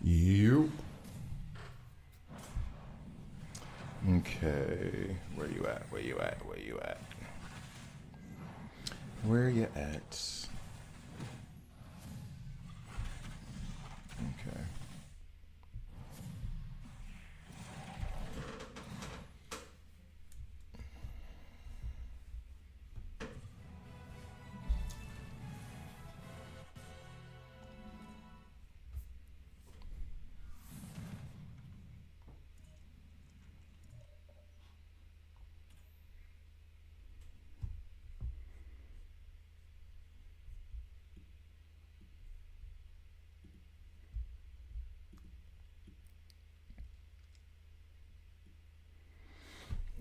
You. Okay. Where you at? Where you at? Where you at? Where you at? Okay.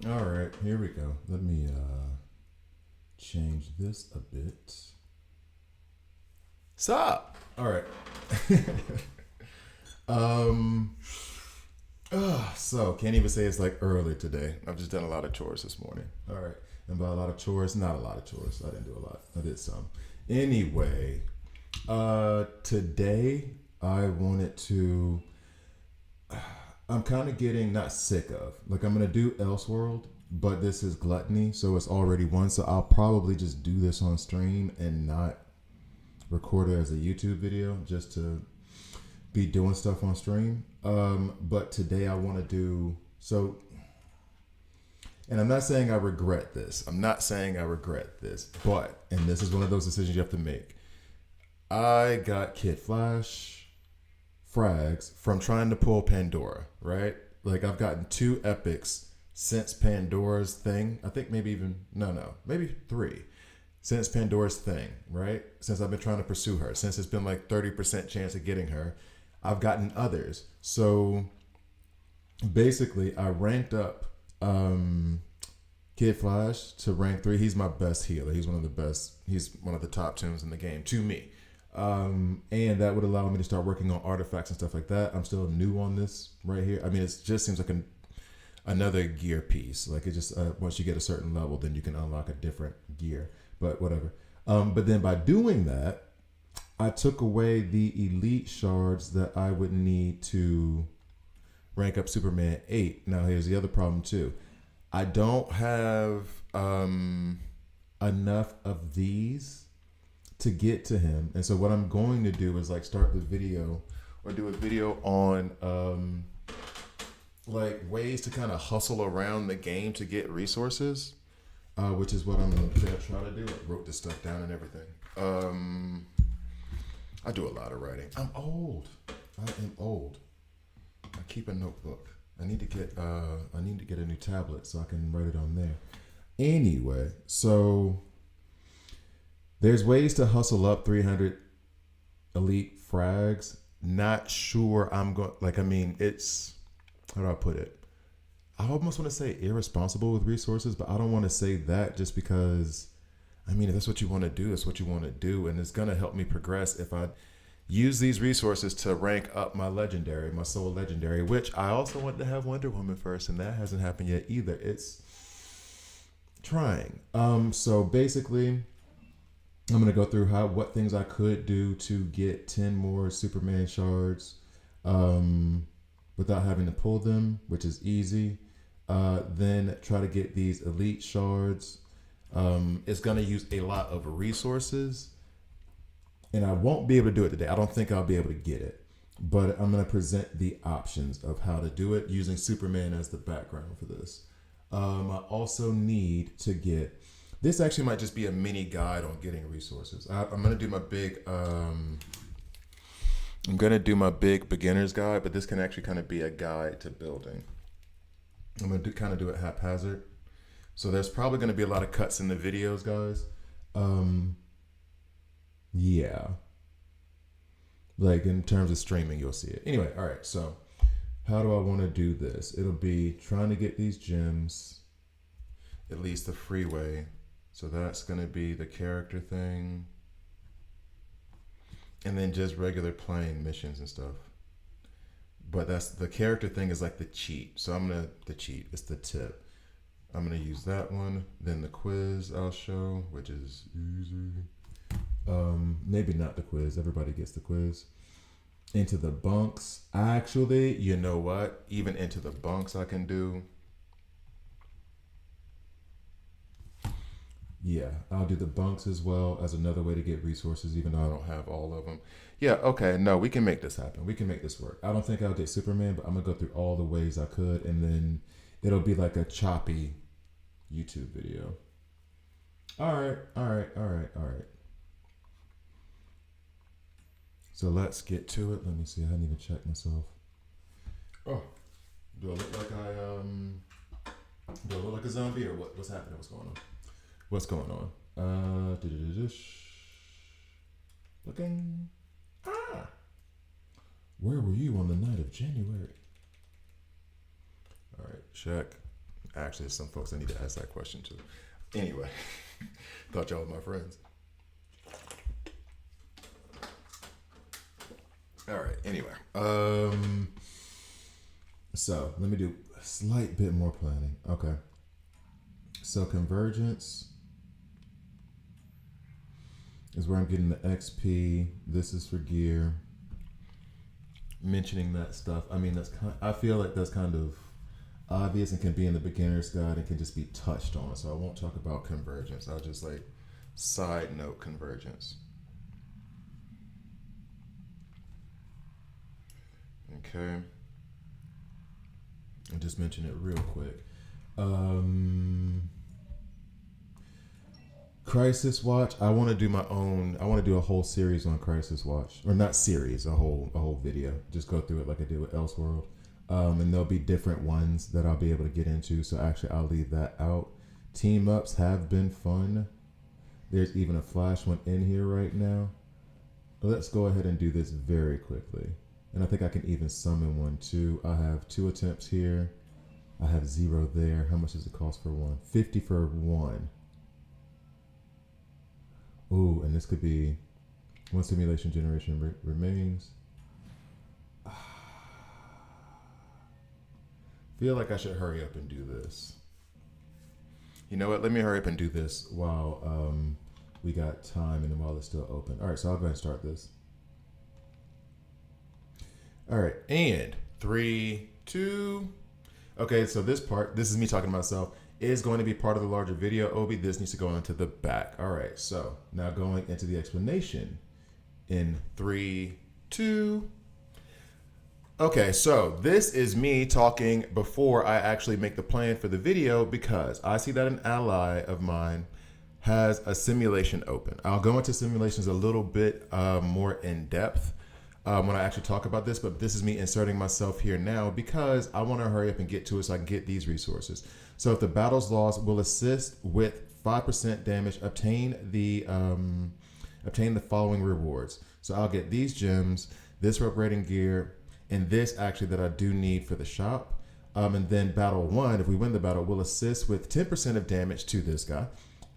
All right, here we go. Let me change this a bit. Sup? All right. um. So can't even say it's like early today. I've just done a lot of chores this morning. All right, and by a lot of chores, not a lot of chores. I didn't do a lot. I did some. Anyway, today I wanted to. I'm kind of getting not sick of. Like I'm gonna do Elseworld, but this is gluttony, so it's already one. So I'll probably just do this on stream and not record it as a YouTube video, just to be doing stuff on stream. But today I want to do so. And I'm not saying I regret this. I'm not saying I regret this, but and this is one of those decisions you have to make. I got Kid Flash frags from trying to pull Pandora, right? Like I've gotten 2 epics since Pandora's thing. I think maybe even maybe 3 since Pandora's thing, right? Since I've been trying to pursue her, since it's been like 30% chance of getting her, I've gotten others. So basically, I ranked up Kid Flash to rank 3. He's my best healer. He's one of the best. He's one of the top tunes in the game to me. And that would allow me to start working on artifacts and stuff like that. I'm still new on this right here. I mean, it just seems like another gear piece. Like it just once you get a certain level, then you can unlock a different gear. But whatever. But then by doing that, I took away the elite shards that I would need to rank up Superman 8. Now here's the other problem too. I don't have enough of these to get to him. And so what I'm going to do is like start the video or do a video on like ways to kind of hustle around the game to get resources, which is what I'm going to try to do. I wrote this stuff down and everything. I do a lot of writing. I'm old. I am old. I keep a notebook. I need to get a new tablet so I can write it on there. Anyway, so there's ways to hustle up 300 elite frags. Not sure I'm going, like, I mean, it's, how do I put it? I almost want to say irresponsible with resources, but I don't want to say that just because, I mean, if that's what you want to do, that's what you want to do. And it's going to help me progress if I use these resources to rank up my legendary, my soul legendary, which I also want to have Wonder Woman first. And that hasn't happened yet either. It's trying. So basically, I'm going to go through what things I could do to get 10 more Superman shards without having to pull them, which is easy. Then try to get these elite shards. It's going to use a lot of resources, and I won't be able to do it today. I don't think I'll be able to get it, but I'm going to present the options of how to do it using Superman as the background for this. I also need to get, this actually might just be a mini guide on getting resources. I'm going to do my big, beginner's guide, but this can actually kind of be a guide to building. I'm going to kind of do it haphazard. So there's probably going to be a lot of cuts in the videos, guys. Yeah. Like in terms of streaming, you'll see it. Anyway, all right. So how do I want to do this? It'll be trying to get these gems, at least the freeway. So that's going to be the character thing. And then just regular playing missions and stuff. But that's the character thing is like the cheat. So it's the tip. I'm going to use that one. Then the quiz I'll show, which is easy. Maybe not the quiz. Everybody gets the quiz. Into the bunks. Actually, you know what? Even into the bunks I can do. Yeah, I'll do the bunks as well as another way to get resources, even though I don't have all of them. Yeah, okay, no, we can make this happen. We can make this work. I don't think I'll get Superman, but I'm gonna go through all the ways I could, and then it'll be like a choppy YouTube video. All right, all right, all right, all right. So let's get to it. Let me see. I hadn't even checked myself. Oh, do I look like do I look like a zombie or what? What's happening? What's going on? What's going on? Looking. Ah, where were you on the night of January? All right, check. Actually, there's some folks I need to ask that question to. Anyway, thought y'all were my friends. All right. Anyway, so let me do a slight bit more planning. Okay. So convergence is where I'm getting the XP. This is for gear. Mentioning that stuff. I mean, I feel like that's kind of obvious and can be in the beginner's guide and can just be touched on. So I won't talk about convergence. I'll just like side note convergence. Okay. I'll just mention it real quick. Crisis Watch. I want to do my own. I want to do a whole series on Crisis Watch, or not series, a whole video. Just go through it like I did with Elseworld. And there'll be different ones that I'll be able to get into. So actually, I'll leave that out. Team ups have been fun. There's even a flash one in here right now. Let's go ahead and do this very quickly. And I think I can even summon one too. I have 2 attempts here. I have 0 there. How much does it cost for one? 50 for one. Ooh, and this could be one simulation generation remains. Feel like I should hurry up and do this. You know what? Let me hurry up and do this while we got time and while it's still open. All right, so I'll go ahead and start this. All right, and 3, 2. Okay, so this is me talking to myself, is going to be part of the larger video. Obi, this needs to go into the back. All right, so now going into the explanation in 3, 2. Okay, so this is me talking before I actually make the plan for the video because I see that an ally of mine has a simulation open. I'll go into simulations a little bit more in depth when I actually talk about this, but this is me inserting myself here now because I want to hurry up and get to it so I can get these resources. So if the battle's lost, will assist with 5% damage, obtain the following rewards. So I'll get these gems, this rope rating gear, and this actually that I do need for the shop. And then battle 1, if we win the battle, will assist with 10% of damage to this guy.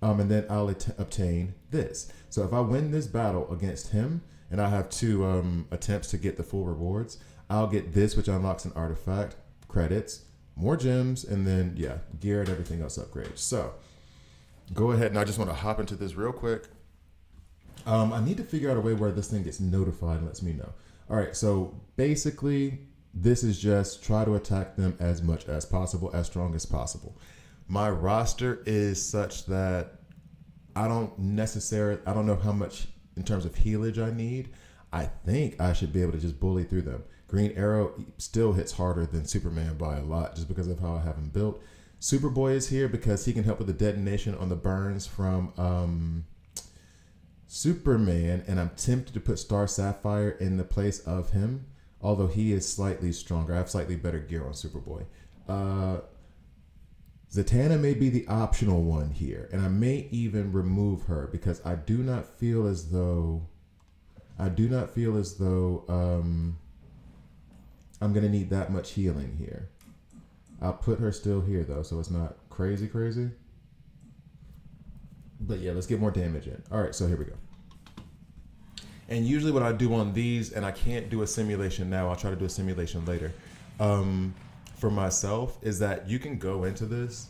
And then I'll obtain this. So if I win this battle against him, and I have 2 attempts to get the full rewards, I'll get this, which unlocks an artifact, credits, more gems, and then, yeah, gear and everything else upgrades. So go ahead, and I just want to hop into this real quick. I need to figure out a way where this thing gets notified and lets me know. All right, so basically, this is just try to attack them as much as possible, as strong as possible. My roster is such that I don't know how much in terms of healage I need. I think I should be able to just bully through them. Green Arrow still hits harder than Superman by a lot just because of how I have him built. Superboy is here because he can help with the detonation on the burns from Superman, and I'm tempted to put Star Sapphire in the place of him, although he is slightly stronger. I have slightly better gear on Superboy. Zatanna may be the optional one here, and I may even remove her because I do not feel as though I'm gonna need that much healing here. I'll put her still here though, so it's not crazy. But yeah, let's get more damage in. All right, so here we go. And usually what I do on these, and I can't do a simulation now, I'll try to do a simulation later, for myself, is that you can go into this,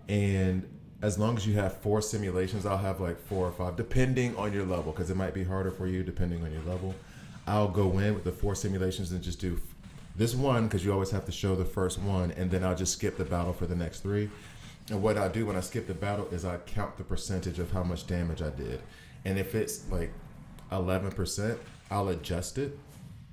and as long as you have 4 simulations, I'll have like 4 or 5, depending on your level, because it might be harder for you depending on your level. I'll go in with the 4 simulations and just do this one because you always have to show the first one, and then I'll just skip the battle for the next 3. And what I do when I skip the battle is I count the percentage of how much damage I did. And if it's like 11%, I'll adjust it.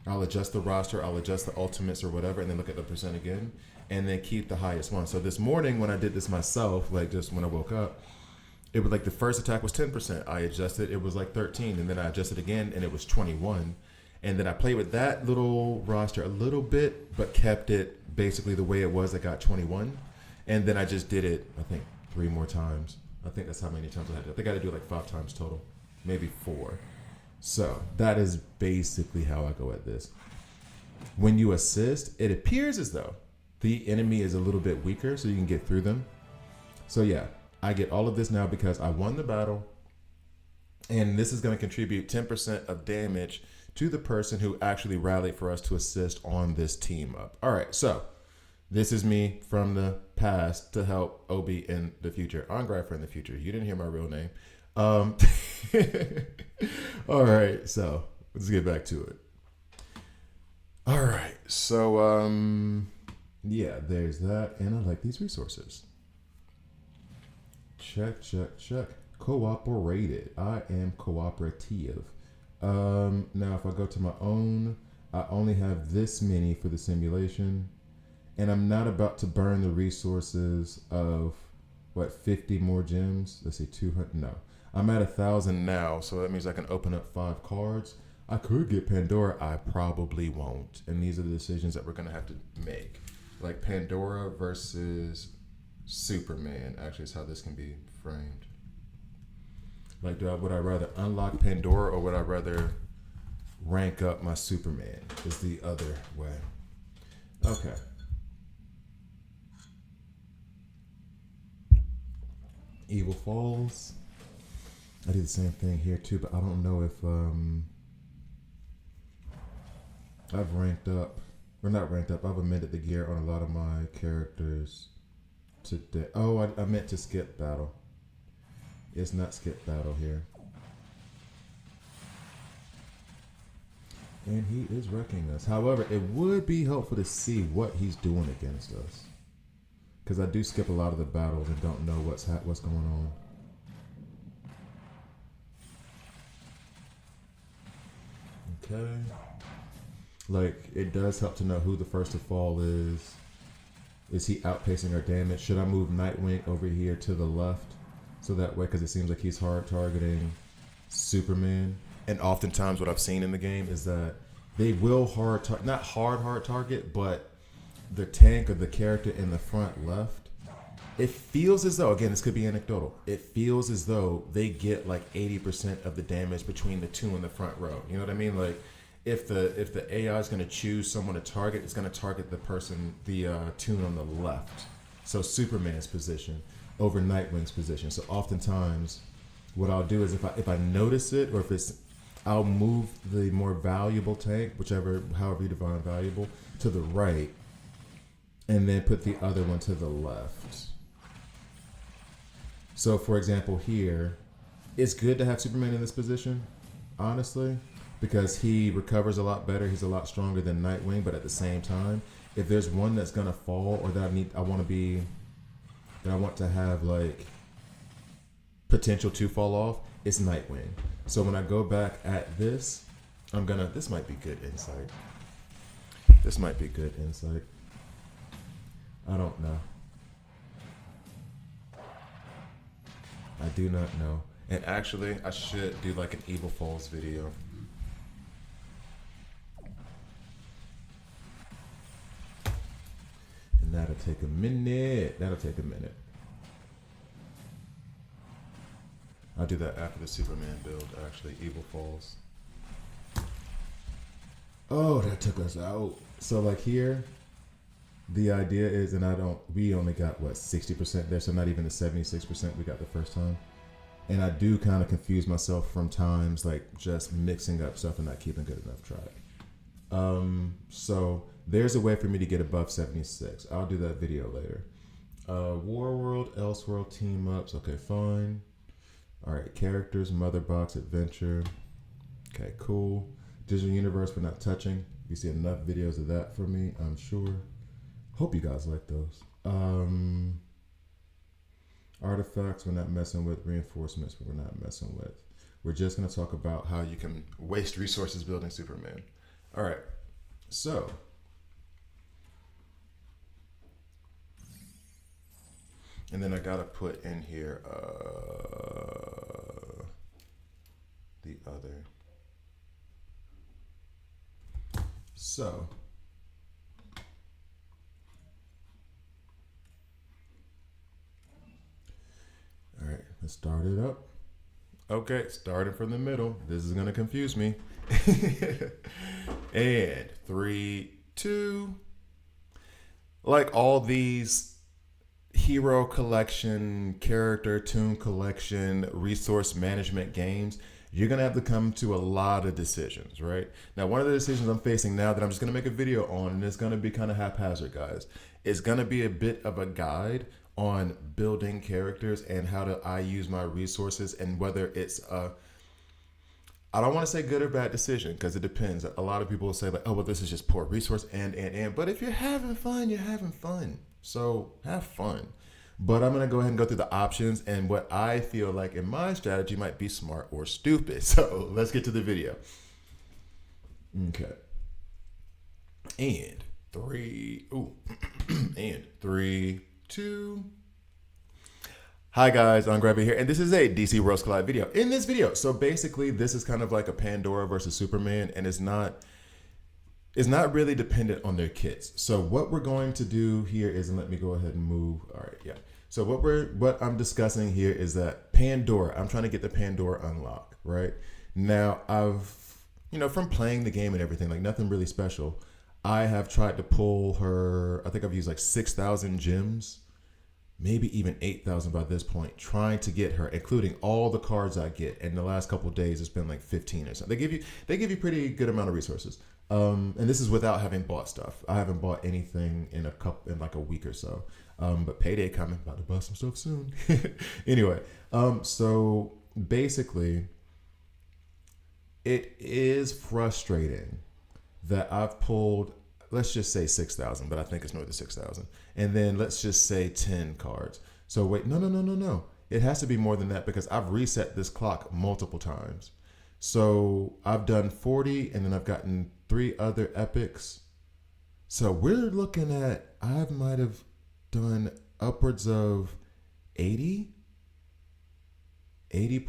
I'll adjust the roster, I'll adjust the ultimates or whatever, and then look at the percent again, and then keep the highest one. So this morning when I did this myself, like just when I woke up, it was like the first attack was 10%. I adjusted, it was like 13, and then I adjusted again, and it was 21. And then I played with that little roster a little bit, but kept it basically the way it was. I got 21. And then I just did it, I think, 3 more times. I think that's how many times I had to. I think I had to do it like 5 times total, maybe 4. So that is basically how I go at this. When you assist, it appears as though the enemy is a little bit weaker, so you can get through them. So yeah, I get all of this now because I won the battle, and this is going to contribute 10% of damage to the person who actually rallied for us to assist on this team up. All right, so this is me from the past to help Obi in the future. Angrapher in the future. You didn't hear my real name. All right, so let's get back to it. All right, so yeah, there's that, and I like these resources. Check. Cooperated. I am cooperative. Now if I go to my own, I only have this many for the simulation, and I'm not about to burn the resources of 50 more gems. Let's see, 200. No, I'm at 1,000 now, so that means I can open up 5 cards. I could get Pandora. I probably won't, and these are the decisions that we're gonna have to make. Like Pandora versus Superman. Actually, is how this can be framed. Like, would I rather unlock Pandora, or would I rather rank up my Superman? Is the other way. Okay. Evil Falls. I did the same thing here too, but I don't know if I've ranked up, or not ranked up. I've amended the gear on a lot of my characters today. Oh, I meant to skip battle. It's not skip battle here. And he is wrecking us. However, it would be helpful to see what he's doing against us, because I do skip a lot of the battles and don't know what's going on. Okay. Like, it does help to know who the first to fall is. Is he outpacing our damage? Should I move Nightwing over here to the left? So that way, because it seems like he's hard targeting Superman. And oftentimes what I've seen in the game is that they will not hard target, but the tank or the character in the front left, it feels as though, again, this could be anecdotal, it feels as though they get like 80% of the damage between the 2 in the front row. You know what I mean? Like, if the AI is going to choose someone to target, it's going to target the person, the tune on the left. So Superman's position over Nightwing's position. So oftentimes what I'll do is if I notice it, or if it's, I'll move the more valuable tank, however you define valuable, to the right, and then put the other one to the left. So for example here, it's good to have Superman in this position, honestly, because he recovers a lot better. He's a lot stronger than Nightwing, but at the same time, if there's one that's gonna fall, or that I want to have like potential to fall off, it's Nightwing. So when I go back at this, this might be good insight. This might be good insight. I don't know. I do not know. And actually, I should do like an Evil Falls video. And that'll take a minute. I'll do that after the Superman build, actually, Evil Falls. Oh, that took us out. So like here, the idea is, and we only got 60% there, so not even the 76% we got the first time. And I do kind of confuse myself from times, like just mixing up stuff and not keeping good enough track. So there's a way for me to get above 76. I'll do that video later. Warworld, Elseworld team ups. Okay, fine. All right, characters, Mother Box Adventure. Okay, cool. Digital universe but not touching. You see enough videos of that for me, I'm sure. Hope you guys like those. Artifacts we're not messing with. Reinforcements we're not messing with. We're just going to talk about how you can waste resources building Superman. All right. So, and then I got to put in here the other. So, all right, let's start it up. Okay, starting from the middle. This is going to confuse me. And 3, 2. Like all these hero collection, character tune collection, resource management games, you're going to have to come to a lot of decisions, right? Now, one of the decisions I'm facing now that I'm just going to make a video on, and it's going to be kind of haphazard, guys, is going to be a bit of a guide on building characters and how do I use my resources, and whether it's I don't want to say good or bad decision, because it depends. A lot of people will say like, oh, well, this is just poor resource and. But if you're having fun, you're having fun. So have fun. But I'm going to go ahead and go through the options and what I feel like in my strategy might be smart or stupid. So let's get to the video. Okay. And 3, and 3, 2. Hi guys, I'm Gravy here, and this is a DC Worlds Collide video. In this video, so basically this is kind of like a Pandora versus Superman, and it's not really dependent on their kits. So what we're going to do here is, and let me go ahead and move. All right, yeah. So what I'm discussing here is that Pandora, I'm trying to get the Pandora unlock, right? Now from playing the game and everything, like nothing really special, I have tried to pull her, I think I've used like 6,000 gems, maybe even 8,000 by this point, trying to get her, including all the cards I get. And the last couple of days, it's been like 15 or something. They give you pretty good amount of resources. And this is without having bought stuff. I haven't bought anything in like a week or so. But payday coming, about to buy some stuff soon. Anyway, so basically, it is frustrating that I've pulled, let's just say 6,000, but I think it's north of 6,000. And then let's just say 10 cards. So wait, no. It has to be more than that because I've reset this clock multiple times. So I've done 40 and then I've gotten 3 other epics. So we're looking at, I might have done upwards of 80,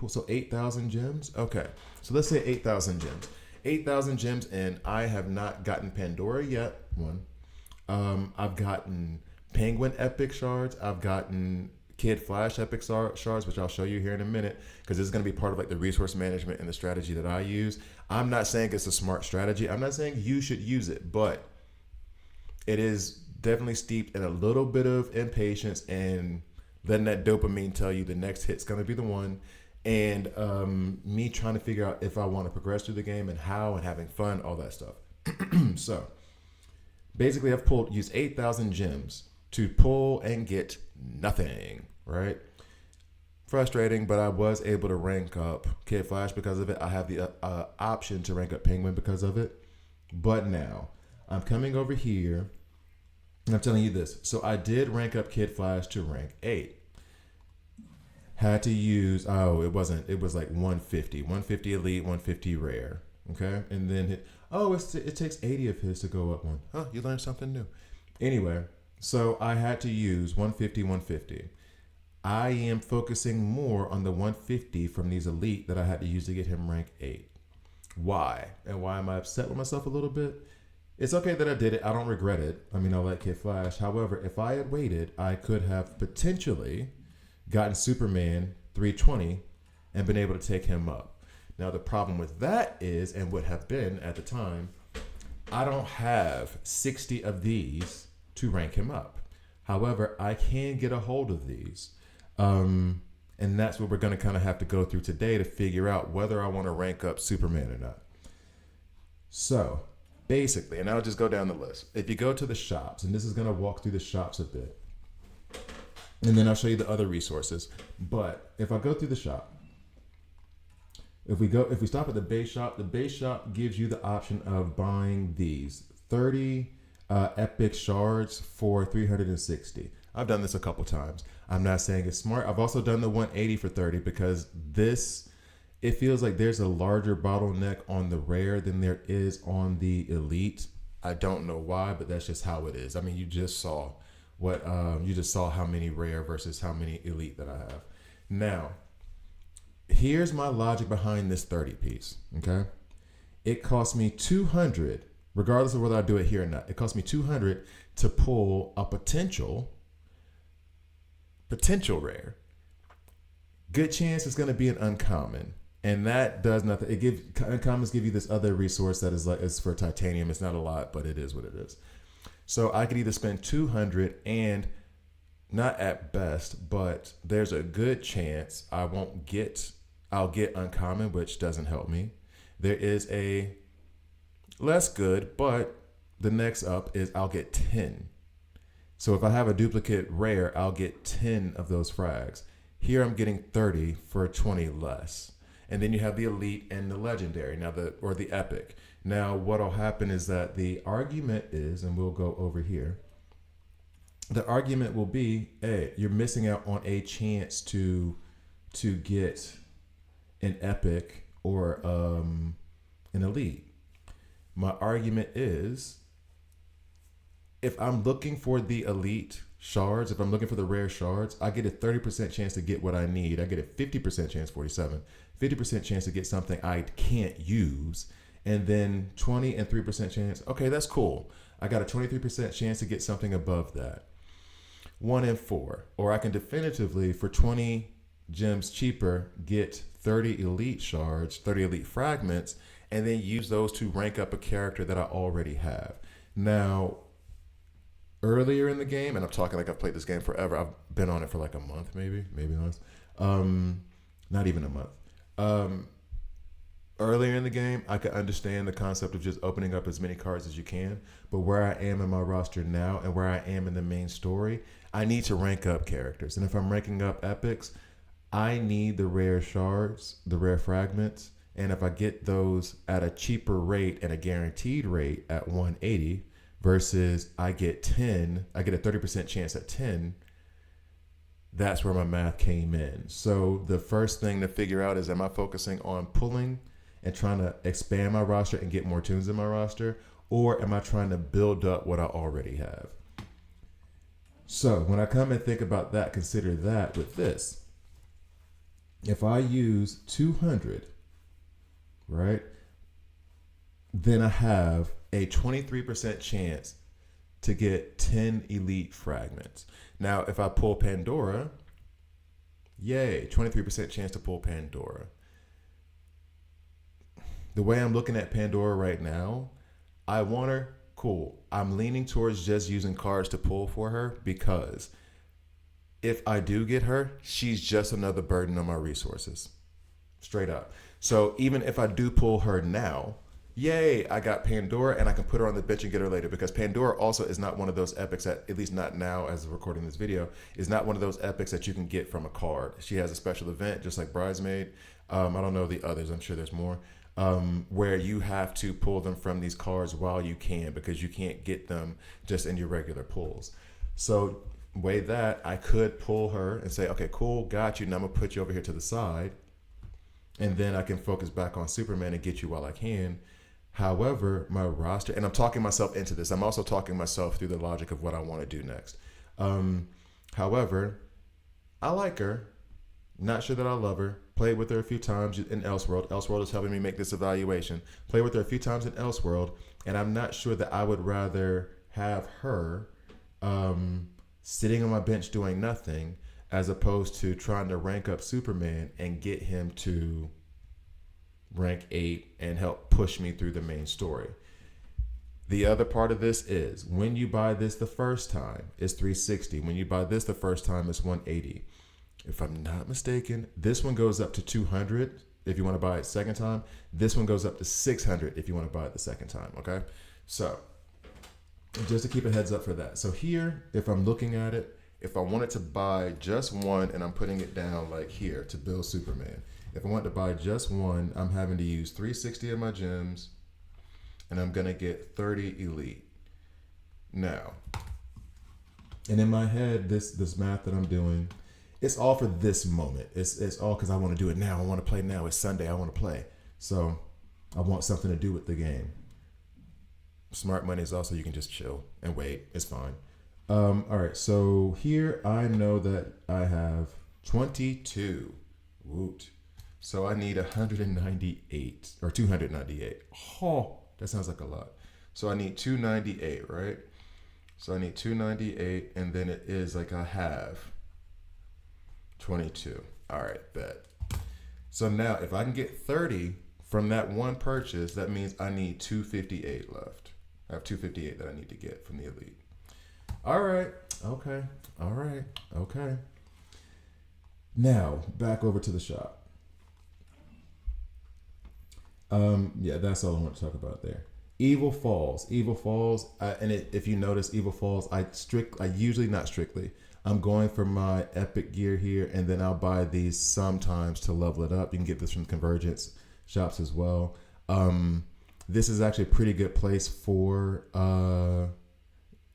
so 8,000 gems. Okay, so let's say 8,000 gems. 8,000 gems, and I have not gotten Pandora yet. I've gotten Penguin epic shards. I've gotten Kid Flash epic shards, which I'll show you here in a minute, because this is going to be part of like the resource management and the strategy that I use. I'm not saying it's a smart strategy. I'm not saying you should use it, but it is definitely steeped in a little bit of impatience and letting that dopamine tell you the next hit's going to be the one. And me trying to figure out if I want to progress through the game and how, and having fun, all that stuff. So basically I've used 8,000 gems to pull and get nothing, right? Frustrating, but I was able to rank up Kid Flash because of it. I have the option to rank up Penguin because of it. But now I'm coming over here and I'm telling you this. So I did rank up Kid Flash to rank 8. Had to use, it was like 150 elite, 150 rare. Okay. And then it takes 80 of his to go up one. Huh, you learned something new. Anyway, so I had to use 150. I am focusing more on the 150 from these elite that I had to use to get him rank 8. Why? And why am I upset with myself a little bit? It's okay that I did it. I don't regret it. I mean, I like Kid Flash. However, if I had waited, I could have potentially gotten Superman 320 and been able to take him up. Now, the problem with that is, and would have been at the time, I don't have 60 of these to rank him up. However, I can get a hold of these. And that's what we're going to kind of have to go through today to figure out whether I want to rank up Superman or not. So basically, and I'll just go down the list. If you go to the shops, and this is going to walk through the shops a bit, and then I'll show you the other resources. But if I go through the shop, If we stop at the base shop gives you the option of buying these 30 epic shards for 360. I've done this a couple times. I'm not saying it's smart. I've also done the 180 for 30 because it feels like there's a larger bottleneck on the rare than there is on the elite. I don't know why, but that's just how it is. I mean, you just saw how many rare versus how many elite that I have. Now, here's my logic behind this 30 piece, okay? It cost me 200, regardless of whether I do it here or not. It cost me 200 to pull a potential rare. Good chance it's going to be an uncommon. And that does nothing. Uncommons give you this other resource that is like, it's for titanium. It's not a lot, but it is what it is. So I could either spend 200 and not at best, but there's a good chance I'll get uncommon, which doesn't help me. There is a less good, but the next up is I'll get 10. So if I have a duplicate rare, I'll get 10 of those frags. Here I'm getting 30 for 20 less. And then you have the elite and the legendary or the epic. Now what'll happen is that the argument is, and we'll go over here. The argument will be, hey, you're missing out on a chance to get an epic or an elite. My argument is, if I'm looking for the elite shards, if I'm looking for the rare shards, I get a 30% chance to get what I need. I get a 50% chance, 50% chance to get something I can't use. And then 20 and 3% chance. Okay, that's cool. I got a 23% chance to get something above that. 1 in 4. Or I can definitively, for 20 gems cheaper, get 30 elite shards, 30 elite fragments, and then use those to rank up a character that I already have. Now, earlier in the game, and I'm talking like I've played this game forever. I've been on it for like a month, maybe less. Not even a month. Earlier in the game, I could understand the concept of just opening up as many cards as you can. But where I am in my roster now and where I am in the main story, I need to rank up characters. And if I'm ranking up epics, I need the rare shards, the rare fragments. And if I get those at a cheaper rate and a guaranteed rate at 180 versus I get a 30% chance at 10, that's where my math came in. So the first thing to figure out is, am I focusing on pulling and trying to expand my roster and get more tunes in my roster, or am I trying to build up what I already have? So when I come and think about that, consider that with this. If I use 200, right, then I have a 23% chance to get 10 elite fragments. Now, if I pull Pandora, yay, 23% chance to pull Pandora. The way I'm looking at Pandora right now, I want her, cool. I'm leaning towards just using cards to pull for her because if I do get her, she's just another burden on my resources. Straight up. So even if I do pull her now, yay, I got Pandora and I can put her on the bench and get her later, because Pandora also is not one of those epics that, at least not now as of recording this video, is not one of those epics that you can get from a card. She has a special event just like Bridesmaid. I don't know the others. I'm sure there's more. Where you have to pull them from these cards while you can, because you can't get them just in your regular pulls. So way that I could pull her and say, okay, cool, got you. Now I'm gonna put you over here to the side, and then I can focus back on Superman and get you while I can. However, my roster, and I'm talking myself into this, I'm also talking myself through the logic of what I want to do next. However, I like her. Not sure that I love her. Played with her a few times in Elseworld. Elseworld is helping me make this evaluation. Played with her a few times in Elseworld, and I'm not sure that I would rather have her sitting on my bench doing nothing as opposed to trying to rank up Superman and get him to rank 8 and help push me through the main story. The other part of this is, when you buy this the first time, it's 360. When you buy this the first time, it's 180. If I'm not mistaken, this one goes up to 200 if you want to buy it second time. This one goes up to 600 if you want to buy it the second time, okay? So just to keep a heads up for that. So here, if I'm looking at it, if I wanted to buy just one and I'm putting it down like here to build Superman, If I want to buy just one, I'm having to use 360 of my gems, and I'm gonna get 30 elite. Now, and in my head, this math that I'm doing, it's all for this moment. It's all because I want to do it now. I want to play now. It's Sunday. I want to play. So I want something to do with the game. Smart money is also you can just chill and wait. It's fine. All right. So here I know that I have 22. Woot. So I need 198 or 298. Oh, that sounds like a lot. So I need 298, right? So I need 298, and then it is like I have 22. All right, bet. So now if I can get 30 from that one purchase, that means I need 258 left. I have 258 that I need to get from the elite. All right. Okay. All right. Okay. Now back over to the shop. Yeah, that's all I want to talk about there. Evil Falls. If you notice, Evil Falls, I usually, not strictly, I'm going for my epic gear here, and then I'll buy these sometimes to level it up. You can get this from Convergence shops as well. This is actually a pretty good place for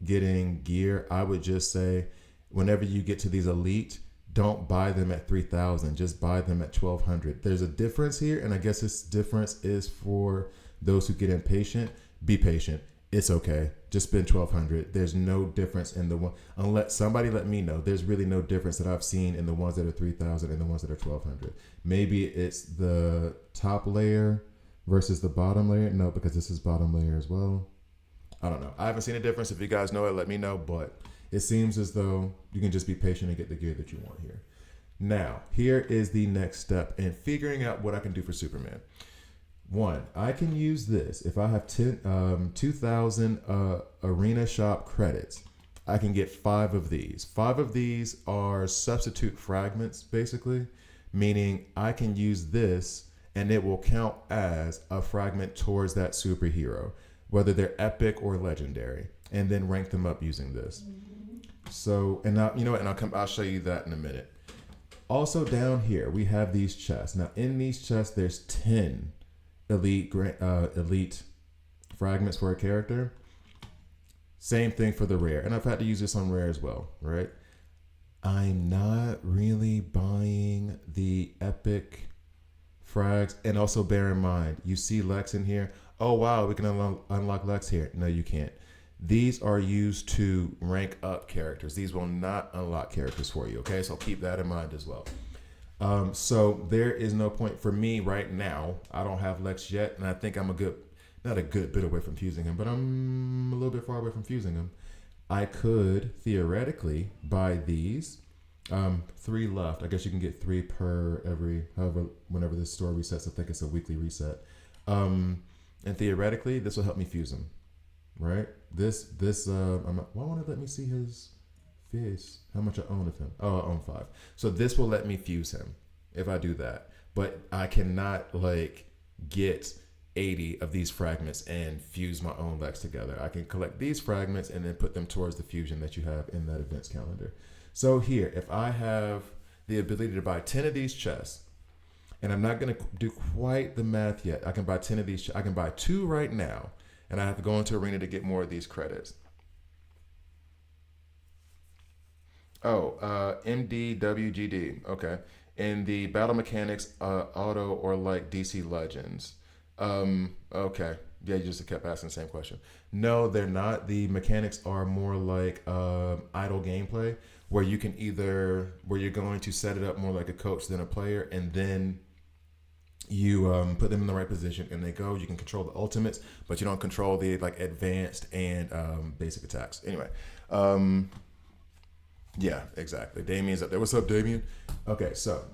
getting gear. I would just say whenever you get to these elite, don't buy them at 3,000. Just buy them at 1,200. There's a difference here, and I guess this difference is for those who get impatient. Be patient. It's okay. Just spend 1,200. There's no difference in the one. Unless somebody let me know, there's really no difference that I've seen in the ones that are 3,000 and the ones that are 1,200. Maybe it's the top layer versus the bottom layer. No, because this is bottom layer as well. I don't know. I haven't seen a difference. If you guys know it, let me know. But it seems as though you can just be patient and get the gear that you want here. Now, here is the next step in figuring out what I can do for Superman. One, I can use this. If I have 2,000 arena shop credits, I can get 5 of these. 5 of these are substitute fragments, basically, meaning I can use this and it will count as a fragment towards that superhero, whether they're epic or legendary, and then rank them up using this. So, and now, you know what, and I'll show you that in a minute. Also down here, we have these chests. Now in these chests, there's 10 elite fragments for a character. Same thing for the rare, and I've had to use this on rare as well, right? I'm not really buying the epic frags, and also bear in mind, you see Lex in here. Oh wow, we can unlock Lex here. No, you can't. These are used to rank up characters. These will not unlock characters for you, okay? So keep that in mind as well. So there is no point for me right now. I don't have Lex yet, and I think I'm not a good bit away from fusing him, but I'm a little bit far away from fusing him. I could theoretically buy these. 3 left. I guess you can get 3 per whenever this store resets. I think it's a weekly reset. And theoretically, this will help me fuse him, right? Why won't it let me see his face? How much I own of him? Oh, I own 5. So this will let me fuse him if I do that. But I cannot get 80 of these fragments and fuse my own Lex together. I can collect these fragments and then put them towards the fusion that you have in that events calendar. So here, if I have the ability to buy 10 of these chests, and I'm not going to do quite the math yet. I can buy 10 of these. I can buy 2 right now, and I have to go into Arena to get more of these credits. Oh, MDWGD. Okay. In the battle mechanics, auto or like DC Legends. Okay. Yeah, you just kept asking the same question. No, they're not. The mechanics are more like idle gameplay, where you're going to set it up more like a coach than a player, and then you put them in the right position and they go. You can control the ultimates, but you don't control the advanced and basic attacks. Anyway, yeah, exactly. Damien's up there. What's up, Damien? Okay, so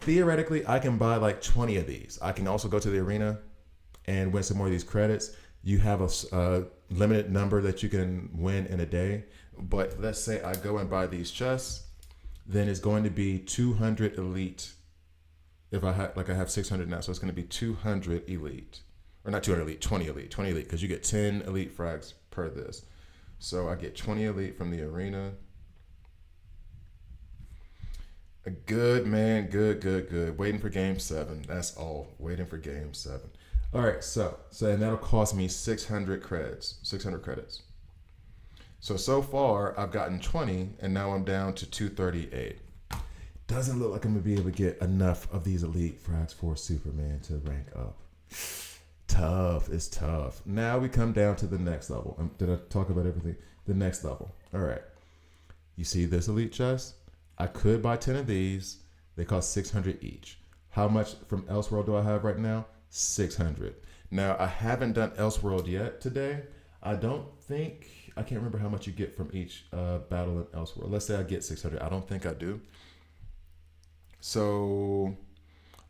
theoretically, I can buy 20 of these. I can also go to the arena and win some more of these credits. You have a limited number that you can win in a day. But let's say I go and buy these chests, then it's going to be 200 elite. If I have 600 now, so it's going to be 200 elite, or not 200 elite, 20 elite, because you get 10 elite frags per this. So I get 20 elite from the arena. Good, man. Good, good, good. Waiting for game seven. That's all. Waiting for game seven. All right. And that'll cost me 600 credits. 600 credits. So far, I've gotten 20, and now I'm down to 238. Doesn't look like I'm going to be able to get enough of these elite frags for Superman to rank up. Tough. It's tough. Now we come down to the next level. Did I talk about everything? The next level. All right. You see this elite chest? I could buy 10 of these. They cost 600 each. How much from Elseworld do I have right now? 600. Now, I haven't done Elseworld yet today. I can't remember how much you get from each battle in Elseworld. Let's say I get 600. I don't think I do. So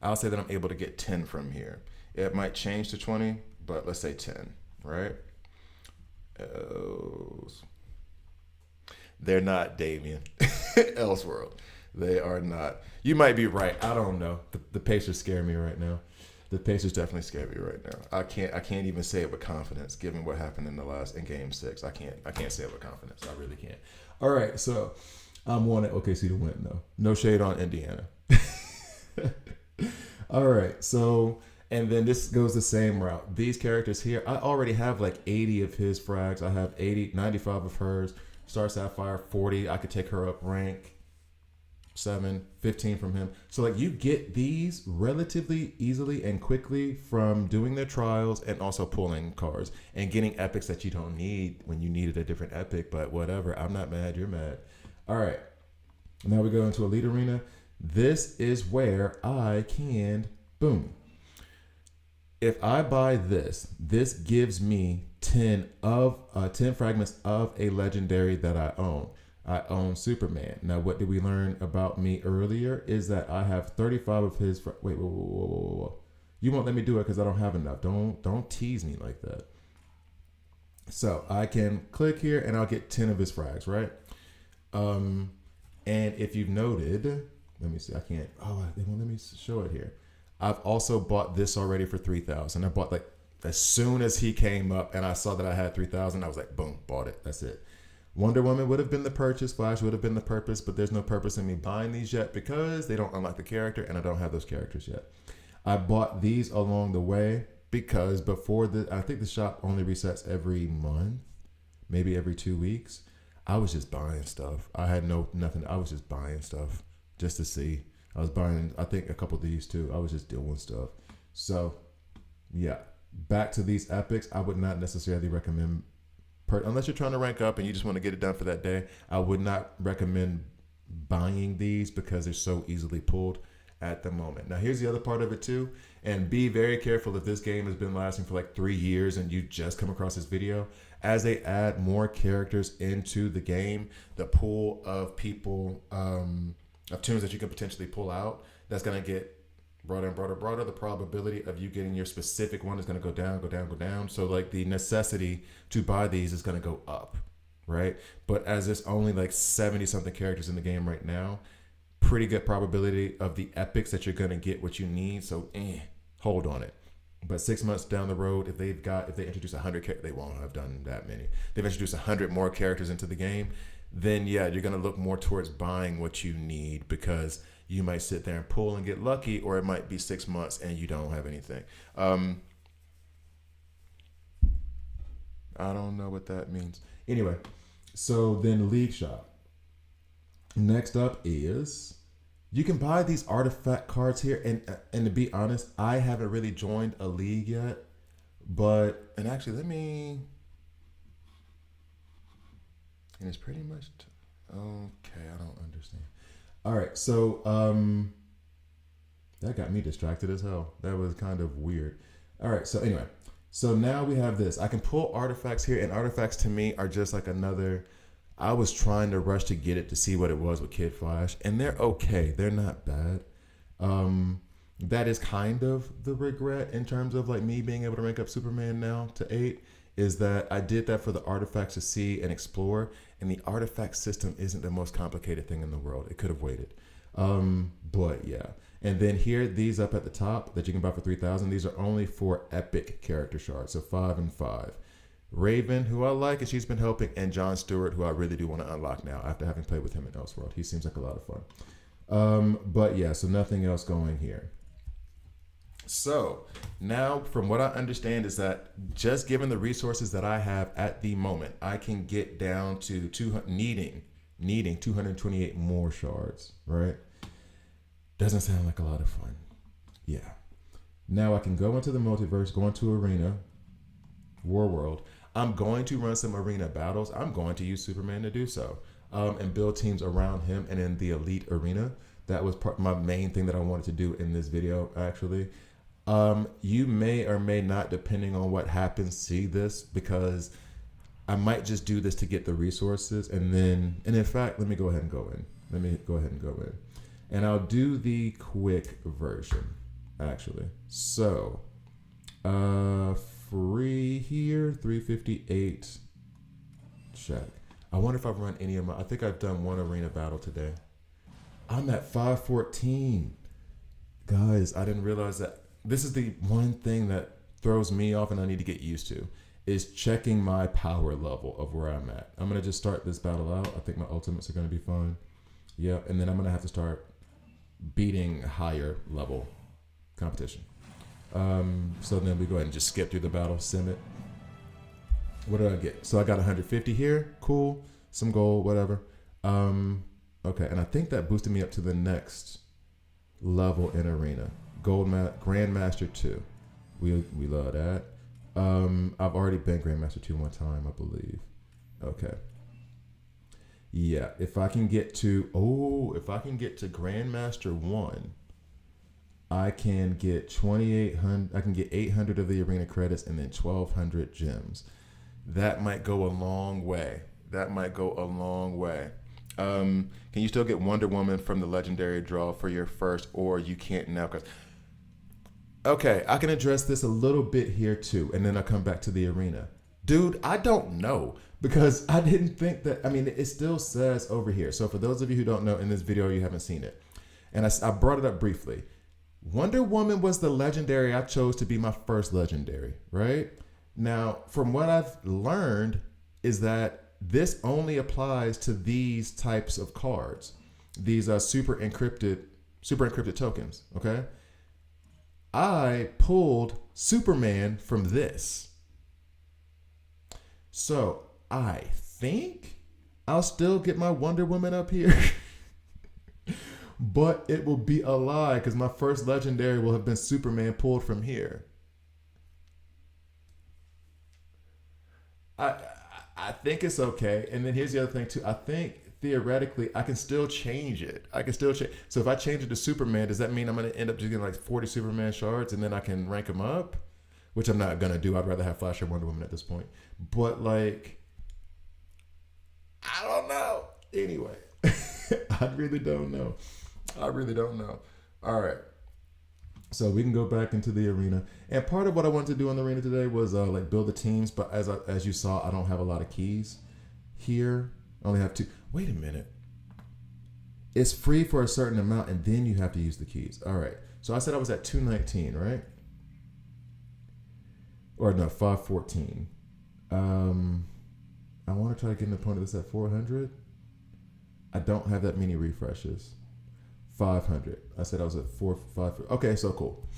I'll say that I'm able to get 10 from here. It might change to 20, but let's say 10, right? They're not, Damien. Elseworld. They are not. You might be right. I don't know. The Pacers scare me right now. The Pacers definitely scare me right now. I can't even say it with confidence, given what happened in game 6. I can't say it with confidence. I really can't. All right, so I'm wanting OKC to win though. No shade on Indiana. All right, so and then this goes the same route. These characters here, I already have like 80 of his frags. I have 95 of hers. Star Sapphire 40. I could take her up rank 7, 15 from him. So like you get these relatively easily and quickly from doing their trials and also pulling cards and getting epics that you don't need when you needed a different epic, but whatever. I'm not mad, you're mad. All right. Now we go into Elite Arena. This is where I can, boom. If I buy this gives me 10 fragments of a legendary that I own. I own Superman. Now, what did we learn about me earlier is that I have 35 of his. Wait, whoa. You won't let me do it because I don't have enough. Don't tease me like that. So I can click here and I'll get 10 of his frags, right? And if you've noted, let me see. I can't. Oh, they won't let me show it here. I've also bought this already for 3,000. I bought like as soon as he came up and I saw that I had 3,000, I was like, boom, bought it. That's it. Wonder Woman would have been the purchase. Flash would have been the purpose, but there's no purpose in me buying these yet because they don't unlock the character and I don't have those characters yet. I bought these along the way because I think the shop only resets every month, maybe every 2 weeks. I was just buying stuff. I had nothing. I was just buying stuff just to see. I was buying, I think, a couple of these too. I was just doing stuff. So, yeah. Back to these epics, I would not necessarily recommend, unless you're trying to rank up and you just want to get it done for that day, I would not recommend buying these because they're so easily pulled at the moment. Now, here's the other part of it too. And be very careful if this game has been lasting for like 3 years and you just come across this video. As they add more characters into the game, the pool of people, of tunes that you can potentially pull out, that's going to get broader and broader. The probability of you getting your specific one is going to go down. So like the necessity to buy these is going to go up, right? But as there's only like 70 something characters in the game right now, pretty good probability of the epics that you're going to get what you need. So hold on it. But 6 months down the road, if they introduce 100 characters, they won't have done that many. They've introduced 100 more characters into the game, then yeah, you're going to look more towards buying what you need because you might sit there and pull and get lucky, or it might be 6 months and you don't have anything. I don't know what that means. Anyway, so then League Shop. Next up is you can buy these artifact cards here, and to be honest, I haven't really joined a league yet. And actually, and it's pretty much okay. I don't understand. All right, so that got me distracted as hell. That was kind of weird. All right, so anyway, so now we have this. I can pull artifacts here, and artifacts to me are just like another. I was trying to rush to get it to see what it was with Kid Flash, and they're okay. They're not bad. That is kind of the regret in terms of like me being able to rank up Superman now to 8, is that I did that for the artifacts to see and explore, and the artifact system isn't the most complicated thing in the world. It could have waited. But yeah. And then here, these up at the top that you can buy for 3,000, these are only for epic character shards, so 5 and 5. Raven, who I like, and she's been helping, and John Stewart, who I really do want to unlock now after having played with him in Elseworld. He seems like a lot of fun. But yeah, so nothing else going here. So now, from what I understand, is that just given the resources that I have at the moment, I can get down to 200, needing 228 more shards. Right? Doesn't sound like a lot of fun. Yeah. Now I can go into the multiverse, go into arena, war world. I'm going to run some arena battles. I'm going to use Superman to do so, and build teams around him and in the elite arena. That was my main thing that I wanted to do in this video, actually. You may or may not, depending on what happens, see this, because I might just do this to get the resources, and in fact, let me go ahead and go in. And I'll do the quick version, actually. So, free here, 358. Check. I wonder if I've run any of I think I've done one arena battle today. I'm at 514. Guys, I didn't realize that. This is the one thing that throws me off and I need to get used to, is checking my power level of where I'm at. I'm going to just start this battle out. I think my ultimates are going to be fine. Yeah, and then I'm going to have to start beating higher level competition. So then we go ahead and just skip through the battle, sim it. What did I get? So I got 150 here. Cool. Some gold, whatever. Okay, and I think that boosted me up to the next level in arena. Grandmaster 2. We love that. I've already been Grandmaster 2 one time, I believe. Okay. Yeah, if I can get to Grandmaster 1, I can get 2,800. I can get 800 of the arena credits and then 1,200 gems. That might go a long way. Can you still get Wonder Woman from the legendary draw for your first, or you can't now? Okay, I can address this a little bit here too, and then I'll come back to the arena. Dude, I don't know, because I didn't think that. I mean, it still says over here. So for those of you who don't know, in this video you haven't seen it, and I brought it up briefly. Wonder Woman was the legendary I chose to be my first legendary, right? Now, from what I've learned is that this only applies to these types of cards, these super encrypted tokens, okay? I pulled Superman from this. So I think I'll still get my Wonder Woman up here. But it will be a lie, because my first legendary will have been Superman pulled from here. I think it's okay. And then here's the other thing too. I think theoretically I can still change it. So if I change it to Superman, does that mean I'm going to end up just getting like 40 Superman shards and then I can rank them up? Which I'm not going to do. I'd rather have Flash or Wonder Woman at this point. But like, I don't know. Anyway, I really don't know. All right. So we can go back into the arena. And part of what I wanted to do in the arena today was like build the teams. But as you saw, I don't have a lot of keys here. I only have 2. Wait a minute. It's free for a certain amount, and then you have to use the keys. All right. So I said I was at 219, right? Or no, 514. I want to try to get an opponent that's at 400. I don't have that many refreshes. 500. I said I was at 5. Okay, so cool.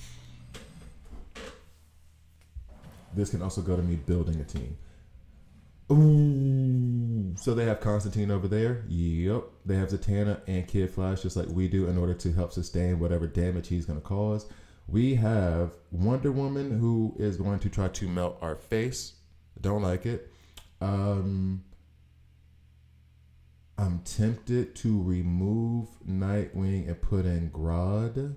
This can also go to me building a team. Ooh. So they have Constantine over there. Yep. They have Zatanna and Kid Flash, just like we do, in order to help sustain whatever damage he's going to cause. We have Wonder Woman, who is going to try to melt our face. Don't like it. I'm tempted to remove Nightwing and put in Grodd,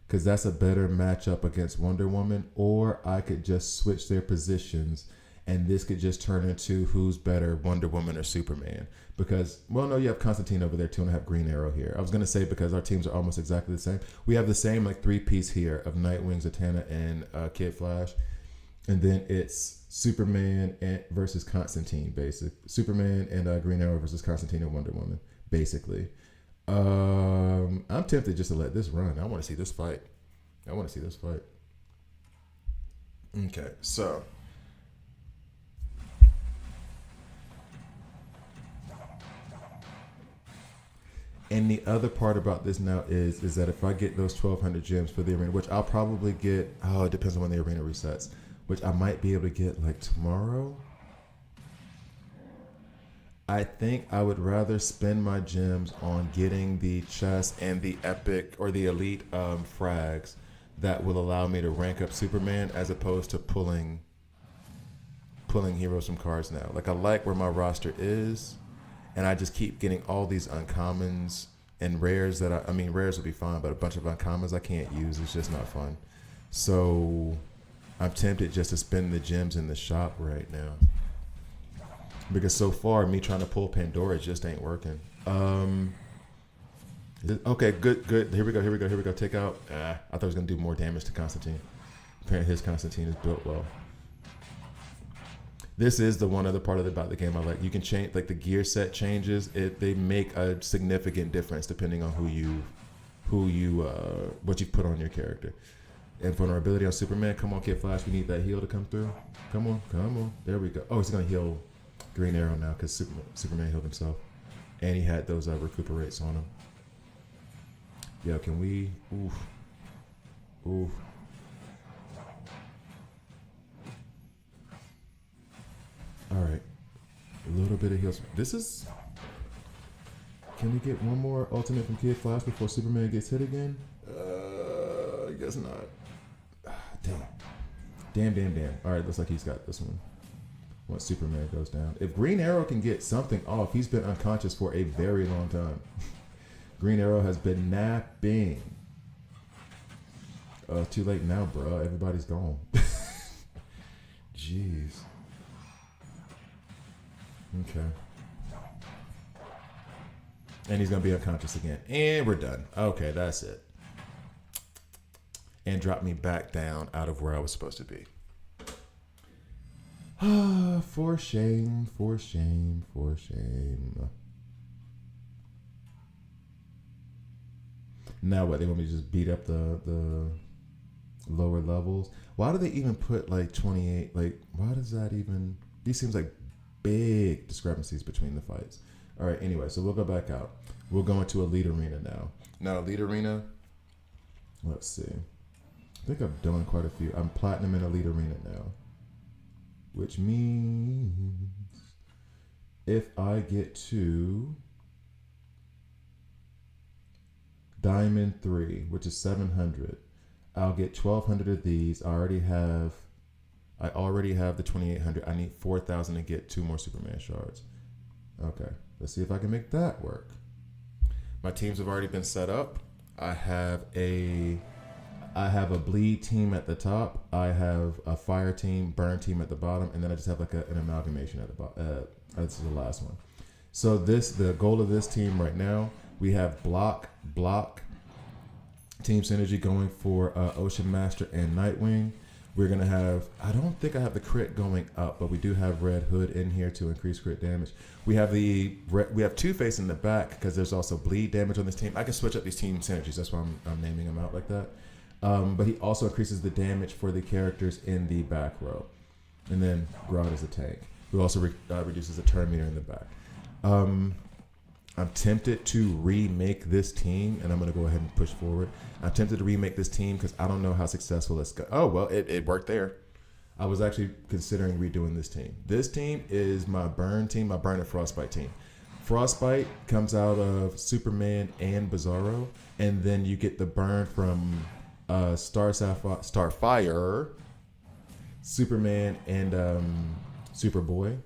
because that's a better matchup against Wonder Woman. Or I could just switch their positions, and this could just turn into who's better, Wonder Woman or Superman. Because, well, no, you have Constantine over there too, and I have Green Arrow here. I was going to say, because our teams are almost exactly the same. We have the same like 3-piece here of Nightwing, Zatanna, and Kid Flash. And then it's Superman versus Constantine, basic. Superman and Green Arrow versus Constantine and Wonder Woman, basically. I'm tempted just to let this run. I want to see this fight. Okay, so. And the other part about this now is that if I get those 1,200 gems for the arena, which I'll probably get, it depends on when the arena resets, which I might be able to get like tomorrow. I think I would rather spend my gems on getting the chest and the epic or the elite frags that will allow me to rank up Superman as opposed to pulling heroes from cards now. Like I like where my roster is, and I just keep getting all these uncommons and rares that I mean rares would be fine, but a bunch of uncommons I can't use. It's just not fun. So I'm tempted just to spend the gems in the shop right now. Because so far, me trying to pull Pandora just ain't working. Okay, good. Here we go. Take out. I thought I was going to do more damage to Constantine. Apparently his Constantine is built well. This is the one other part about the game I like. You can change, like the gear set changes. They make a significant difference depending on what you put on your character. And vulnerability on Superman. Come on, Kid Flash. We need that heal to come through. Come on. There we go. Oh, he's going to heal Green Arrow now because Superman healed himself. And he had those recuperates on him. Yo, can we... Oof. All right. A little bit of heals. Can we get one more ultimate from Kid Flash before Superman gets hit again? I guess not. Damn. All right, looks like he's got this one. Once Superman goes down. If Green Arrow can get something off, he's been unconscious for a very long time. Green Arrow has been napping. Too late now, bro. Everybody's gone. Jeez. Okay. And he's going to be unconscious again. And we're done. Okay, that's it. And drop me back down out of where I was supposed to be. For shame. Now what? They want me to just beat up the lower levels? Why do they even put like 28? Like, why does that even... These seems like big discrepancies between the fights. All right, anyway, so we'll go back out. We'll go into Elite Arena now. Now, Elite Arena, let's see. I think I've done quite a few. I'm Platinum in Elite Arena now. Which means if I get to Diamond 3, which is 700, I'll get 1,200 of these. I already have the 2,800. I need 4,000 to get 2 more Superman shards. Okay, let's see if I can make that work. My teams have already been set up. I have a bleed team at the top. I have a fire team, burn team at the bottom, and then I just have like an amalgamation at the bottom. This is the last one. So the goal of this team right now, we have block, team synergy going for Ocean Master and Nightwing. We're gonna have, I don't think I have the crit going up, but we do have Red Hood in here to increase crit damage. We have Two-Face in the back because there's also bleed damage on this team. I can switch up these team synergies. That's why I'm naming them out like that. But he also increases the damage for the characters in the back row. And then Grodd is a tank, who also reduces the turn meter in the back. I'm tempted to remake this team, and I'm going to go ahead and push forward. I'm tempted to remake this team because I don't know how successful it's going. Oh, well, it worked there. I was actually considering redoing this team. This team is my burn team, my burn and frostbite team. Frostbite comes out of Superman and Bizarro, and then you get the burn from Starfire, Superman, and Superboy.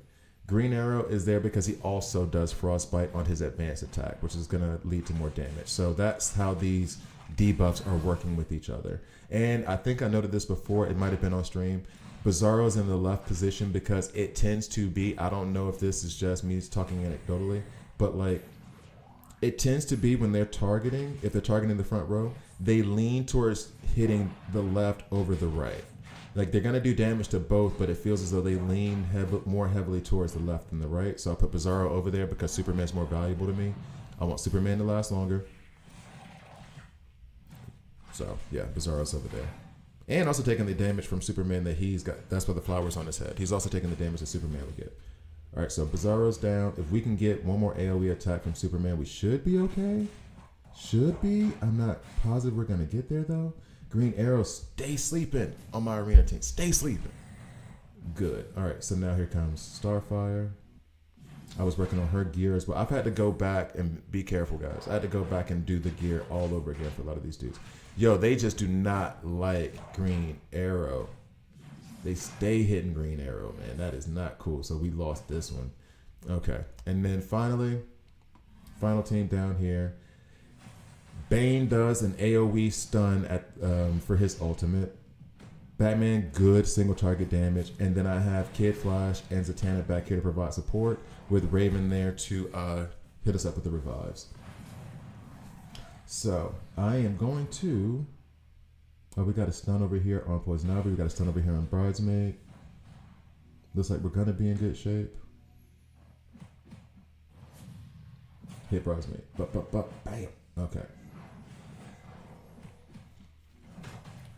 Green Arrow is there because he also does frostbite on his advanced attack, which is going to lead to more damage. So that's how these debuffs are working with each other. And I think I noted this before. It might have been on stream. Bizarro's in the left position because it tends to be, I don't know if this is just me talking anecdotally, but like it tends to be when they're targeting, if they're targeting the front row, they lean towards hitting the left over the right. Like they're gonna do damage to both, but it feels as though they lean more heavily towards the left than the right. So I put Bizarro over there because Superman's more valuable to me. I want Superman to last longer. So yeah, Bizarro's over there, and also taking the damage from Superman that he's got. That's why the flower's on his head. He's also taking the damage that Superman would get. All right, so Bizarro's down. If we can get one more AoE attack from Superman, we should be okay. Should be. I'm not positive we're going to get there, though. Green Arrow, stay sleeping on my arena team. Stay sleeping. Good. All right, so now here comes Starfire. I was working on her gear as well. I've had to go back and be careful, guys. I had to go back and do the gear all over again for a lot of these dudes. Yo, they just do not like Green Arrow. They stay hitting Green Arrow, man. That is not cool. So we lost this one. Okay. And then finally, final team down here. Bane does an AoE stun at for his ultimate. Batman, good single target damage. And then I have Kid Flash and Zatanna back here to provide support with Raven there to hit us up with the revives. So I am going to... Oh, we got a stun over here on Poison Ivy. We got a stun over here on Bridesmaid. Looks like we're going to be in good shape. Hit Bridesmaid. Bam. Okay.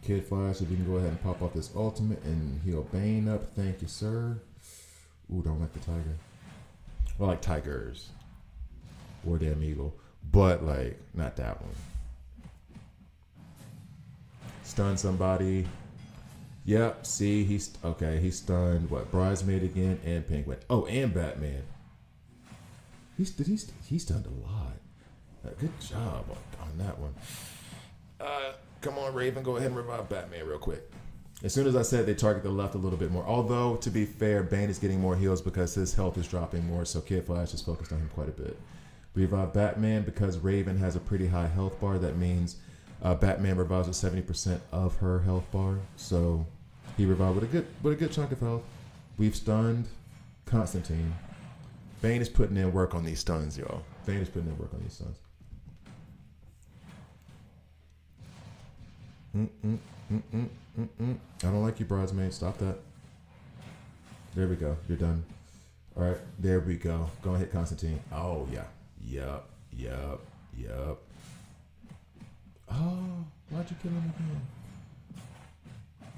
Kid Flash, if you can go ahead and pop off this ultimate and heal Bane up. Thank you, sir. Ooh, don't like the tiger. Well, I like tigers. Or damn eagle. But, like, not that one. Stun somebody. Yep, see, he's... Okay, he stunned, what, Bridesmaid again and Penguin. Oh, and Batman. He stunned a lot. Good job on that one. Come on, Raven, go ahead and revive Batman real quick. As soon as I said they target the left a little bit more. Although, to be fair, Bane is getting more heals because his health is dropping more, so Kid Flash is focused on him quite a bit. We revive Batman because Raven has a pretty high health bar. That means Batman revives with 70% of her health bar. So he revived with a good chunk of health. We've stunned Constantine. Bane is putting in work on these stuns, y'all. Bane is putting in work on these stuns. I don't like you, Bridesmaid. Stop that. There we go. You're done. All right. There we go. Go and hit Constantine. Oh, yeah. Yup. Oh, why'd you kill him again?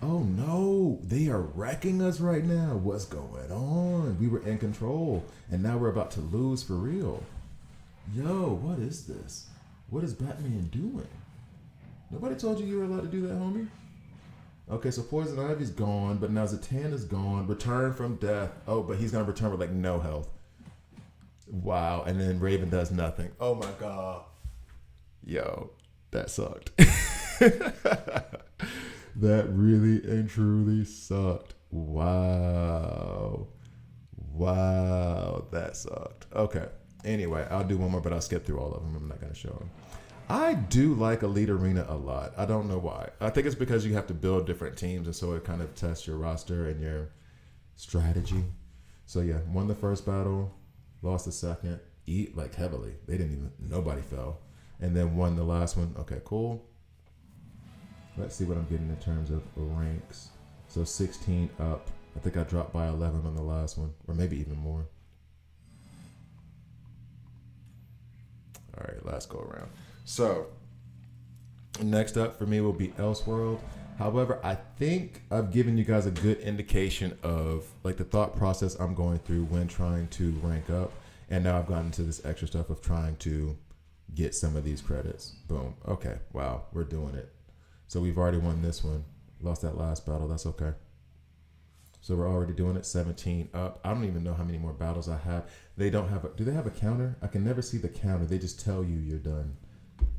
Oh, no. They are wrecking us right now. What's going on? We were in control, and now we're about to lose for real. Yo, what is this? What is Batman doing? Nobody told you were allowed to do that, homie? Okay, so Poison Ivy's gone, but now Zatanna's gone. Return from death. Oh, but he's going to return with, like, no health. Wow, and then Raven does nothing. Oh, my God. Yo, that sucked. That really and truly sucked. Wow, that sucked. Okay, anyway, I'll do one more, but I'll skip through all of them. I'm not going to show them. I do like Elite Arena a lot. I don't know why. I think it's because you have to build different teams, and so it kind of tests your roster and your strategy. So yeah, won the first battle, lost the second, like heavily. Nobody fell. And then won the last one. Okay, cool. Let's see what I'm getting in terms of ranks. So 16 up. I think I dropped by 11 on the last one, or maybe even more. All right, last go around. So, next up for me will be Elseworld. However, I think I've given you guys a good indication of like the thought process I'm going through when trying to rank up. And now I've gotten into this extra stuff of trying to get some of these credits. Boom. Okay. Wow. We're doing it. So we've already won this one. Lost that last battle. That's okay. So we're already doing it. 17 up. I don't even know how many more battles I have. They don't have do they have a counter? I can never see the counter. They just tell you you're done.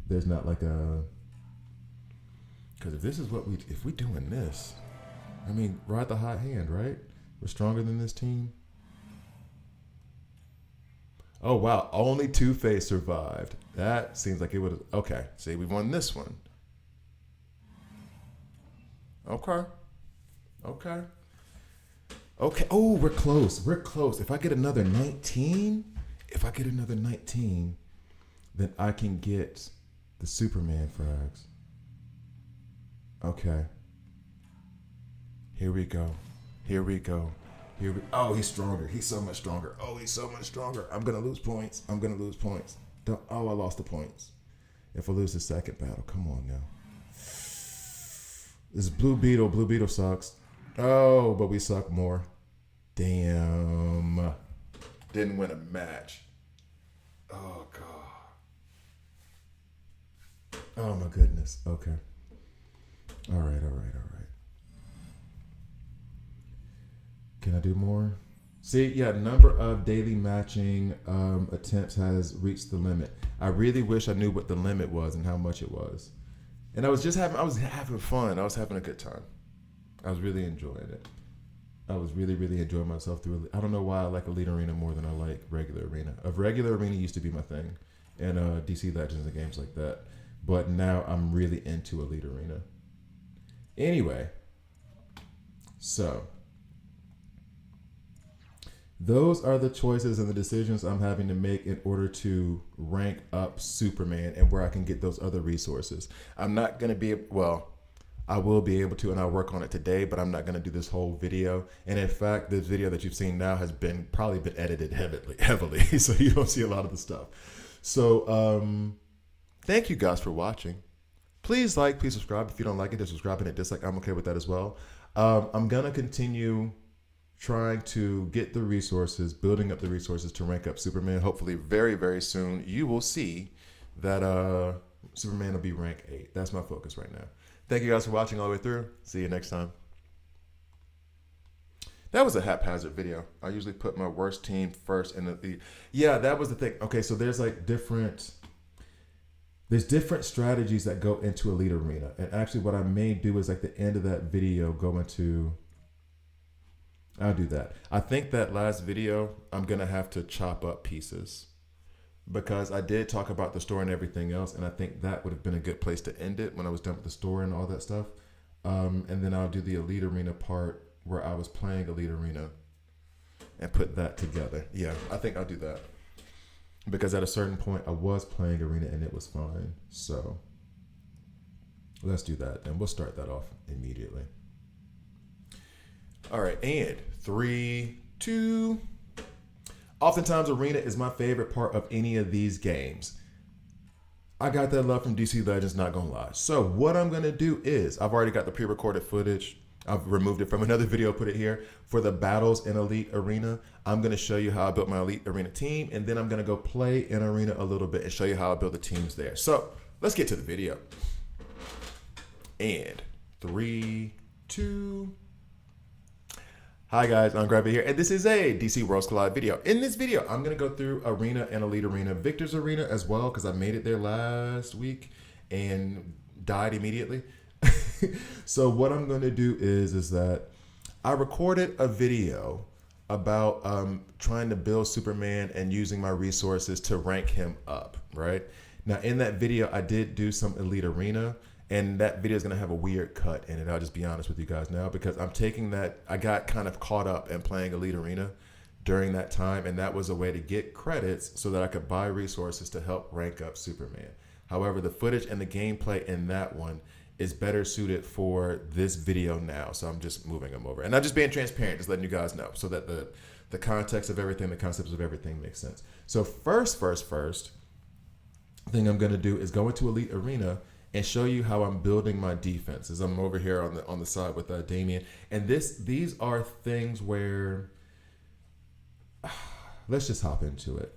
There's not like a, because if this is if we doing this, I mean, ride the hot hand, right? We're stronger than this team. Oh, wow. Only Two-Face survived. That seems like it would have, okay. See, we won this one. Okay. Oh, we're close. If I get another 19, then I can get the Superman frags. Okay. Here we go. Oh, he's stronger. He's so much stronger. I'm going to lose points. I lost the points. If I lose the second battle, come on now. This is Blue Beetle. Blue Beetle sucks. Oh, but we suck more. Damn. didn't win a match. Oh, God. Oh, my goodness. Okay. All right. Can I do more? See, yeah, number of daily matching attempts has reached the limit. I really wish I knew what the limit was and how much it was. And I was having fun. I was having a good time. I was really enjoying it. I was really, really enjoying myself through. I don't know why I like Elite Arena more than I like regular Arena. Regular Arena used to be my thing, and DC Legends and games like that. But now I'm really into Elite Arena. Anyway, so those are the choices and the decisions I'm having to make in order to rank up Superman and where I can get those other resources. I'm not going to be, well, I will be able to, and I'll work on it today, but I'm not going to do this whole video. And in fact, this video that you've seen now has probably been edited heavily, so you don't see a lot of the stuff. So thank you guys for watching. Please please subscribe. If you don't like it, subscribe and dislike. I'm okay with that as well. I'm going to continue trying to get the resources, building up the resources to rank up Superman. Hopefully very, very soon you will see that Superman will be rank 8. That's my focus right now. Thank you guys for watching all the way through. See you next time. That was a haphazard video. I usually put my worst team first. Yeah, that was the thing. Okay, so there's different strategies that go into Elite Arena. And actually what I may do is the end of that video go into... I'll do that. I think that last video, I'm going to have to chop up pieces because I did talk about the story and everything else. And I think that would have been a good place to end it when I was done with the story and all that stuff. And then I'll do the Elite Arena part where I was playing Elite Arena and put that together. Yeah, I think I'll do that because at a certain point I was playing Arena and it was fine. So let's do that. And we'll start that off immediately. All right, and 3, 2. Oftentimes, Arena is my favorite part of any of these games. I got that love from DC Legends, not gonna lie. So what I'm gonna do is, I've already got the pre-recorded footage. I've removed it from another video, put it here. For the battles in Elite Arena, I'm gonna show you how I built my Elite Arena team, and then I'm gonna go play in Arena a little bit and show you how I build the teams there. So let's get to the video. And 3, 2. Hi guys, I'm Gravity here, and this is a DC Worlds Collide video. In this video, I'm going to go through Arena and Elite Arena, Victor's Arena as well, because I made it there last week and died immediately. So what I'm going to do is that I recorded a video about trying to build Superman and using my resources to rank him up, right? Now in that video, I did do some Elite Arena. And that video is going to have a weird cut in it. I'll just be honest with you guys now because I'm taking that. I got kind of caught up in playing Elite Arena during that time. And that was a way to get credits so that I could buy resources to help rank up Superman. However, the footage and the gameplay in that one is better suited for this video now. So I'm just moving them over. And I'm just being transparent, just letting you guys know so that the context of everything, the concepts of everything makes sense. So first thing I'm going to do is go into Elite Arena and show you how I'm building my defenses. I'm over here on the side with Damian. And these are things where, let's just hop into it.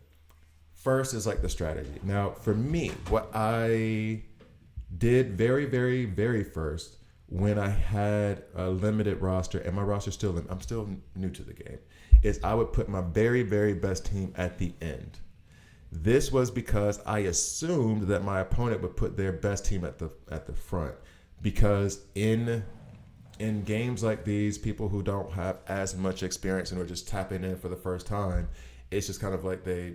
First is the strategy. Now for me, what I did very, very, very first when I had a limited roster, and my roster I'm still new to the game, is I would put my very, very best team at the end. This was because I assumed that my opponent would put their best team at the front, because in games like these, people who don't have as much experience and are just tapping in for the first time, it's just kind of like they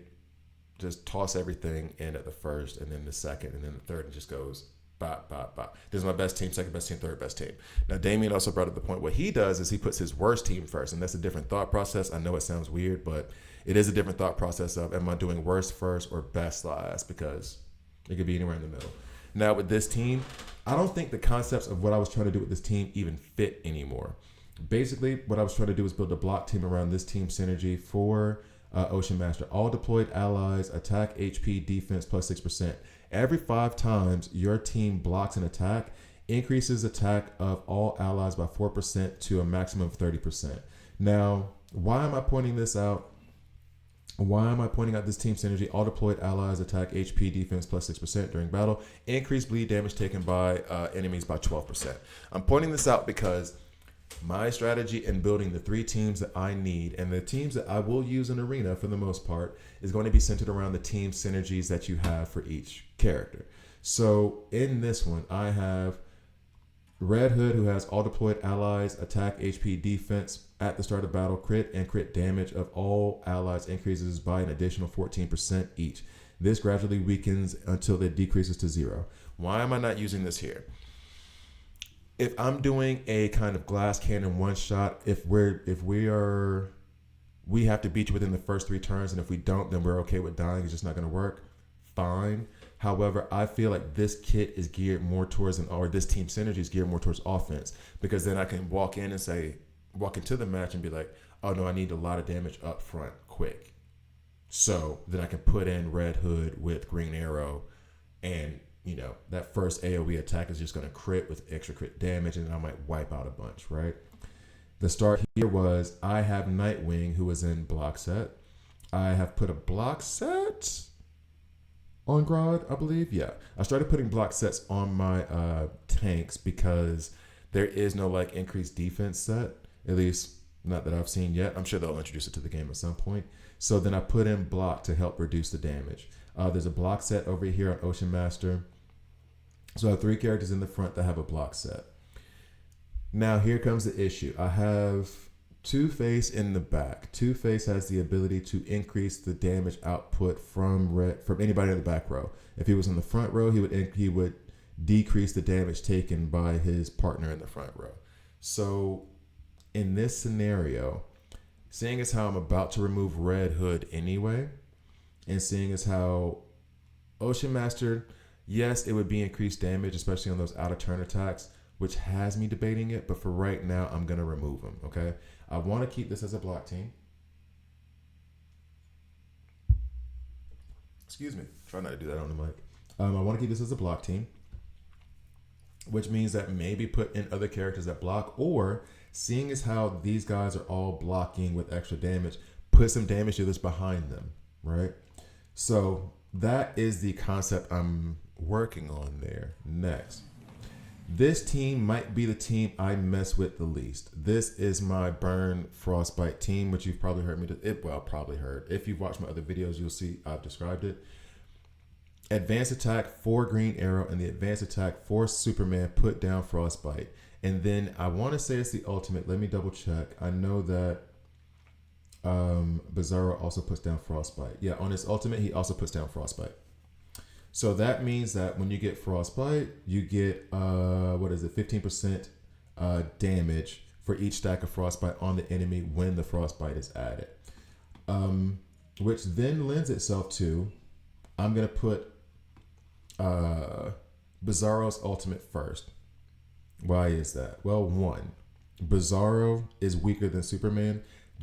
just toss everything in at the first and then the second and then the third and just goes bop, bop, bop. This is my best team, second best team, third best team. Now, Damien also brought up the point. What he does is he puts his worst team first, and that's a different thought process. I know it sounds weird, but it is a different thought process of, am I doing worst first or best last? Because it could be anywhere in the middle. Now, with this team, I don't think the concepts of what I was trying to do with this team even fit anymore. Basically, what I was trying to do was build a block team around this team synergy for Ocean Master. All deployed allies attack HP defense plus 6%. Every 5 times your team blocks an attack, increases attack of all allies by 4% to a maximum of 30%. Now, why am I pointing this out? Why am I pointing out this team synergy? All deployed allies attack HP defense plus 6% during battle. Increase bleed damage taken by enemies by 12%. I'm pointing this out because my strategy in building the 3 teams that I need and the teams that I will use in Arena for the most part is going to be centered around the team synergies that you have for each character. So in this one, I have Red Hood, who has all deployed allies attack HP defense at the start of battle. Crit and crit damage of all allies increases by an additional 14% each. This gradually weakens until it decreases to 0. Why am I not using this here? If I'm doing a kind of glass cannon one shot, if we have to beat you within the first 3 turns, and if we don't, then we're okay with dying. It's just not going to work. Fine. However, I feel like this kit is geared more towards or this team synergy is geared more towards offense, because then I can walk into the match and be like, oh no, I need a lot of damage up front quick. So then I can put in Red Hood with Green Arrow, and that first AoE attack is just going to crit with extra crit damage, and then I might wipe out a bunch, right? The start here was I have Nightwing, who is in block set. I have put a block set on Grodd, I believe. Yeah. I started putting block sets on my tanks because there is no increased defense set, at least not that I've seen yet. I'm sure they'll introduce it to the game at some point. So then I put in block to help reduce the damage. There's a block set over here on Ocean Master. So I have 3 characters in the front that have a block set. Now here comes the issue. I have Two-Face in the back. Two-Face has the ability to increase the damage output from anybody in the back row. If he was in the front row, he would decrease the damage taken by his partner in the front row. So in this scenario, seeing as how I'm about to remove Red Hood anyway, and seeing as how Ocean Master, yes, it would be increased damage, especially on those out of turn attacks, which has me debating it, but for right now, I'm going to remove him, okay? I want to keep this as a block team. Excuse me. Try not to do that on the mic. I want to keep this as a block team, which means that maybe put in other characters that block, or seeing as how these guys are all blocking with extra damage, put some damage dealers behind them, right? So that is the concept I'm working on there. Next. This team might be the team I mess with the least. This is my Burn Frostbite team, which you've probably heard probably heard. If you've watched my other videos, you'll see I've described it. Advanced attack for Green Arrow and the advanced attack for Superman put down Frostbite. And then I want to say it's the ultimate. Let me double check. I know that Bizarro also puts down Frostbite. Yeah, on his ultimate, he also puts down Frostbite. So that means that when you get Frostbite, you get 15% damage for each stack of Frostbite on the enemy when the Frostbite is added. Which then lends itself to, I'm going to put Bizarro's ultimate first. Why is that? Well, 1, Bizarro is weaker than Superman,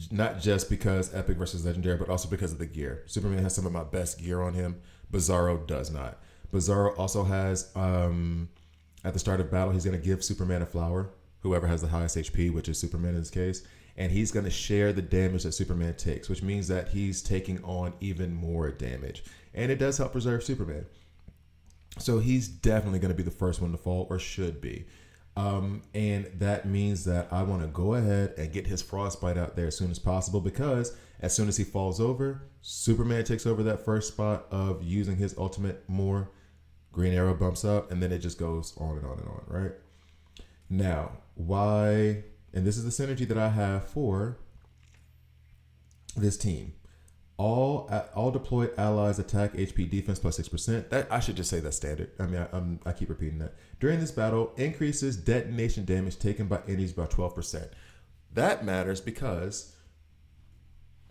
not just because Epic versus Legendary, but also because of the gear. Superman has some of my best gear on him. Bizarro does not. Bizarro also has, at the start of battle, he's going to give Superman a flower, whoever has the highest HP, which is Superman in this case, and he's going to share the damage that Superman takes, which means that he's taking on even more damage. And it does help preserve Superman. So he's definitely going to be the first one to fall, or should be. And that means that I want to go ahead and get his Frostbite out there as soon as possible, because as soon as he falls over, Superman takes over that first spot of using his ultimate more. Green Arrow bumps up, and then it just goes on and on and on, right? Now, why, and this is the synergy that I have for this team. All deployed allies attack HP defense plus 6%. That I should just say that's standard. I mean, I keep repeating that. During this battle, increases detonation damage taken by enemies by 12%. That matters because,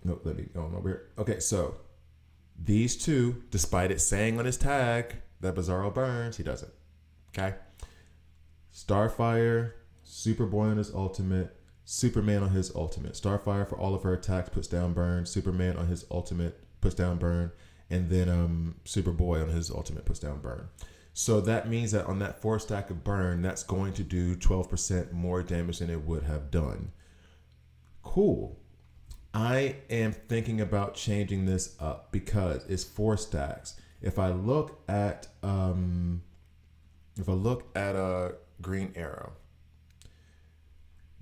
no, let me go on over here. Okay, so these two, despite it saying on his tag that Bizarro burns, he doesn't. Okay. Starfire, Superboy on his ultimate, Superman on his ultimate. Starfire for all of her attacks puts down burn. Superman on his ultimate puts down burn. And then Superboy on his ultimate puts down burn. So that means that on that 4 stack of burn, that's going to do 12% more damage than it would have done. Cool. I am thinking about changing this up because it's 4 stacks. If I look at a green arrow,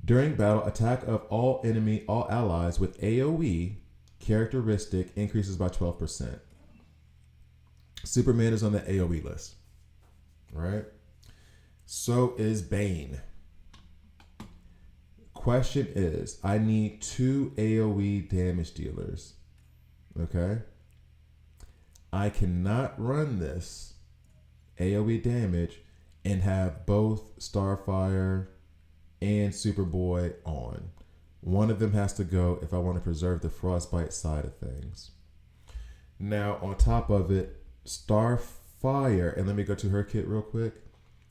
during battle, attack of all allies with AoE characteristic increases by 12%. Superman is on the AoE list, right? So is Bane. Question is, I need 2 AoE damage dealers. Okay? I cannot run this AoE damage and have both Starfire and Superboy on. One of them has to go if I want to preserve the Frostbite side of things. Now, on top of it, Starfire, and let me go to her kit real quick.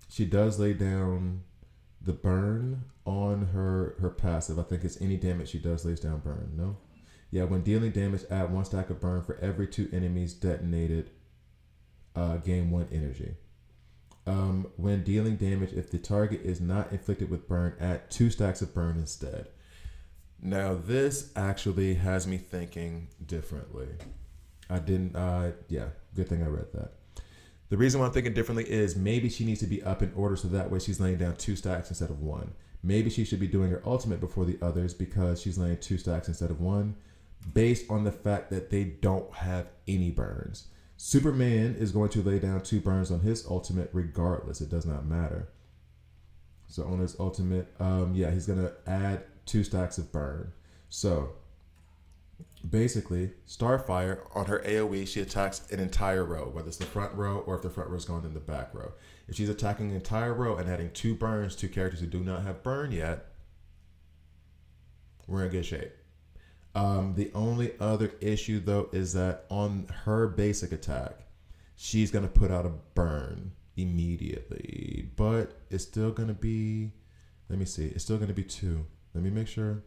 She does lay down the burn on her passive. I think it's any damage she does lays down burn. No? Yeah, when dealing damage, add 1 stack of burn for every 2 enemies detonated. Gain 1 energy. When dealing damage, if the target is not inflicted with burn, add 2 stacks of burn instead. Now, this actually has me thinking differently. Good thing I read that. The reason why I'm thinking differently is maybe she needs to be up in order so that way she's laying down 2 stacks instead of 1. Maybe she should be doing her ultimate before the others because she's laying 2 stacks instead of 1, based on the fact that they don't have any burns. Superman is going to lay down 2 burns on his ultimate regardless. It does not matter. So on his ultimate, he's going to add 2 stacks of burn. So basically, Starfire, on her AoE, she attacks an entire row, whether it's the front row or if the front row is going in the back row. If she's attacking an entire row and adding 2 burns to characters who do not have burn yet, we're in good shape. The only other issue, though, is that on her basic attack, she's going to put out a burn immediately. But it's still going to be, let me see, it's still going to be 2. Let me make sure.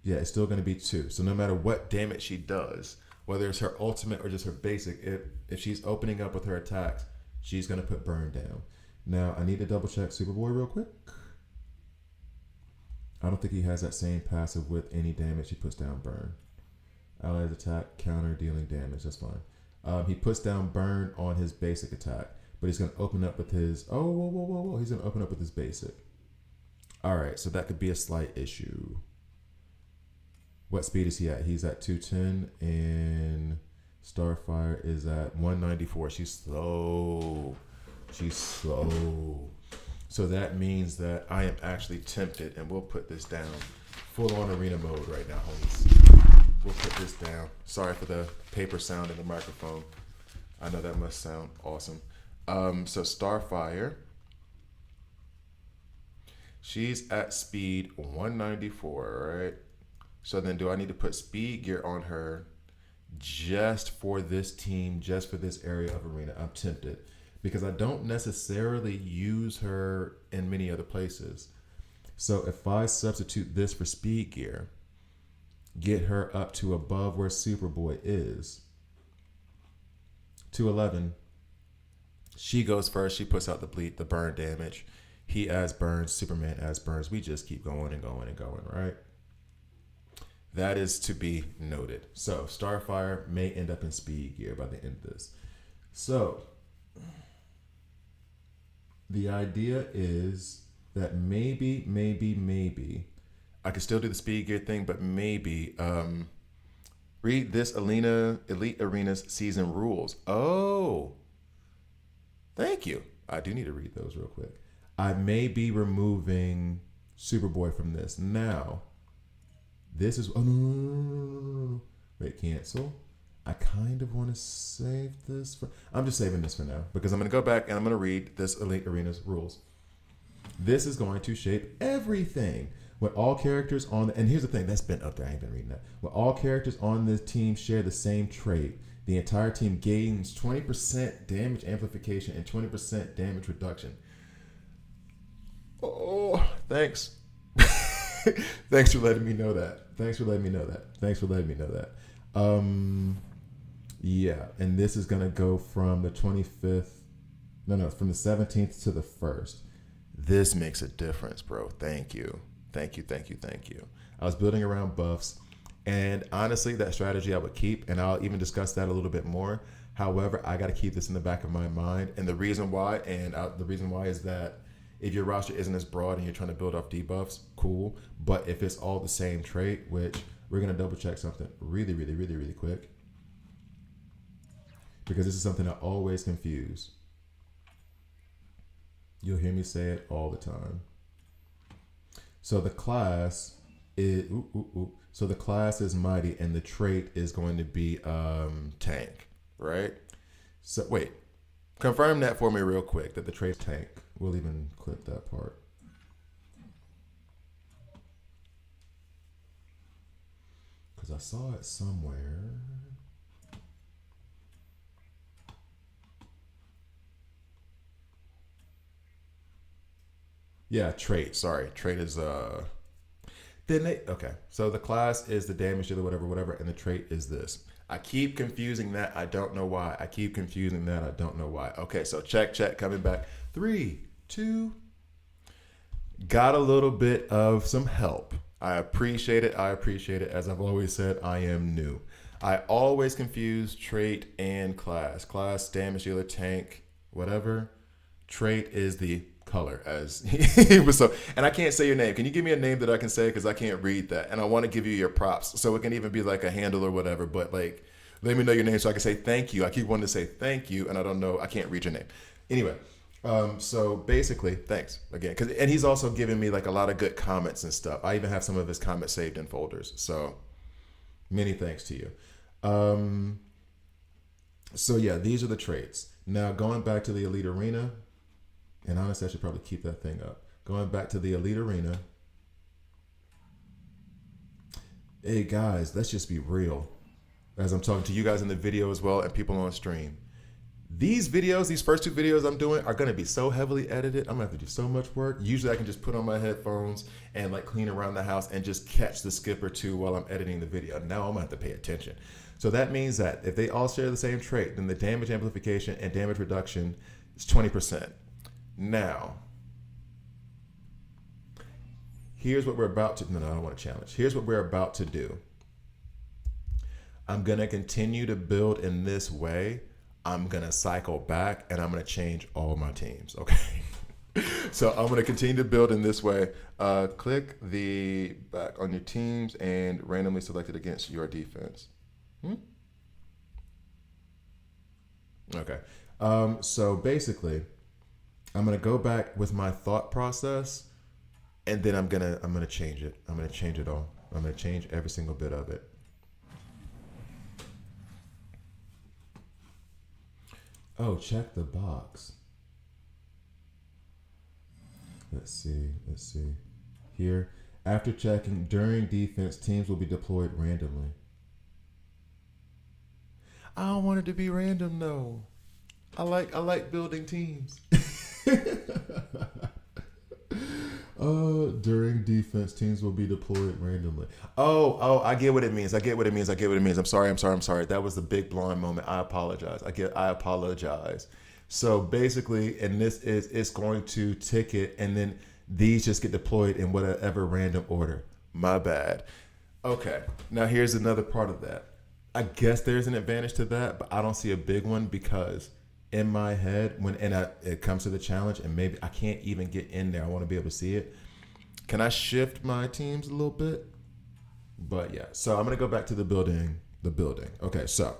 Yeah, it's still going to be 2. So no matter what damage she does, whether it's her ultimate or just her basic, if she's opening up with her attacks, she's going to put burn down. Now, I need to double check Superboy real quick. I don't think he has that same passive with any damage he puts down burn. Allies attack, counter, dealing damage. That's fine. He puts down burn on his basic attack, but he's going to open up with his... He's going to open up with his basic. All right, so that could be a slight issue. What speed is he at? He's at 210, and Starfire is at 194. She's slow. So that means that I am actually tempted, and we'll put this down. Full on arena mode right now, homies. We'll put this down. Sorry for the paper sound in the microphone. I know that must sound awesome. So Starfire, she's at speed 194, right? So then do I need to put speed gear on her just for this team, just for this area of arena? I'm tempted because I don't necessarily use her in many other places. So if I substitute this for speed gear, get her up to above where Superboy is, 211, she goes first. She puts out the burn damage. He adds burns, Superman adds burns. We just keep going and going and going, right? That is to be noted. So Starfire may end up in speed gear by the end of this. So the idea is that maybe I could still do the speed gear thing, but maybe read this Elite Arenas season rules. Oh, thank you. I do need to read those real quick. I may be removing Superboy from this. Now, this is... Oh, no. Wait, cancel. I kind of want to save this for... I'm just saving this for now because I'm going to go back and I'm going to read this Elite Arenas rules. This is going to shape everything. When all characters on... And here's the thing. That's been up there. I ain't been reading that. When all characters on this team share the same trait, the entire team gains 20% damage amplification and 20% damage reduction. Oh, thanks. Thanks for letting me know that. Yeah, and this is going to go from the 25th, from the 17th to the 1st. This makes a difference, bro. Thank you. Thank you, thank you, thank you. I was building around buffs, and honestly, that strategy I would keep, and I'll even discuss that a little bit more. However, I got to keep this in the back of my mind, and the reason why, is that if your roster isn't as broad and you're trying to build off debuffs, cool. But if it's all the same trait, which we're gonna double check something really, really, really, really quick, because this is something I always confuse. You'll hear me say it all the time. So the class is so the class is mighty, and the trait is going to be tank, right? So wait, confirm that for me real quick that the trait's tank. We'll even clip that part. Because I saw it somewhere. Yeah, trait. Sorry, trait is okay. So the class is the damage dealer, whatever, and the trait is this. I keep confusing that. I don't know why. I keep confusing that. I don't know why. Okay, so check, coming back. 3, 2. Got a little bit of some help. I appreciate it. As I've always said, I am new. I always confuse trait and class. Class, damage dealer, tank, whatever. Trait is the color, as he was. So, and I can't say your name. Can you give me a name that I can say, because I can't read that, and I want to give you your props, so it can even be like a handle or whatever, but like let me know your name so I can say thank you. I keep wanting to say thank you, and I don't know, I can't read your name. Anyway, so basically, thanks again, and he's also giving me like a lot of good comments and stuff. I even have some of his comments saved in folders, so many thanks to you. So yeah, these are the traits. Now going back to the Elite Arena. And honestly, I should probably keep that thing up. Going back to the Elite Arena. Hey guys, let's just be real. As I'm talking to you guys in the video as well and people on stream. These videos, these first 2 videos I'm doing are going to be so heavily edited. I'm going to have to do so much work. Usually I can just put on my headphones and like clean around the house and just catch the skip or 2 while I'm editing the video. Now I'm going to have to pay attention. So that means that if they all share the same trait, then the damage amplification and damage reduction is 20%. Now, here's what we're about to, no, I don't want to challenge. Here's what we're about to do. I'm going to continue to build in this way. I'm going to cycle back and I'm going to change all my teams. Okay. So I'm going to continue to build in this way. Click the back on your teams and randomly select it against your defense. Okay. So basically, I'm gonna go back with my thought process, and then I'm gonna change it. I'm gonna change it all. I'm gonna change every single bit of it. Oh, check the box. Let's see. Here, after checking, during defense, teams will be deployed randomly. I don't want it to be random though. I like building teams. During defense, teams will be deployed randomly. Oh, I get what it means. I'm sorry. That was the big blind moment. I apologize. I apologize. So basically, and it's going to ticket, and then these just get deployed in whatever random order. My bad. Okay. Now here's another part of that. I guess there's an advantage to that, but I don't see a big one, because in my head, it comes to the challenge, and maybe I can't even get in there. I want to be able to see it. Can I shift my teams a little bit? But yeah, so I'm gonna go back to the building. Okay, so,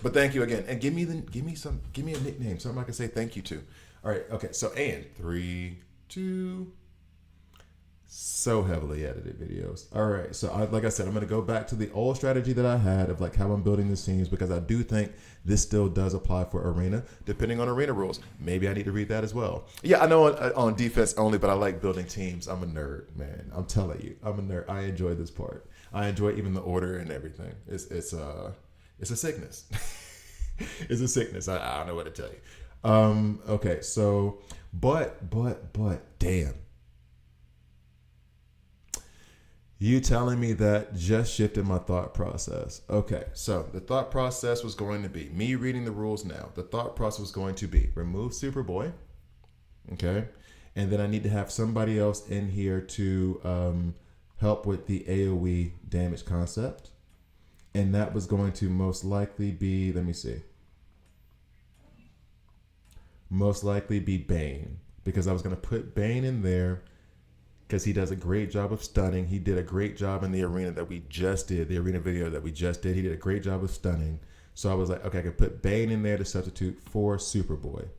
but thank you again, and give me a nickname, something I can say thank you to. All right, okay, so and 3, 2. So heavily edited videos. All right, so like I said, I'm going to go back to the old strategy that I had of like how I'm building these teams, because I do think this still does apply for arena, depending on arena rules. Maybe I need to read that as well. Yeah, I know on defense only, but I like building teams. I'm a nerd, man. I'm telling you, I'm a nerd. I enjoy this part. I enjoy even the order and everything. It's a sickness. It's a sickness. I don't know what to tell you. Okay, so but damn. You telling me that just shifted my thought process. Okay, so the thought process was going to be, me reading the rules now, the thought process was going to be remove Superboy, okay? And then I need to have somebody else in here to help with the AoE damage concept. And that was going to most likely be, let me see. Most likely be Bane. Because I was going to put Bane in there because he does a great job of stunning. He did a great job in the arena that we just did, the arena video that we just did. He did a great job of stunning. So I was like, okay, I could put Bane in there to substitute for Superboy.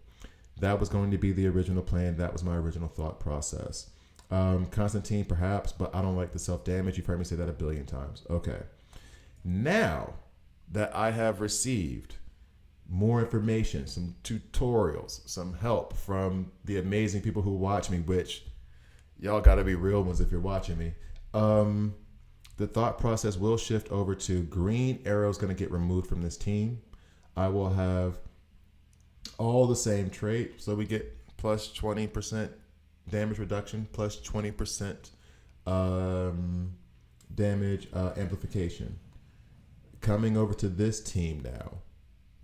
That was going to be the original plan. That was my original thought process. Constantine, perhaps, but I don't like the self-damage. You've heard me say that a billion times. Okay. Now that I have received more information, some tutorials, some help from the amazing people who watch me, which y'all got to be real ones if you're watching me. The thought process will shift over to Green Arrow's going to get removed from this team. I will have all the same trait. So we get plus 20% damage reduction, plus 20% damage amplification. Coming over to this team now.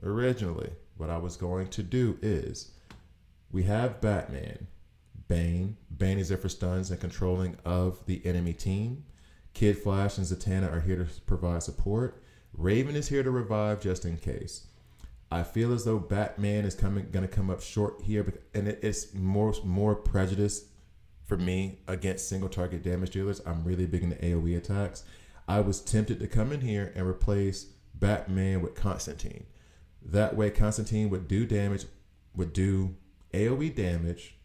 Originally, what I was going to do is we have Batman, Bane. Bane is there for stuns and controlling of the enemy team. Kid Flash and Zatanna are here to provide support. Raven is here to revive just in case. I feel as though Batman is going to come up short here, and it's more prejudice for me against single target damage dealers. I'm really big into AoE attacks. I was tempted to come in here and replace Batman with Constantine. That way, Constantine would do damage, would do AoE damage,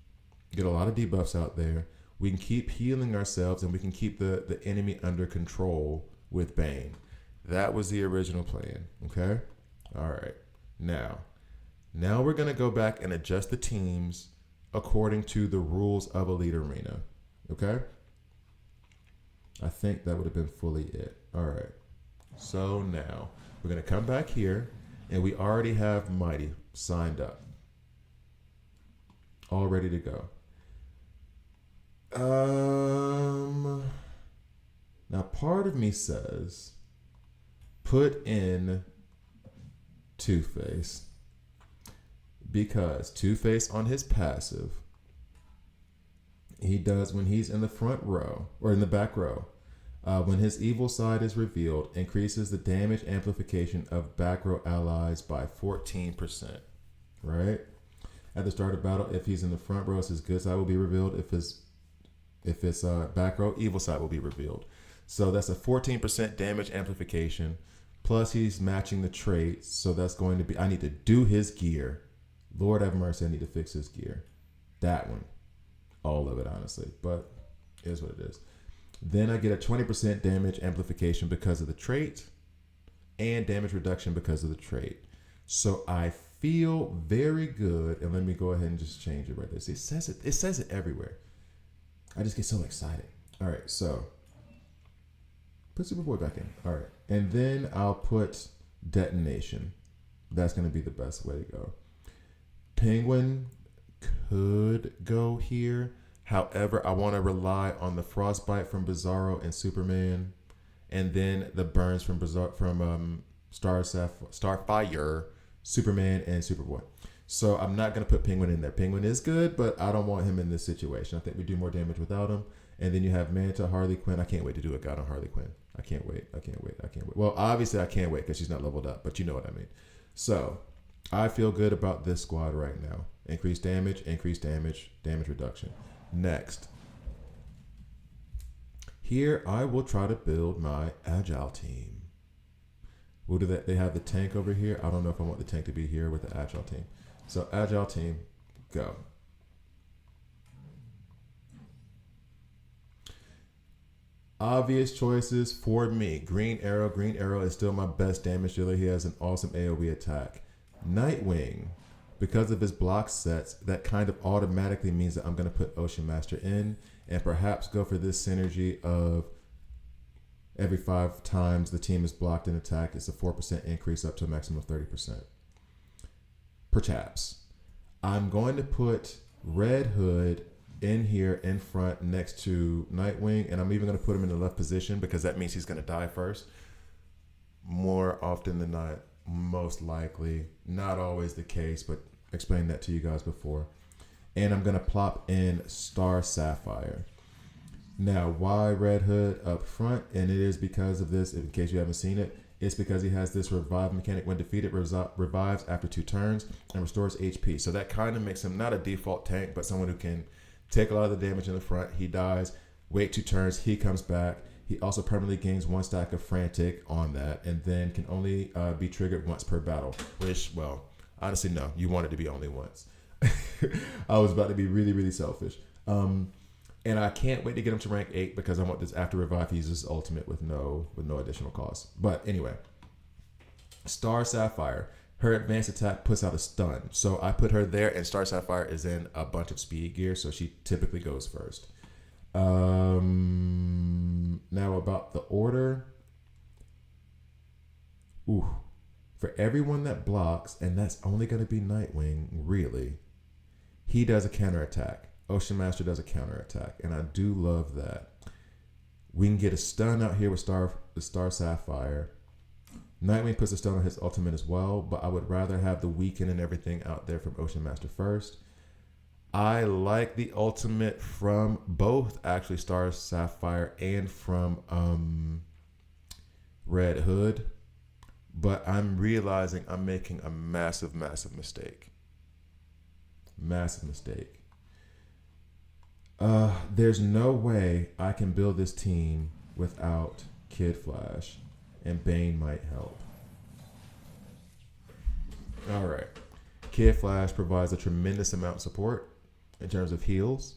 get a lot of debuffs out there. We can keep healing ourselves, and we can keep the enemy under control with Bane. That was the original plan, okay? All right. Now we're going to go back and adjust the teams according to the rules of Elite Arena, okay? I think that would have been fully it. All right. So now we're going to come back here, and we already have Mighty signed up, all ready to go. Now part of me says put in Two-Face, because Two-Face on his passive, he does when he's in the front row or in the back row, when his evil side is revealed, increases the damage amplification of back row allies by 14%, right? At the start of battle, if he's in the front row, his good side will be revealed. If it's back row, evil side will be revealed. So that's a 14% damage amplification. Plus he's matching the traits. So that's going to be, I need to do his gear. Lord have mercy, I need to fix his gear. That one. All of it, honestly. But it is what it is. Then I get a 20% damage amplification because of the trait, and damage reduction because of the trait. So I feel very good. And let me go ahead and just change it right there. See, it says it everywhere. I just get so excited. All right, so put Superboy back in. All right, and then I'll put Detonation. That's going to be the best way to go. Penguin could go here. However, I want to rely on the Frostbite from Bizarro and Superman, and then the burns from Starfire, Superman, and Superboy. So I'm not going to put Penguin in there. Penguin is good, but I don't want him in this situation. I think we do more damage without him. And then you have Manta, Harley Quinn. I can't wait to do a god on Harley Quinn. I can't wait. Well, obviously I can't wait because she's not leveled up, but you know what I mean. So I feel good about this squad right now. Increased damage, damage reduction. Next. Here I will try to build my Agile team. We'll do that. They have the tank over here. I don't know if I want the tank to be here with the Agile team. So Agile team, go. Obvious choices for me. Green Arrow. Green Arrow is still my best damage dealer. He has an awesome AoE attack. Nightwing, because of his block sets, that kind of automatically means that I'm going to put Ocean Master in and perhaps go for this synergy of every 5 times the team is blocked and attacked, it's a 4% increase up to a maximum of 30%. Perhaps. I'm going to put Red Hood in here in front next to Nightwing, and I'm even going to put him in the left position because that means he's going to die first. More often than not, most likely. Not always the case, but explained that to you guys before. And I'm going to plop in Star Sapphire. Now, why Red Hood up front? And it is because of this, in case you haven't seen it. It's because he has this revive mechanic. When defeated, revives after 2 turns and restores HP. So that kind of makes him not a default tank, but someone who can take a lot of the damage in the front. He dies, wait 2 turns, he comes back. He also permanently gains 1 stack of Frantic on that, and then can only be triggered once per battle. Which, well, honestly, no. You want it to be only once. I was about to be really, really selfish. And I can't wait to get him to rank 8 because I want this after revive. He uses ultimate with no additional cost. But anyway, Star Sapphire, her advanced attack puts out a stun. So I put her there, and Star Sapphire is in a bunch of speed gear, so she typically goes first. Now about the order. Ooh, for everyone that blocks, and that's only going to be Nightwing, really. He does a counterattack. Ocean Master does a counterattack, and I do love that. We can get a stun out here with Star Sapphire. Nightwing puts a stun on his ultimate as well, but I would rather have the weaken and everything out there from Ocean Master first. I like the ultimate from both, actually, Star Sapphire and from Red Hood, but I'm realizing I'm making a massive, massive mistake. Massive mistake. There's no way I can build this team without Kid Flash, and Bane might help. All right. Kid Flash provides a tremendous amount of support in terms of heals.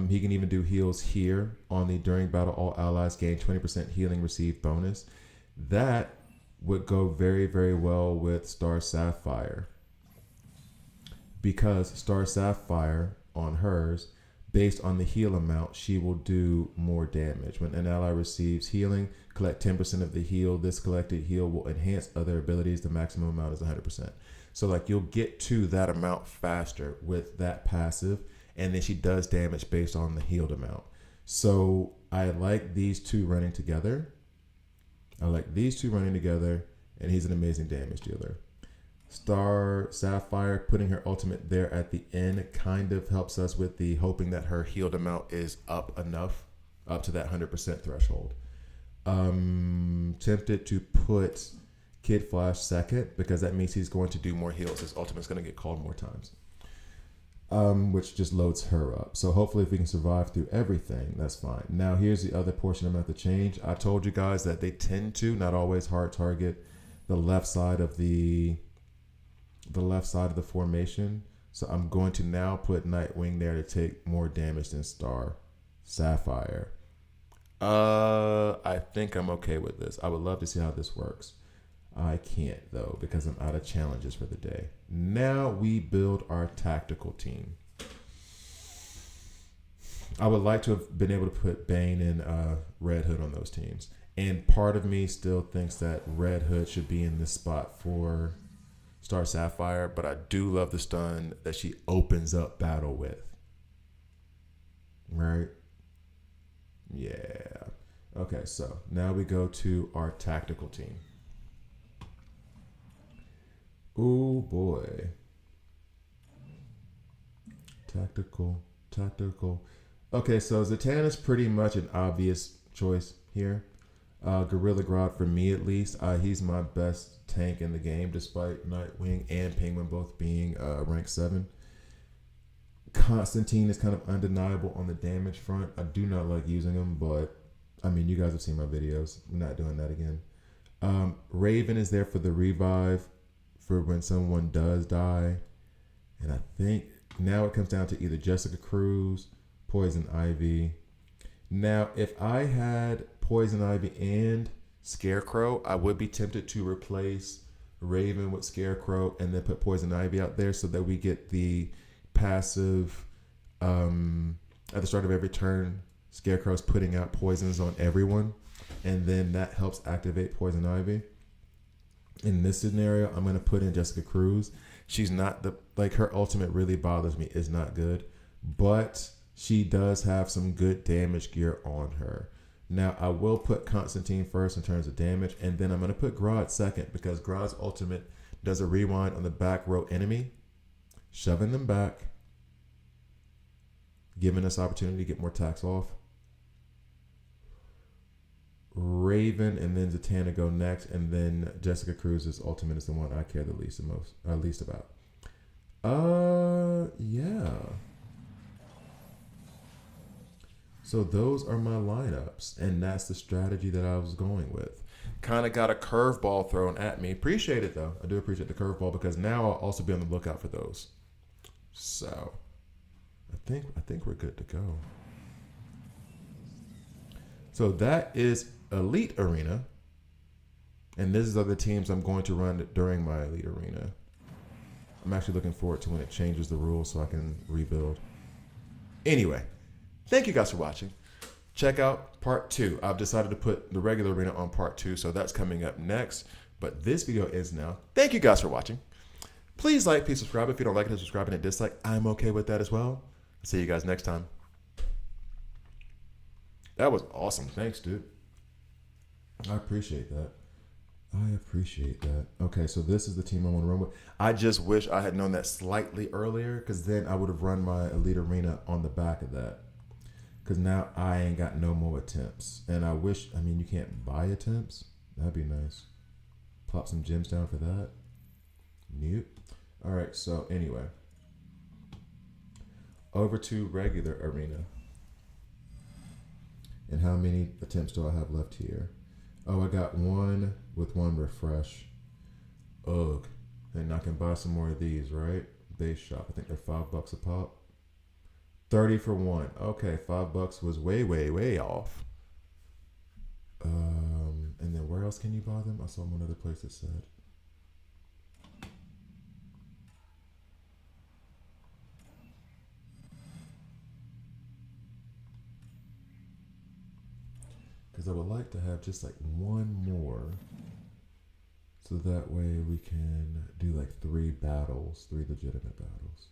He can even do heals here on the during battle all allies gain 20% healing received bonus. That would go very, very well with Star Sapphire, because Star Sapphire on hers, based on the heal amount, she will do more damage. When an ally receives healing, collect 10% of the heal. This collected heal will enhance other abilities. The maximum amount is 100%. So like you'll get to that amount faster with that passive, and then she does damage based on the healed amount. So I like these two running together. And he's an amazing damage dealer. Star Sapphire, putting her ultimate there at the end kind of helps us with the hoping that her healed amount is up enough, up to that 100% threshold. Tempted to put Kid Flash second because that means he's going to do more heals. His ultimate's going to get called more times, which just loads her up. So hopefully if we can survive through everything, that's fine. Now here's the other portion I'm going to have to change. I told you guys that they tend to not always hard target the left side of the formation. So I'm going to now put Nightwing there to take more damage than Star Sapphire. I think I'm okay with this. I would love to see how this works. I can't though, because I'm out of challenges for the day. Now we build our tactical team. I would like to have been able to put Bane and Red Hood on those teams. And part of me still thinks that Red Hood should be in this spot for Star Sapphire, but I do love the stun that she opens up battle with. Right? Yeah. Okay, so now we go to our tactical team. Oh boy. Tactical. Okay, so Zatanna's pretty much an obvious choice here. Gorilla Grodd, for me at least, he's my best tank in the game, despite Nightwing and Penguin both being rank 7. Constantine is kind of undeniable on the damage front. I do not like using him, but I mean, you guys have seen my videos. I'm not doing that again. Raven is there for the revive for when someone does die. And I think now it comes down to either Jessica Cruz, Poison Ivy. Now, if I had Poison Ivy and Scarecrow, I would be tempted to replace Raven with Scarecrow and then put Poison Ivy out there so that we get the passive at the start of every turn. Scarecrow's putting out poisons on everyone, and then that helps activate Poison Ivy. In this scenario, I'm going to put in Jessica Cruz. She's not her ultimate really bothers me, is not good, but she does have some good damage gear on her. Now, I will put Constantine first in terms of damage, and then I'm going to put Grodd second because Grodd's ultimate does a rewind on the back row enemy, shoving them back, giving us opportunity to get more attacks off. Raven and then Zatanna go next, and then Jessica Cruz's ultimate is the one I care the least about. Yeah. So those are my lineups, and that's the strategy that I was going with. Kind of got a curveball thrown at me. Appreciate it though. I do appreciate the curveball because now I'll also be on the lookout for those. So I think we're good to go. So that is Elite Arena, and these are the teams I'm going to run during my Elite Arena. I'm actually looking forward to when it changes the rules so I can rebuild. Anyway, thank you guys for watching. Check out part 2. I've decided to put the regular arena on part 2, so that's coming up next. But this video is now. Thank you guys for watching. Please like, please subscribe. If you don't like it, subscribe and a dislike. I'm okay with that as well. See you guys next time. That was awesome. Thanks, dude. I appreciate that. Okay, so this is the team I want to run with. I just wish I had known that slightly earlier, because then I would have run my Elite Arena on the back of that. Because now I ain't got no more attempts. And I wish, you can't buy attempts. That'd be nice. Plop some gems down for that. Nope. All right, so anyway. Over to regular arena. And how many attempts do I have left here? Oh, I got one with one refresh. Ugh. And I can buy some more of these, right? They shop. I think they're $5 a pop. 30 for one. Okay, $5 was way off. And then where else can you buy them? I saw one other place that said. Because I would like to have just like one more. So that way we can do like 3 legitimate battles.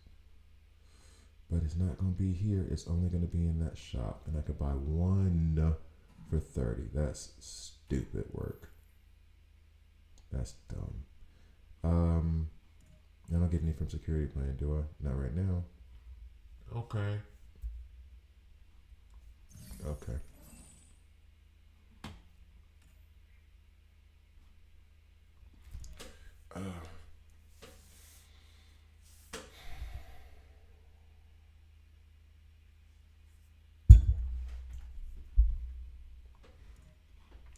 But it's not going to be here. It's only going to be in that shop. And I could buy one for 30. That's stupid work. That's dumb. I don't get any from security plan, do I? Not right now. Okay.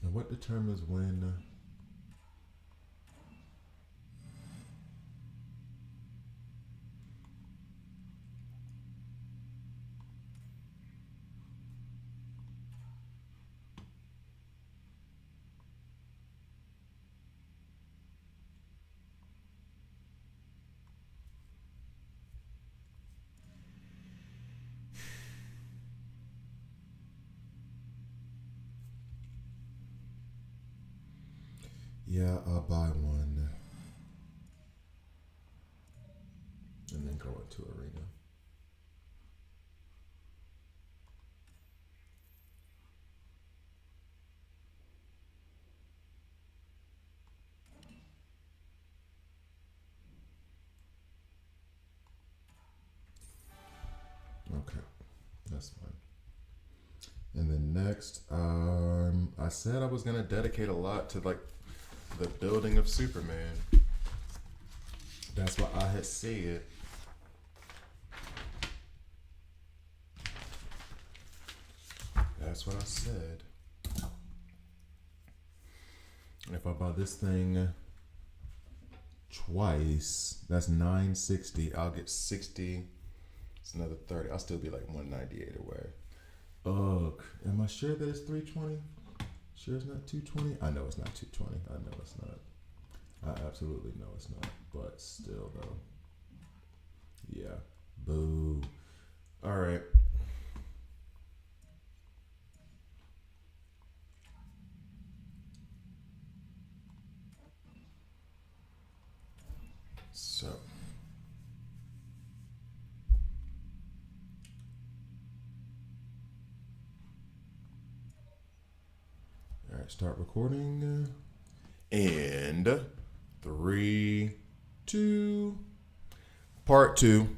And what determines when? Yeah, I'll buy one. And then go into arena. Okay, that's fine. And then next, I said I was gonna dedicate a lot to like the building of Superman. That's what I had said. That's what I said. And if I buy this thing twice, that's $960. I'll get 60. It's another 30. I'll still be like 198 away. Ugh. Am I sure that it's 320? Sure it's not 220? I know it's not 220. I know it's not. I absolutely know it's not. But still, though. Yeah. Boo. All right. So. All right, start recording. And 3, to part two,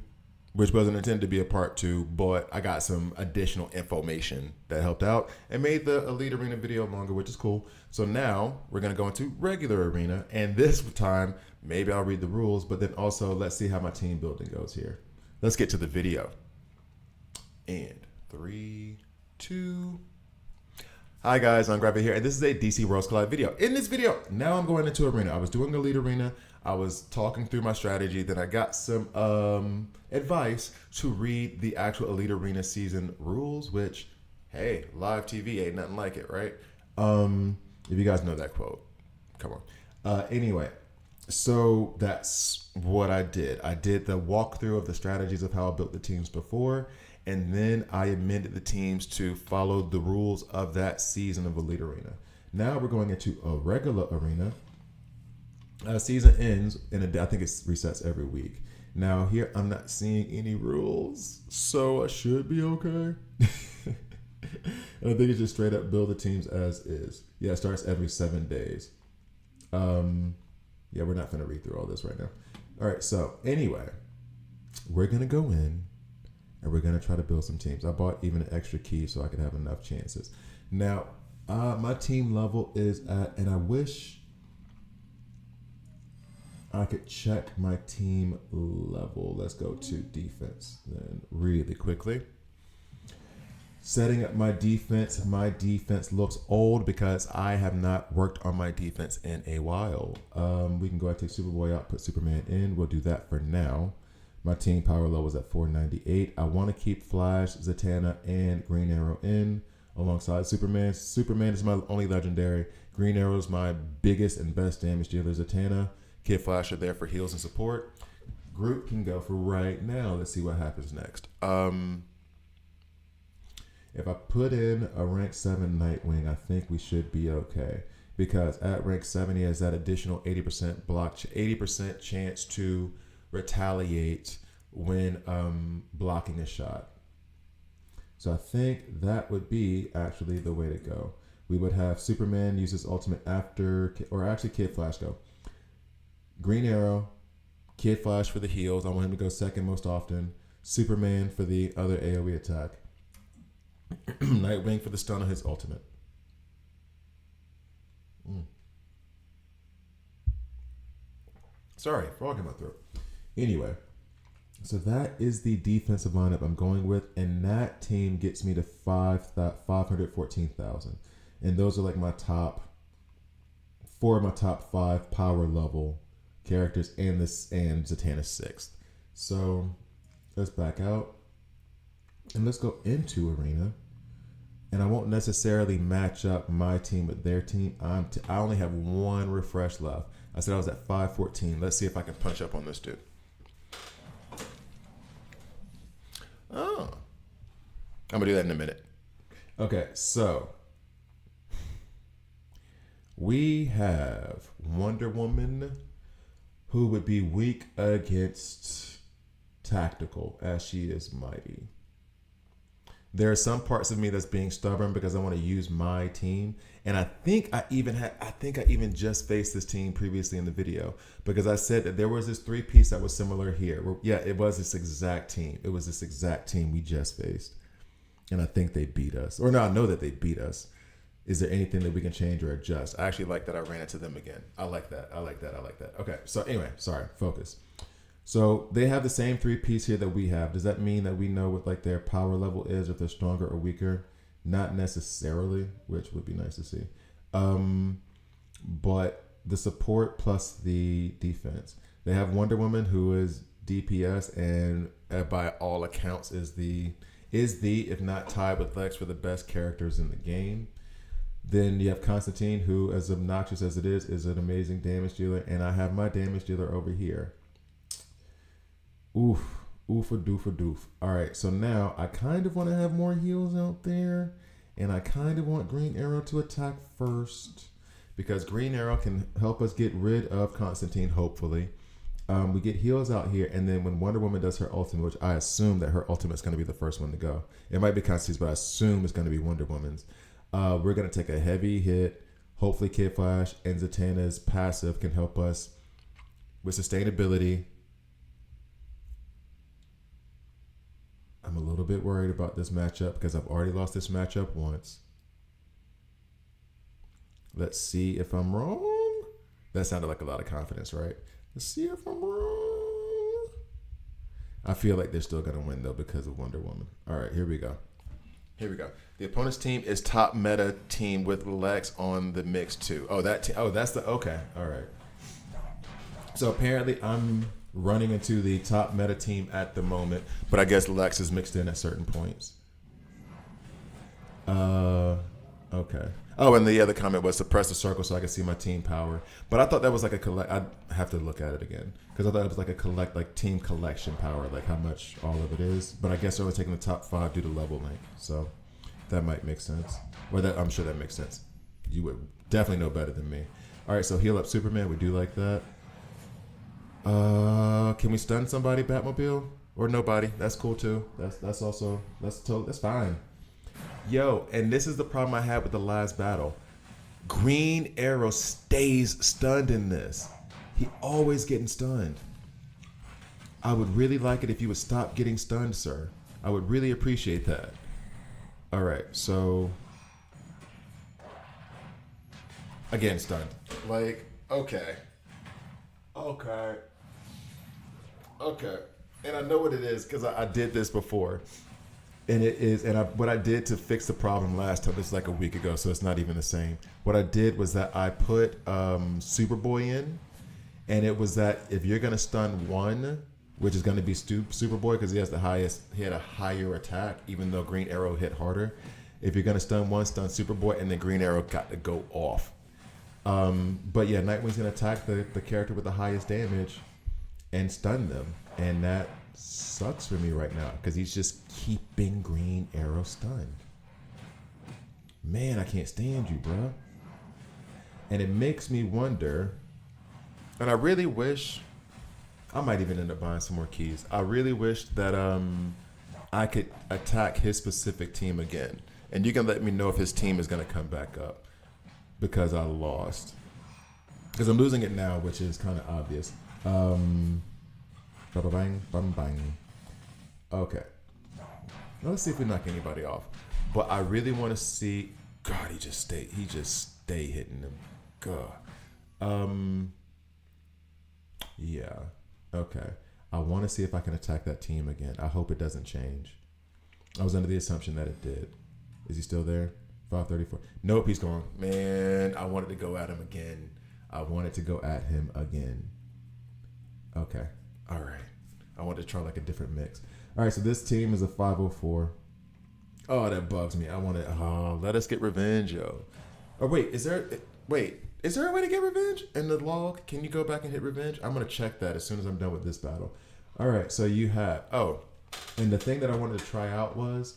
which wasn't intended to be a part two, but I got some additional information that helped out and made the Elite Arena video longer, which is cool. So now we're going to go into regular arena, and this time maybe I'll read the rules, but then also let's see how my team building goes here. Let's get to the video. And 3, 2. Hi guys, I'm Gravity here, and this is a DC Worlds Collide video. In this video, now I'm going into arena. I was doing Elite Arena. I was talking through my strategy. Then I got some advice to read the actual Elite Arena season rules, which, hey, live TV ain't nothing like it, right? If you guys know that quote, come on. Anyway, so that's what I did. I did the walkthrough of the strategies of how I built the teams before, and then I amended the teams to follow the rules of that season of Elite Arena. Now we're going into a regular arena. Season ends, and I think it resets every week. Now here, I'm not seeing any rules, so I should be okay. And I think it's just straight up build the teams as is. Yeah, it starts every 7 days. Yeah, we're not going to read through all this right now. All right, so anyway, we're going to go in, and we're going to try to build some teams. I bought even an extra key so I could have enough chances. Now, my team level is at, and I wish I could check my team level. Let's go to defense then really quickly. Setting up my defense. My defense looks old because I have not worked on my defense in a while. We can go ahead and take Superboy out, put Superman in. We'll do that for now. My team power level is at 498. I want to keep Flash, Zatanna, and Green Arrow in alongside Superman. Superman is my only legendary. Green Arrow is my biggest and best damage dealer. Zatanna, Kid Flash are there for heals and support. Group can go for right now. Let's see what happens next. If I put in a rank 7 Nightwing, I think we should be okay. Because at rank 7, he has that additional 80% block, 80% chance to retaliate when blocking a shot. So I think that would be actually the way to go. We would have Superman use his ultimate after, or actually Kid Flash go. Green Arrow, Kid Flash for the heals. I want him to go second most often. Superman for the other AoE attack. Nightwing for the stun on his ultimate. Sorry, frog in my throat. Anyway, so that is the defensive lineup I'm going with, and that team gets me to 514,000. And those are like my top 4 of my top 5 power level characters, and Zatanna's 6th. So let's back out and let's go into arena. And I won't necessarily match up my team with their team. I only have 1 refresh left. I said I was at 514. Let's see if I can punch up on this dude. Oh, I'm gonna do that in a minute. Okay, so we have Wonder Woman, who would be weak against tactical, as she is mighty. There are some parts of me that's being stubborn because I want to use my team, and I think I even just faced this team previously in the video because I said that there was this 3-piece that was similar here. Yeah, it was this exact team. It was this exact team we just faced, and I think they beat us. Or no, I know that they beat us. Is there anything that we can change or adjust? I actually like that I ran into them again. I like that. I like that. I like that. Okay, so anyway, sorry, focus. So they have the same 3-piece here that we have. Does that mean that we know what like their power level is, if they're stronger or weaker? Not necessarily, which would be nice to see. But the support plus the defense. They have Wonder Woman, who is DPS, and by all accounts is the if not tied with Lex for the best characters in the game. Then you have Constantine, who, as obnoxious as it is an amazing damage dealer, and I have my damage dealer over here. Oof, oofa doofa doof. All right, so now I kind of want to have more heals out there, and I kind of want Green Arrow to attack first because Green Arrow can help us get rid of Constantine, hopefully. We get heals out here, and then when Wonder Woman does her ultimate, which I assume that her ultimate is going to be the first one to go. It might be Constantine's, but I assume it's going to be Wonder Woman's. We're going to take a heavy hit. Hopefully Kid Flash and Zatanna's passive can help us with sustainability. I'm a little bit worried about this matchup because I've already lost this matchup once. Let's see if I'm wrong. That sounded like a lot of confidence, right? Let's see if I'm wrong. I feel like they're still going to win, though, because of Wonder Woman. All right, here we go. Here we go. The opponent's team is top meta team with Lex on the mix, too. Oh, that's the... Okay, all right. So apparently I'm running into the top meta team at the moment, but I guess Lex is mixed in at certain points. Okay. Oh, and the other comment was suppress the circle so I can see my team power. But I thought that was like a collect. I'd have to look at it again because I thought it was like a team collection power, like how much all of it is. But I guess they're only taking the top 5 due to level link, so that might make sense. I'm sure that makes sense. You would definitely know better than me. All right, so heal up Superman. We do like that. Can we stun somebody, Batmobile, or nobody? That's cool too. That's fine. Yo, and this is the problem I had with the last battle. Green Arrow stays stunned in this. He always getting stunned. I would really like it if you would stop getting stunned, sir. I would really appreciate that. All right, so again, stunned. Like, okay. And I know what it is because I did this before. And it is, what I did to fix the problem last time, this is like a week ago, so it's not even the same. What I did was that I put Superboy in, and it was that if you're gonna stun one, which is gonna be Superboy because he had a higher attack, even though Green Arrow hit harder. If you're gonna stun one, stun Superboy, and then Green Arrow got to go off. But yeah, Nightwing's gonna attack the character with the highest damage and stun them, and that sucks for me right now because he's just keeping Green Arrow stunned. Man, I can't stand you, bro. And it makes me wonder, and I really wish I might even end up buying some more keys. I really wish that I could attack his specific team again, and you can let me know if his team is going to come back up because I lost. Because I'm losing it now, which is kind of obvious. Bang, bang, bang. Okay. Now let's see if we knock anybody off. But I really want to see. God, he just stay hitting them. God. Yeah. Okay. I want to see if I can attack that team again. I hope it doesn't change. I was under the assumption that it did. Is he still there? 534. Nope, he's gone. Man, I wanted to go at him again. Okay. All right. I wanted to try like a different mix. All right, so this team is a 504. Oh, that bugs me. Let us get revenge, yo. Oh, wait, is there a way to get revenge in the log? Can you go back and hit revenge? I'm going to check that as soon as I'm done with this battle. All right, so you have, and the thing that I wanted to try out was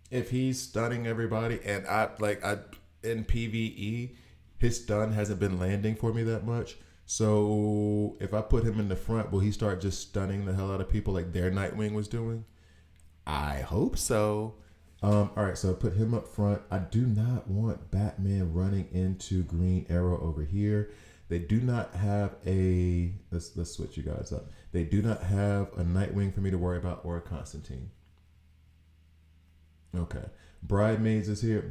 if he's stunning everybody and in PvE, his stun hasn't been landing for me that much. So if I put him in the front, will he start just stunning the hell out of people like their Nightwing was doing? I hope so. All right, so put him up front. I do not want Batman running into Green Arrow over here. They do not have let's switch you guys up. They do not have a Nightwing for me to worry about or a Constantine. Okay. Bridesmaid is here,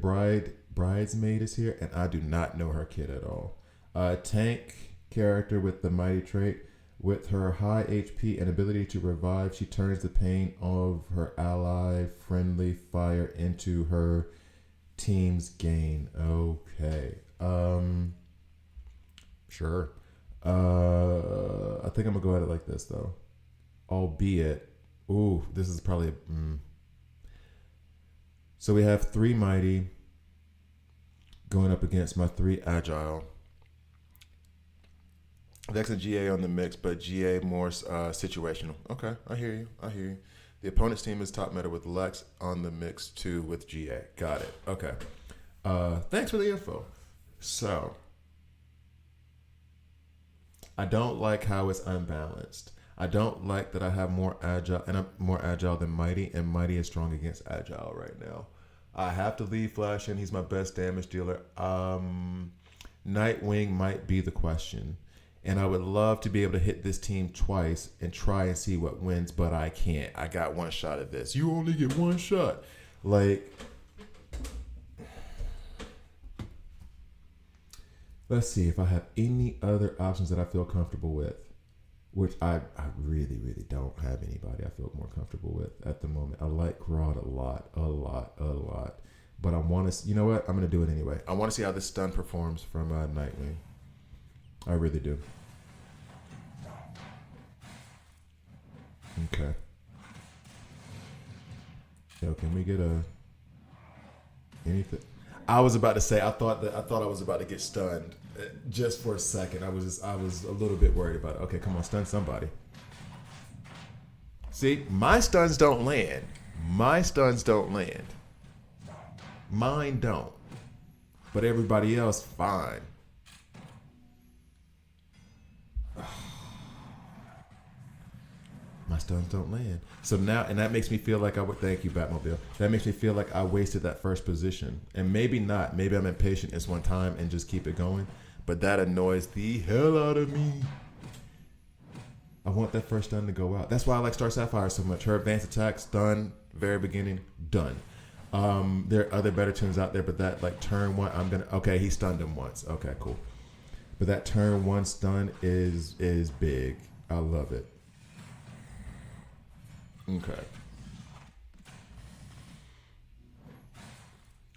and I do not know her kid at all. Tank character with the mighty trait. With her high HP and ability to revive, she turns the pain of her ally friendly fire into her team's gain. Okay. Sure. I think I'm gonna go at it like this though. Albeit, this is probably so we have 3 mighty going up against my 3 agile. Vex and GA on the mix, but GA more situational. Okay, I hear you. The opponent's team is top meta with Lex on the mix too with GA. Got it. Okay. Thanks for the info. So, I don't like how it's unbalanced. I don't like that I have more agile, and I'm more agile than Mighty, and Mighty is strong against agile right now. I have to leave Flash in. He's my best damage dealer. Nightwing might be the question. And I would love to be able to hit this team twice and try and see what wins, but I can't. I got one shot at this. You only get one shot. Like, let's see if I have any other options that I feel comfortable with, which I really, really don't have anybody I feel more comfortable with at the moment. I like Grodd a lot. But I want to, you know what? I'm going to do it anyway. I want to see how this stun performs from Nightwing. I really do. Okay. Yo, can we get anything? I was about to say I thought I was about to get stunned just for a second. I was a little bit worried about it. Okay, come on, stun somebody. See, my stuns don't land. Mine don't. But everybody else, fine. My stuns don't land. So now, and that makes me feel like thank you, Batmobile. That makes me feel like I wasted that first position. And maybe not. Maybe I'm impatient this one time and just keep it going. But that annoys the hell out of me. I want that first stun to go out. That's why I like Star Sapphire so much. Her advanced attack, stun, very beginning, done. There are other better tunes out there, but that like turn one, okay, he stunned him once. Okay, cool. But that turn one stun is big. I love it. Okay.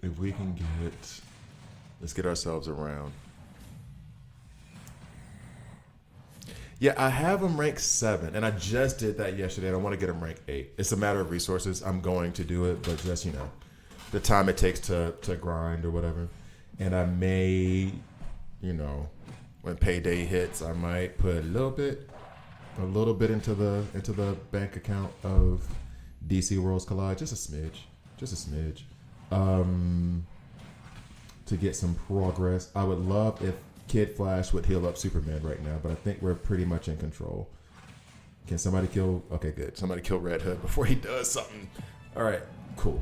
If we can let's get ourselves around. Yeah, I have him ranked 7, and I just did that yesterday, and I want to get him ranked 8. It's a matter of resources. I'm going to do it, but just, the time it takes to grind or whatever. And I may, when payday hits, I might put a little bit into the bank account of DC Worlds Collide, just a smidge, to get some progress. I would love if Kid Flash would heal up Superman right now, but I think we're pretty much in control. Can somebody kill? Okay, good. Somebody kill Red Hood before he does something. All right, cool.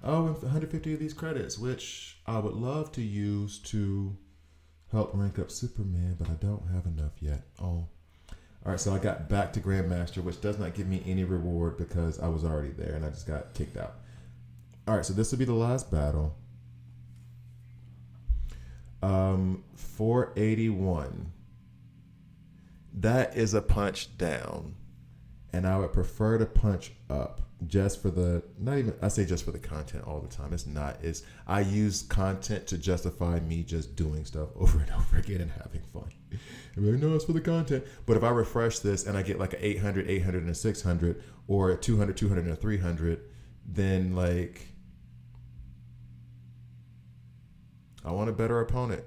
Oh, and 150 of these credits, which I would love to use to help rank up Superman, but I don't have enough yet. Oh. All right, so I got back to Grandmaster, which does not give me any reward because I was already there and I just got kicked out. All right, so this will be the last battle. 481. That is a punch down, and I would prefer to punch up just for the I say just for the content all the time. I use content to justify me just doing stuff over and over again and having fun. I'm like, no, it's for the content. But if I refresh this and I get like an 800, 800, and a 600, or a 200, 200, and a 300, then like I want a better opponent.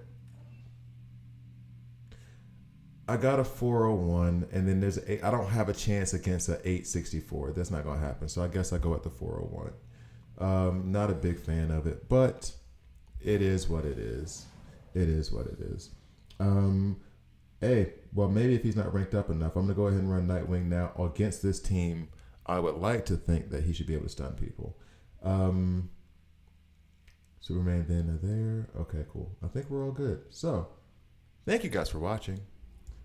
I got a 401, and then I don't have a chance against an 864. That's not going to happen. So I guess I go at the 401. Not a big fan of it, but it is what it is. Hey, well, maybe if he's not ranked up enough, I'm going to go ahead and run Nightwing now against this team. I would like to think that he should be able to stun people. Superman then there. Okay, cool. I think we're all good. So, thank you guys for watching.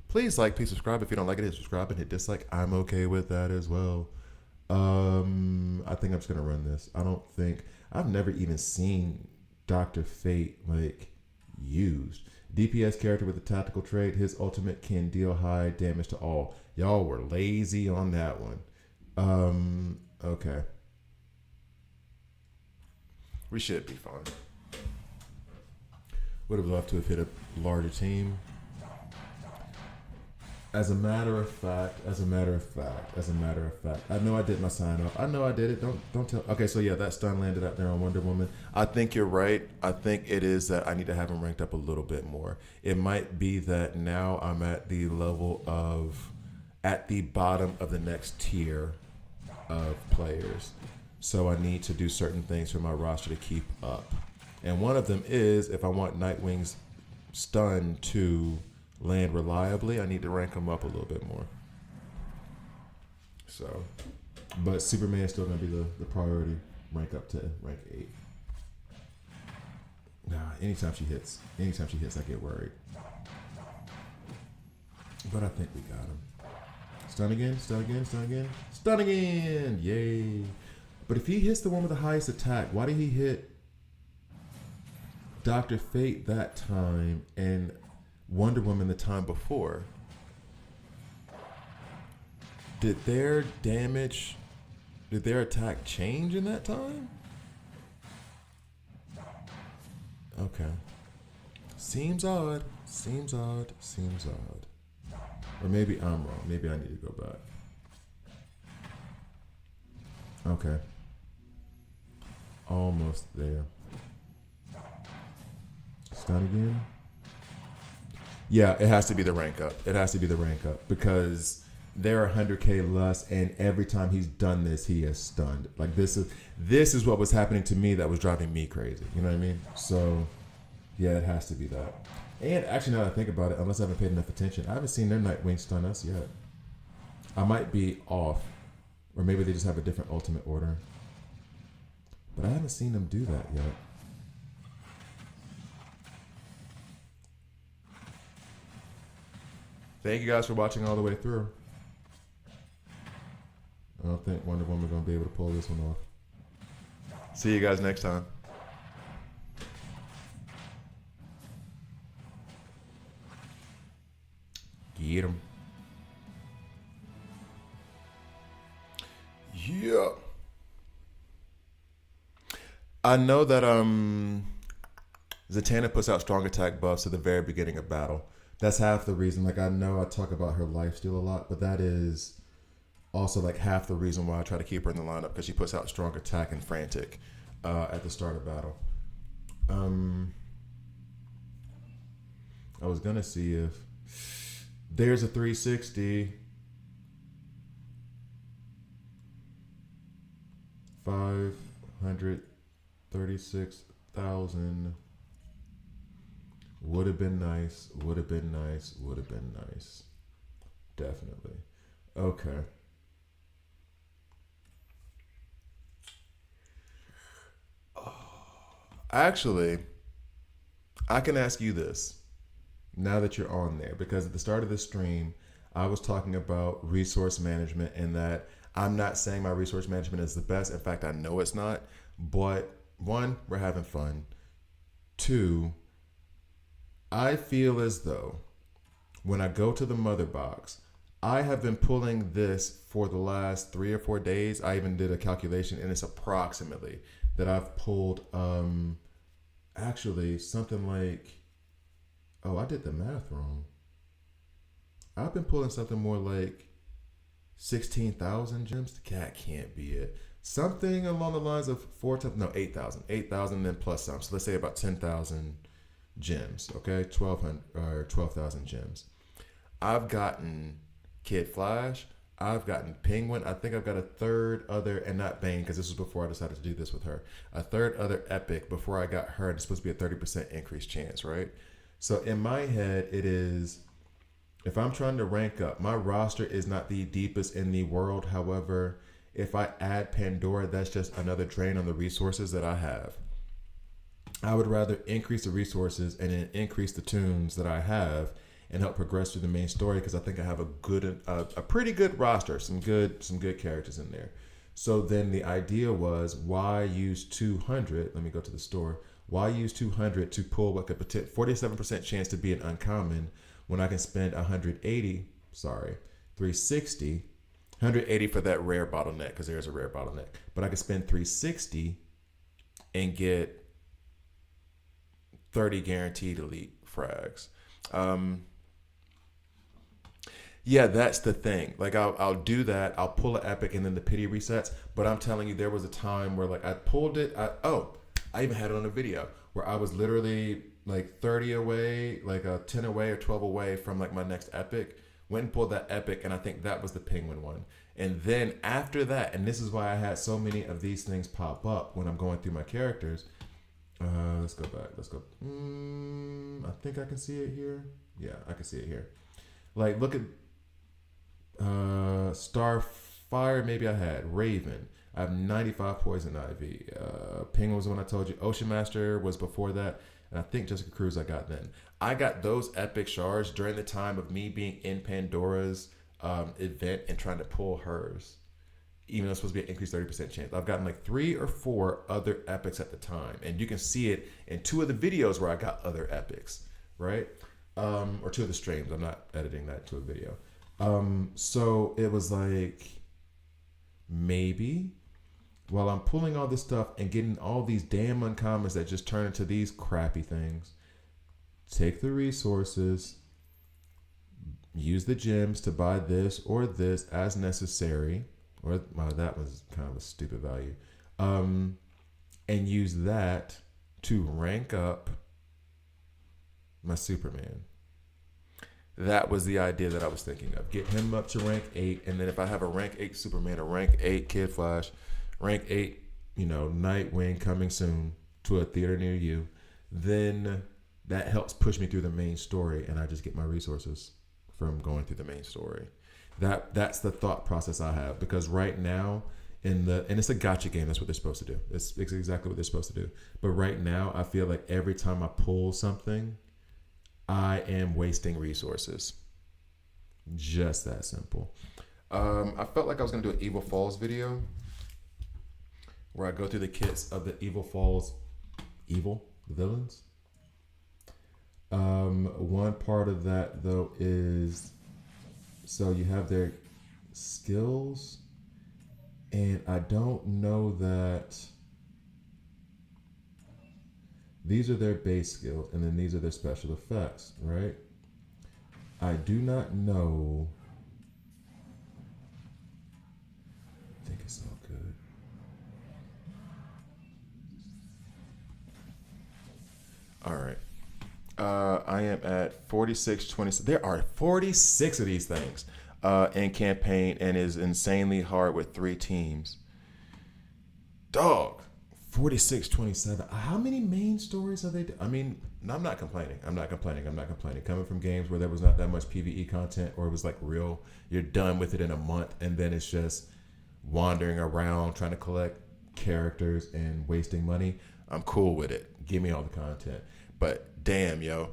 Please like, please subscribe. If you don't like it, hit subscribe and hit dislike. I'm okay with that as well. I think I'm just going to run this. I've never even seen Dr. Fate used. DPS character with a tactical trait. His ultimate can deal high damage to all. Y'all were lazy on that one. Okay. We should be fine. Would have loved to have hit a larger team. As a matter of fact, I know I did my sign off. I know I did it. Don't tell. Okay, so yeah, that stun landed out there on Wonder Woman. I think you're right. I think it is that I need to have him ranked up a little bit more. It might be that now I'm at the level at the bottom of the next tier of players. So I need to do certain things for my roster to keep up. And one of them is if I want Nightwing's stun to land reliably, I need to rank him up a little bit more. So, but Superman is still going to be the priority rank up to rank 8. anytime she hits, I get worried. But I think we got him. Stun again, stun again, stun again, stun again! Yay! But if he hits the one with the highest attack, why did he hit Dr. Fate that time and Wonder Woman the time before? Did their attack change in that time? Okay. Seems odd. Or maybe I'm wrong. Maybe I need to go back. Okay. Almost there. Stun again? Yeah, it has to be the rank up. Because there are 100K less, and every time he's done this, he has stunned. Like this is what was happening to me that was driving me crazy. You know what I mean? So yeah, it has to be that. And actually, now that I think about it, unless I haven't paid enough attention, I haven't seen their Nightwing stun us yet. I might be off, or maybe they just have a different ultimate order. But I haven't seen them do that yet. Thank you guys for watching all the way through. I don't think Wonder Woman's going to be able to pull this one off. See you guys next time. Get him. Yeah. I know that Zatanna puts out strong attack buffs at the very beginning of battle. That's half the reason. Like, I know I talk about her lifesteal a lot, but that is also like half the reason why I try to keep her in the lineup, because she puts out strong attack and frantic at the start of battle. I was gonna see if there's a 360. 536,000. Would have been nice. Definitely. Okay. Actually, I can ask you this now that you're on there, because at the start of the stream, I was talking about resource management, and that I'm not saying my resource management is the best. In fact, I know it's not. But one, we're having fun. Two, I feel as though when I go to the mother box, I have been pulling this for the last 3 or 4 days. I even did a calculation, and it's approximately that I've pulled actually something like, oh, I did the math wrong. I've been pulling something more like 16,000 gems. That can't be it. Something along the lines of 8,000. 8,000 then plus some. So let's say about 10,000 gems, okay? 1,200 or 12,000 gems. I've gotten Kid Flash. I've gotten Penguin. I think I've got a third other, and not Bane, because this was before I decided to do this with her. A third other epic before I got her. It's supposed to be a 30% increased chance, right? So in my head, it is, if I'm trying to rank up, my roster is not the deepest in the world. However, if I add Pandora, that's just another drain on the resources that I have. I would rather increase the resources and then increase the tunes that I have and help progress through the main story, because I think I have a pretty good roster, some good characters in there. So then the idea was, why use 200? Let me go to the store. Why use 200 to pull what could 47% chance to be an uncommon when I can spend 360, 180 for that rare bottleneck, because there's a rare bottleneck. But I can spend 360 and get 30 guaranteed elite frags. Yeah, that's the thing. Like, I'll do that. I'll pull an epic and then the pity resets. But I'm telling you, there was a time where, like, I pulled it. I even had it on a video where I was literally like 30 away, like 10 away or 12 away from like my next epic. Went and pulled that epic, and I think that was the Penguin one. And then after that, and this is why I had so many of these things pop up when I'm going through my characters. Let's go back. Let's go. I think I can see it here. Yeah, I can see it here. Like, look at Starfire. Maybe I had Raven. I have 95 poison ivy. Penguin was the one I told you. Ocean Master was before that. And I think Jessica Cruz I got then. I got those epic shards during the time of me being in Pandora's event and trying to pull hers. Even though it's supposed to be an increased 30% chance. I've gotten like 3 or 4 other epics at the time. And you can see it in 2 of the videos where I got other epics, right? Or 2 of the streams. I'm not editing that to a video. So it was like, maybe while I'm pulling all this stuff and getting all these damn uncommons that just turn into these crappy things, take the resources, use the gems to buy this or this as necessary. Or wow, that was kind of a stupid value. And use that to rank up my Superman. That was the idea that I was thinking of. Get him up to rank 8, and then if I have a rank 8 Superman, a rank 8 Kid Flash, rank 8, Nightwing coming soon to a theater near you, then that helps push me through the main story, and I just get my resources from going through the main story. That's the thought process I have, because right now and it's a gotcha game. That's what they're supposed to do. It's exactly what they're supposed to do. But right now, I feel like every time I pull something, I am wasting resources. Just that simple. I felt like I was gonna do an Evil Falls video where I go through the kits of the Evil Falls the villains. One part of that though is, so you have their skills, and I don't know that these are their base skills, and then these are their special effects, right? I do not know. I think it's all good. All right. I am at 46.20. There are 46 of these things in campaign, and is insanely hard with 3 teams. Dog. 46.27. How many main stories are they? I mean, I'm not complaining. Coming from games where there was not that much PvE content, or it was like real, you're done with it in a month, and then it's just wandering around trying to collect characters and wasting money. I'm cool with it. Give me all the content. But damn, yo.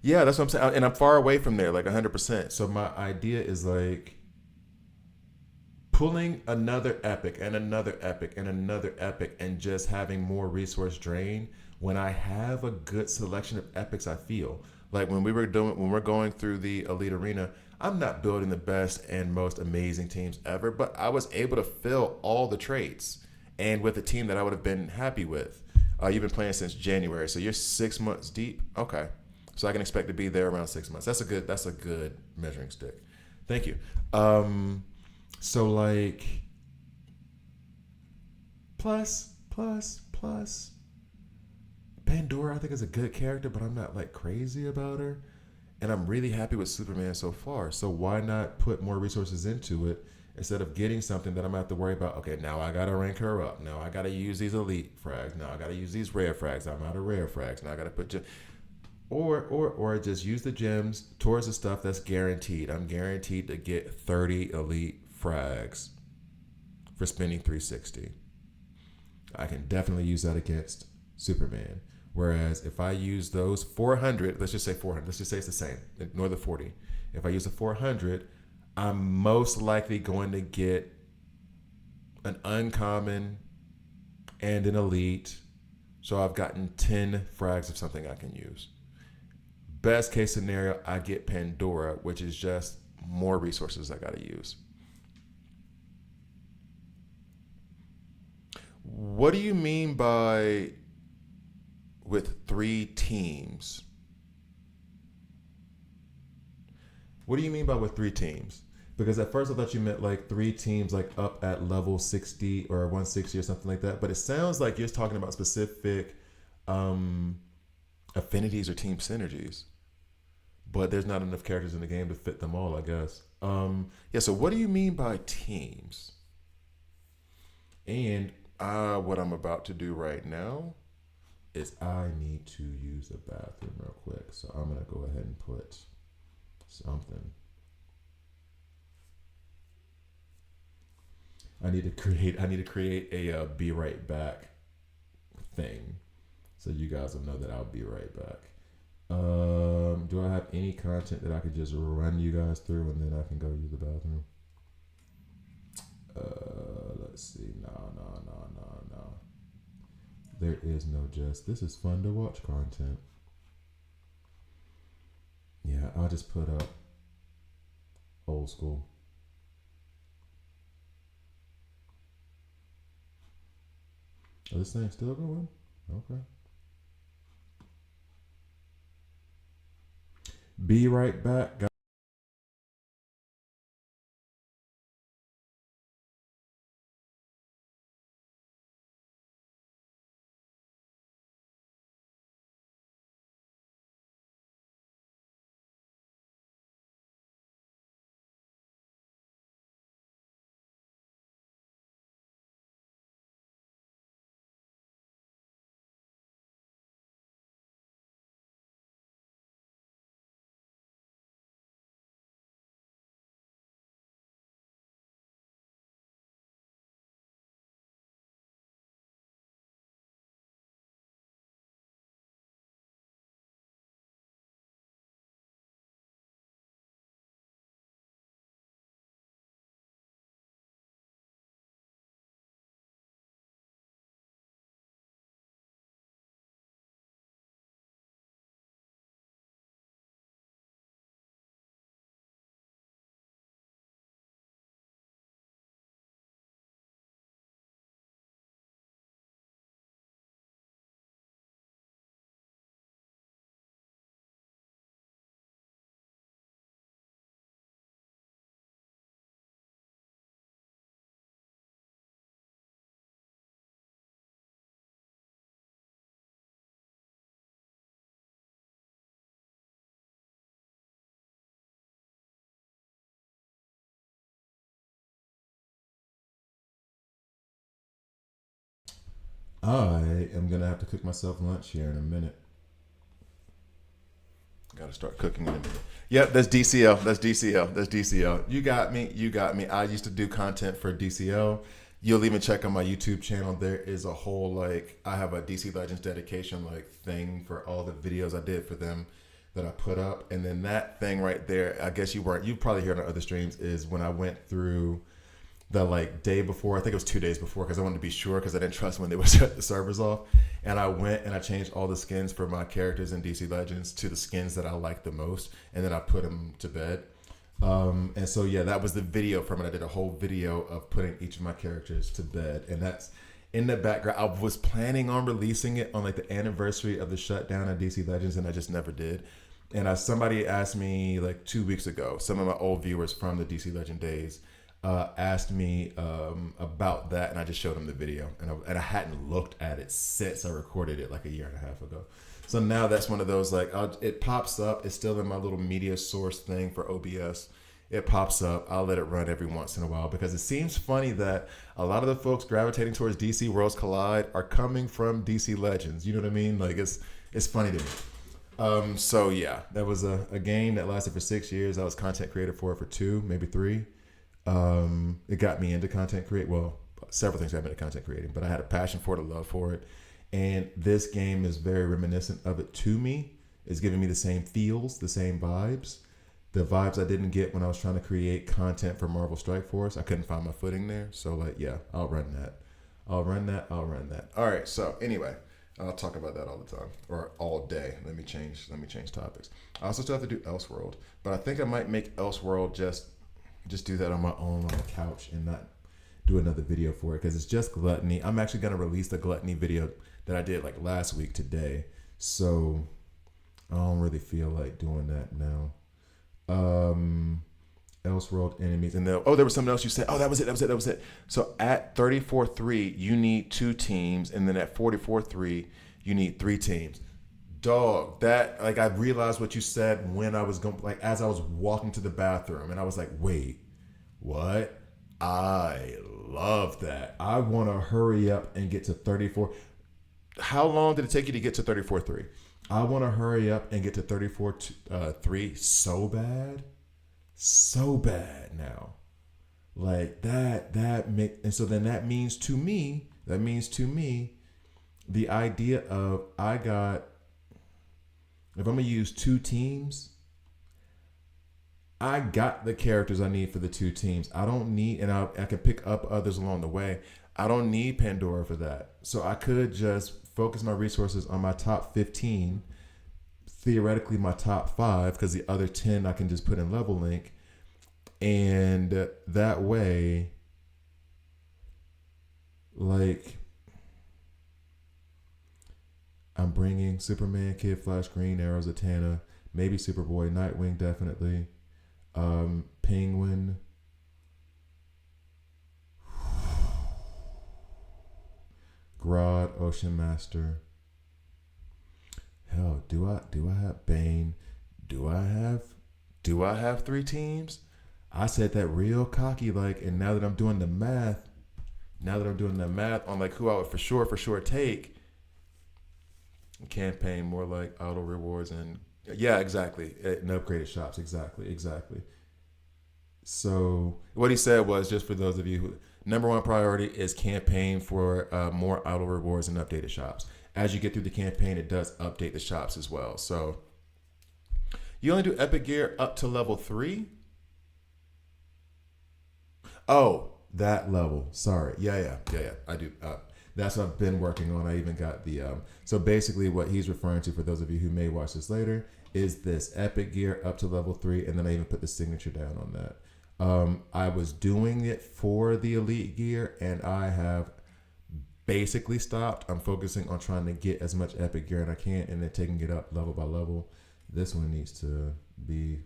Yeah, that's what I'm saying. And I'm far away from there, like 100%. So my idea is like pulling another epic and another epic and another epic, and just having more resource drain when I have a good selection of epics. I feel like when we're going through the Elite Arena, I'm not building the best and most amazing teams ever, but I was able to fill all the traits, and with a team that I would have been happy with. You've been playing since January, so you're 6 months deep. Okay, so I can expect to be there around 6 months. That's a good measuring stick. Thank you. So like plus. Pandora I think is a good character, but I'm not like crazy about her. And I'm really happy with Superman so far. So why not put more resources into it instead of getting something that I'm gonna have to worry about? Okay, now I gotta rank her up. Now I gotta use these elite frags. Now I gotta use these rare frags. I'm out of rare frags. Now I gotta put or just use the gems towards the stuff that's guaranteed. I'm guaranteed to get 30 elite frags for spending 360. I can definitely use that against Superman. Whereas if I use those 400, let's just say 400, let's just say it's the same, ignore the 40. If I use the 400, I'm most likely going to get an uncommon and an elite. So I've gotten 10 frags of something I can use. Best case scenario, I get Pandora, which is just more resources I got to use. What do you mean by with 3 teams? What do you mean by with 3 teams? Because at first I thought you meant like 3 teams like up at level 60 or 160 or something like that. But it sounds like you're talking about specific affinities or team synergies. But there's not enough characters in the game to fit them all, I guess. Yeah, so what do you mean by teams? And what I'm about to do right now is I need to use the bathroom real quick. So I'm going to go ahead and put something. I need to create a be right back thing, so you guys will know that I'll be right back. Do I have any content that I could just run you guys through and then I can go use the bathroom? Let's see. No. There is no just. This is fun to watch content. Yeah, I'll just put up old school. Oh, this thing's still going? Okay. Be right back, guys. I am gonna have to cook myself lunch here in a minute. Got to start cooking in a minute. Yep, that's DCL. That's DCL. That's DCL. You got me. You got me. I used to do content for DCL. You'll even check on my YouTube channel. There is a whole I have a DC Legends dedication thing for all the videos I did for them that I put up, and then that thing right there. I guess you weren't. You probably heard on other streams is when I went through the day before. I think it was 2 days before because I wanted to be sure because I didn't trust when they would shut the servers off. And I went and I changed all the skins for my characters in DC Legends to the skins that I like the most, and then I put them to bed. And so yeah, that was the video from it. I did a whole video of putting each of my characters to bed, and that's in the background. I was planning on releasing it on the anniversary of the shutdown of DC Legends, and I just never did. And somebody asked me 2 weeks ago, some of my old viewers from the DC Legend days asked me about that, and I just showed them the video, and I hadn't looked at it since I recorded it a year and a half ago. So now that's one of those it pops up. It's still in my little media source thing for OBS. It pops up. I'll let it run every once in a while because it seems funny that a lot of the folks gravitating towards DC Worlds Collide are coming from DC Legends. You know what I mean? It's funny to me. So yeah, that was a game that lasted for 6 years. I was content creator for it for 2, maybe 3. It got me into content create. Well, several things got me into content creating, but I had a passion for it, a love for it. And this game is very reminiscent of it to me. It's giving me the same feels, the same vibes. The vibes I didn't get when I was trying to create content for Marvel Strike Force. I couldn't find my footing there. So yeah, I'll run that. All right. So anyway, I'll talk about that all the time or all day. Let me change topics. I also still have to do Elseworld, but I think I might make Elseworld just do that on my own on the couch and not do another video for it because it's just gluttony. I'm actually going to release the gluttony video that I did last week today. So I don't really feel like doing that now. Elseworld enemies. And there was something else you said. Oh, that was it. So at 34-3, you need 2 teams. And then at 44-3, you need 3 teams. Dog, that I realized what you said when I was going as I was walking to the bathroom, and I was like, wait, what? I love that. I want to hurry up and get to 34. How long did it take you to get to 34-3? I want to hurry up and get to 34-3 so bad now. Like that make, and so then that means to me, the idea of I got, if I'm gonna use two teams, I got the characters I need for the two teams. I don't need, and I can pick up others along the way. I don't need Pandora for that. So I could just focus my resources on my top 15, theoretically my top 5, because the other 10 I can just put in level link. And that way, like, I'm bringing Superman, Kid Flash, Green Arrow, Zatanna, maybe Superboy, Nightwing, definitely. Penguin. Grodd, Ocean Master. Hell, do I have Bane? Do I have 3 teams? I said that real cocky, like, and now that I'm doing the math on like who I would for sure take, campaign more like auto rewards and yeah, exactly, and upgraded shops, exactly. So what he said was, just for those of you who, number one priority is campaign for more auto rewards and updated shops. As you get through the campaign, it does update the shops as well. So you only do epic gear up to level 3. Oh, that level. Sorry. Yeah. I do. That's what I've been working on. I even got the so basically what he's referring to, for those of you who may watch this later, is this epic gear up to level 3, and then I even put the signature down on that. I was doing it for the elite gear, and I have basically stopped. I'm focusing on trying to get as much epic gear as I can, and then taking it up level by level. This one needs to be.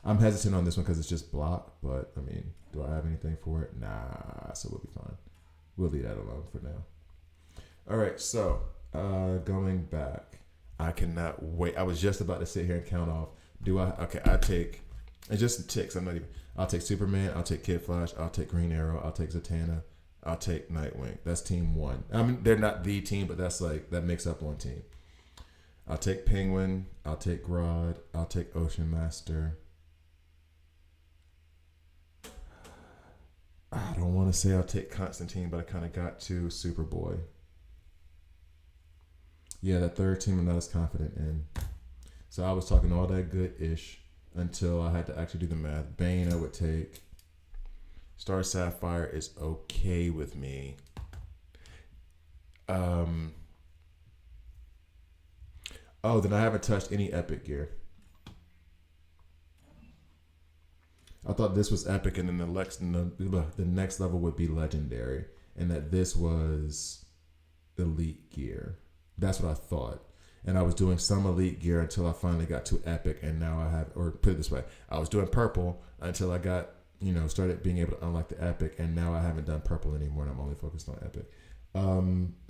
I'm hesitant on this one because it's just block, but I mean, do I have anything for it? Nah, so we'll be fine. We'll leave that alone for now. All right, so going back, I cannot wait. I was just about to sit here and count off. I take, it's just ticks. I'll take Superman, I'll take Kid Flash, I'll take Green Arrow, I'll take Zatanna, I'll take Nightwing. That's team 1. I mean, they're not the team, but that's like, that makes up one team. I'll take Penguin, I'll take Grodd, I'll take Ocean Master. I don't want to say I'll take Constantine, but I kind of got to Superboy. Yeah, that third team I'm not as confident in. So I was talking all that good-ish until I had to actually do the math. Bane I would take. Star Sapphire is okay with me. Oh, then I haven't touched any epic gear. I thought this was epic, and then the next level would be legendary, and that this was elite gear. That's what I thought. And I was doing some elite gear until I finally got to epic, and now I have, or put it this way, I was doing purple until I got, started being able to unlock the epic, and now I haven't done purple anymore, and I'm only focused on epic.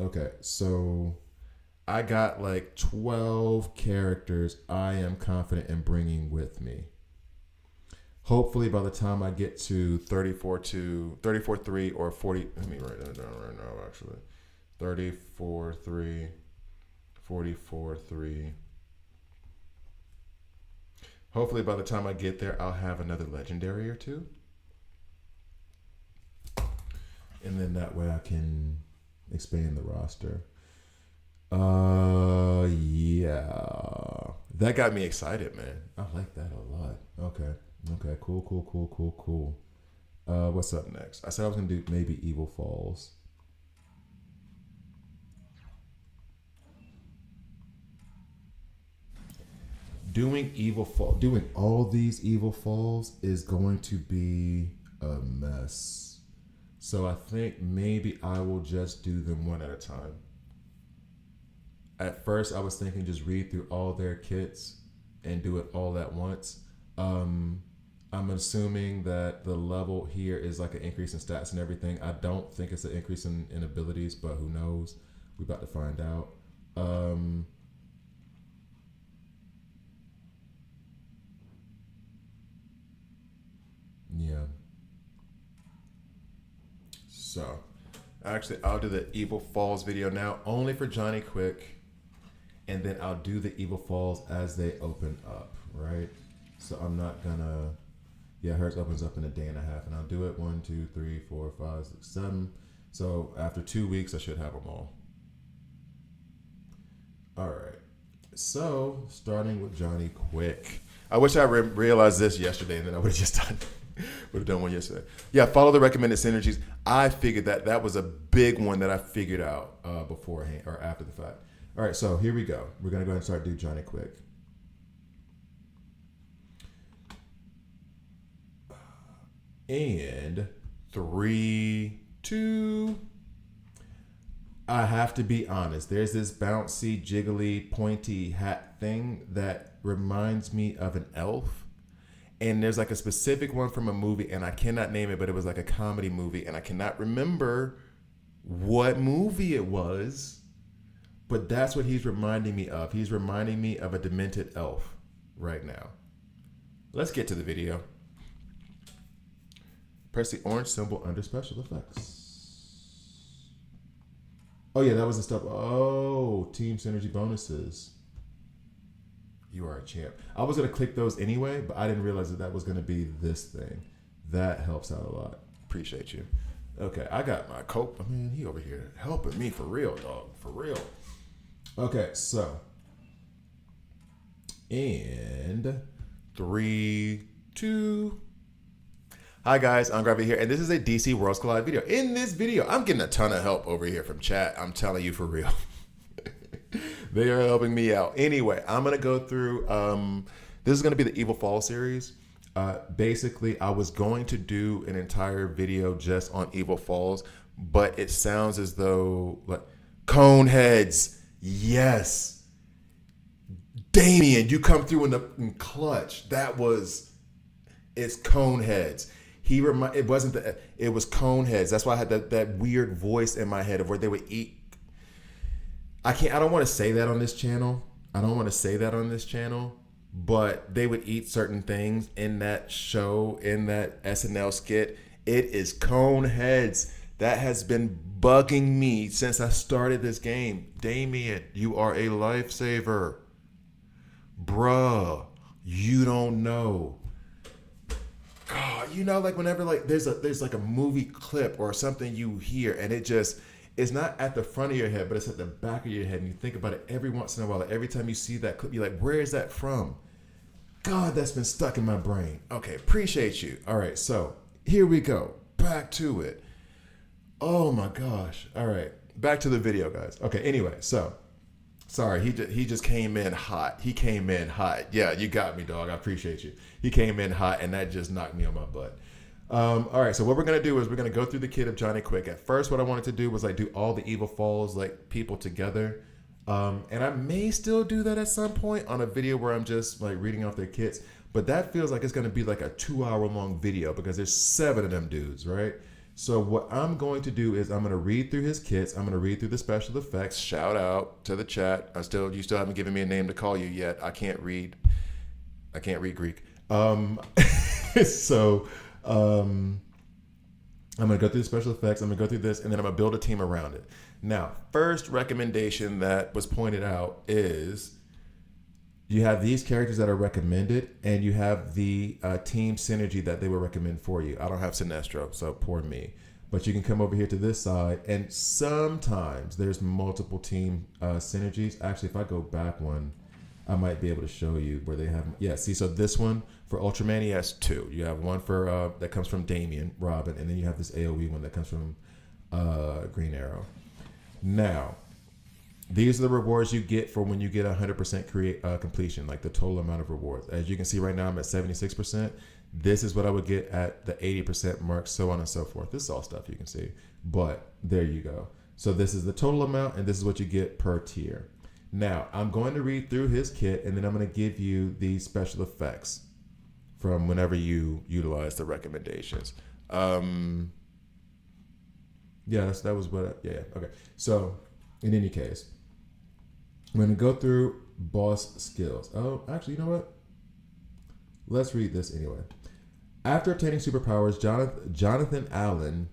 Okay, so I got like 12 characters I am confident in bringing with me. Hopefully by the time I get to 34.3 or 40, let me write that down right now actually. 34.3, 44.3. Hopefully by the time I get there, I'll have another legendary or two. And then that way I can expand the roster. Yeah. That got me excited, man. I like that a lot. Okay, cool. What's up next? I said I was gonna do maybe Evil Falls. Doing all these Evil Falls is going to be a mess. So I think maybe I will just do them one at a time. At first I was thinking just read through all their kits and do it all at once. I'm assuming that the level here is like an increase in stats and everything. I don't think it's an increase in abilities, but who knows? We're about to find out. Yeah. So, actually, I'll do the Evil Falls video now, only for Johnny Quick, and then I'll do the Evil Falls as they open up, right? So I'm not gonna, Yeah, hers opens up in a day and a half, and I'll do it 1, 2, 3, 4, 5, 6, 7. So after 2 weeks, I should have them all. All right. So starting with Johnny Quick. I wish I realized this yesterday, and then I would have just done one yesterday. Yeah, follow the recommended synergies. I figured that was a big one that I figured out beforehand or after the fact. All right, so here we go. We're gonna go ahead and start do Johnny Quick. And 3, 2. I have to be honest. There's this bouncy, jiggly, pointy hat thing that reminds me of an elf. And there's like a specific one from a movie, and I cannot name it, but it was like a comedy movie, and I cannot remember what movie it was. But that's what he's reminding me of. He's reminding me of a demented elf right now. Let's get to the video. Press the orange symbol under special effects. Oh, yeah, that was the stuff. Oh, team synergy bonuses. You are a champ. I was going to click those anyway, but I didn't realize that was going to be this thing. That helps out a lot. Appreciate you. Okay, I got my coat. I mean, he over here helping me for real, dog. For real. Okay, so. And 3, 2. Hi guys, I'm Gravity here, and this is a DC Worlds Collide video. In this video, I'm getting a ton of help over here from chat. I'm telling you for real. They are helping me out. Anyway, I'm going to go through, this is going to be the Evil Fall series. Basically, I was going to do an entire video just on Evil Falls, but it sounds as though, like, cone heads, yes. Damien, you come through in clutch. It's cone heads. It was cone heads. That's why I had that weird voice in my head of where they would eat. I don't want to say that on this channel. But they would eat certain things in that show, in that SNL skit. It is cone heads. That has been bugging me since I started this game. Damien, you are a lifesaver. Bruh, you don't know. God, you know, like whenever like there's like a movie clip or something you hear, and it's not at the front of your head, but it's at the back of your head, and you think about it every once in a while. Like every time you see that clip, you're like, where is that from? God, that's been stuck in my brain. Okay, appreciate you. All right, so here we go. Back to it. Oh my gosh. All right, back to the video, guys. Okay, anyway, so sorry, he just came in hot. He came in hot. Yeah, you got me, dog. I appreciate you. He came in hot, and that just knocked me on my butt. All right, so what we're gonna do is we're gonna go through the kit of Johnny Quick. At first, what I wanted to do was like do all the Evil Falls like people together, and I may still do that at some point on a video where I'm just like reading off their kits. But that feels like it's gonna be like a 2-hour long video because there's 7 of them dudes, right? So what I'm going to do is I'm going to read through his kits. I'm going to read through the special effects. Shout out to the chat. You still haven't given me a name to call you yet. I can't read Greek. So I'm going to go through the special effects. I'm going to go through this, and then I'm going to build a team around it. Now, first recommendation that was pointed out is you have these characters that are recommended, and you have the team synergy that they will recommend for you. I don't have Sinestro, so poor me. But you can come over here to this side, and sometimes there's multiple team synergies. Actually, if I go back one, I might be able to show you where they have. Yeah, see, so this one for Ultraman, he has 2. You have one for that comes from Damien, Robin, and then you have this AoE one that comes from Green Arrow. Now, these are the rewards you get for when you get 100% completion, like the total amount of rewards. As you can see right now, I'm at 76%. This is what I would get at the 80% mark, so on and so forth. This is all stuff you can see, but there you go. So this is the total amount, and this is what you get per tier. Now, I'm going to read through his kit, and then I'm going to give you the special effects from whenever you utilize the recommendations. Yeah, that was what. Okay. So, in any case, I'm going to go through boss skills. Oh, actually, you know what? Let's read this anyway. After obtaining superpowers, Jonathan Allen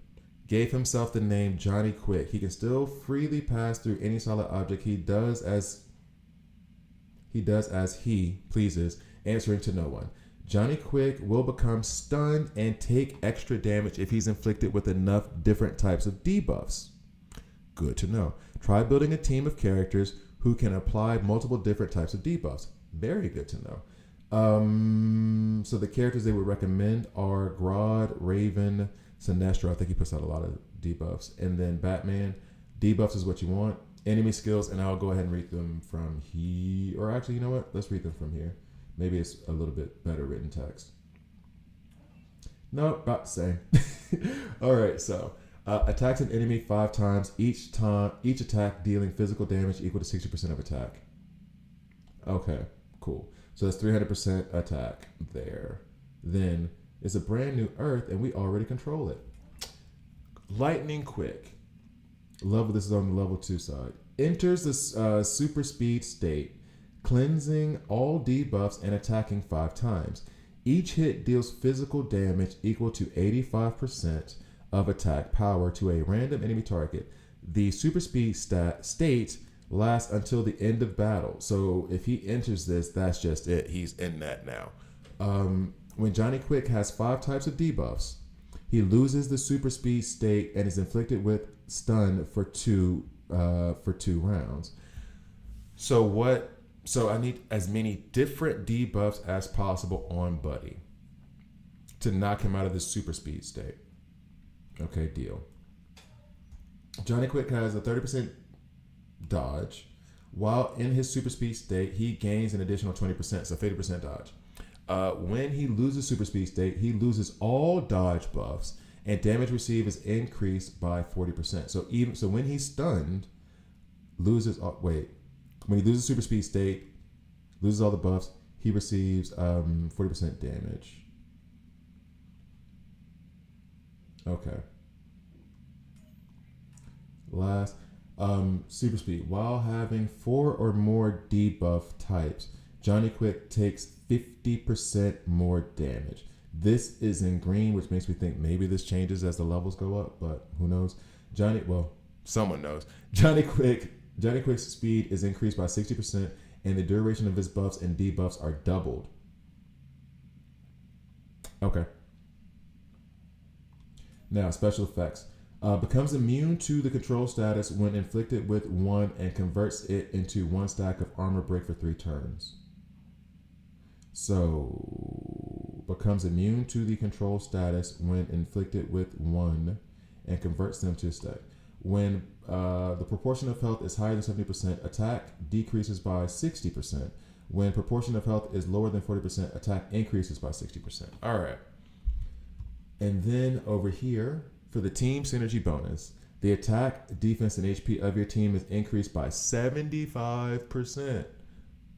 gave himself the name Johnny Quick. He can still freely pass through any solid object. He does as he pleases, answering to no one. Johnny Quick will become stunned and take extra damage if he's inflicted with enough different types of debuffs. Good to know. Try building a team of characters who can apply multiple different types of debuffs. Very good to know. So the characters they would recommend are Grodd, Raven, Sinestro. I think he puts out a lot of debuffs. And then Batman. Debuffs is what you want. Enemy skills, and I'll go ahead and read them from here. Or actually, you know what? Let's read them from here. Maybe it's a little bit better written text. No, about the same. All right, so attacks an enemy 5 times. Each attack dealing physical damage equal to 60% of attack. Okay, cool. So that's 300% attack there. Then it's a brand new Earth, and we already control it. Lightning Quick. This is on the level 2 side. Enters the super speed state, cleansing all debuffs and attacking 5 times. Each hit deals physical damage equal to 85% of attack power to a random enemy target. The super speed state lasts until the end of battle. So if he enters this, that's just it. He's in that now. When Johnny Quick has 5 types of debuffs, he loses the super speed state and is inflicted with stun for 2 rounds. So I need as many different debuffs as possible on Buddy to knock him out of the super speed state. Okay, deal. Johnny Quick has a 30% dodge. While in his super speed state, he gains an additional 20%, so 50% dodge. When he loses super speed state, he loses all dodge buffs, and damage received is increased by 40%. So when he's stunned, when he loses super speed state, loses all the buffs, he receives 40% damage. Okay. Last, super speed. While having 4 or more debuff types, Johnny Quick takes 50% more damage. This is in green, which makes me think maybe this changes as the levels go up, but who knows? Someone knows. Johnny Quick's speed is increased by 60%, and the duration of his buffs and debuffs are doubled. Okay. Now, special effects. Becomes immune to the control status when inflicted with 1 and converts it into 1 stack of armor break for 3 turns. So, becomes immune to the control status when inflicted with 1 and converts them to a stack. When the proportion of health is higher than 70%, attack decreases by 60%. When proportion of health is lower than 40%, attack increases by 60%. All right. And then over here, for the team synergy bonus, the attack, defense, and HP of your team is increased by 75%.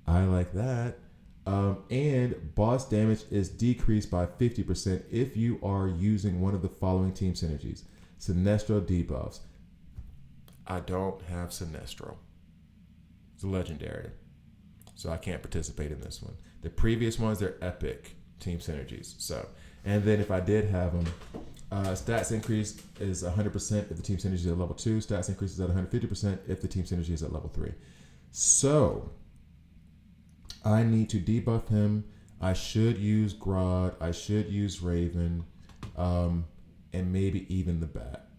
I like that. And boss damage is decreased by 50% if you are using one of the following team synergies. Sinestro debuffs. I don't have Sinestro. It's a legendary, so I can't participate in this one. The previous ones, they're epic team synergies. So, and then if I did have them, stats increase is 100% if the team synergy is at level 2. Stats increases at 150% if the team synergy is at level 3. So, I need to debuff him. I should use Grodd. I should use Raven. And maybe even the Bat.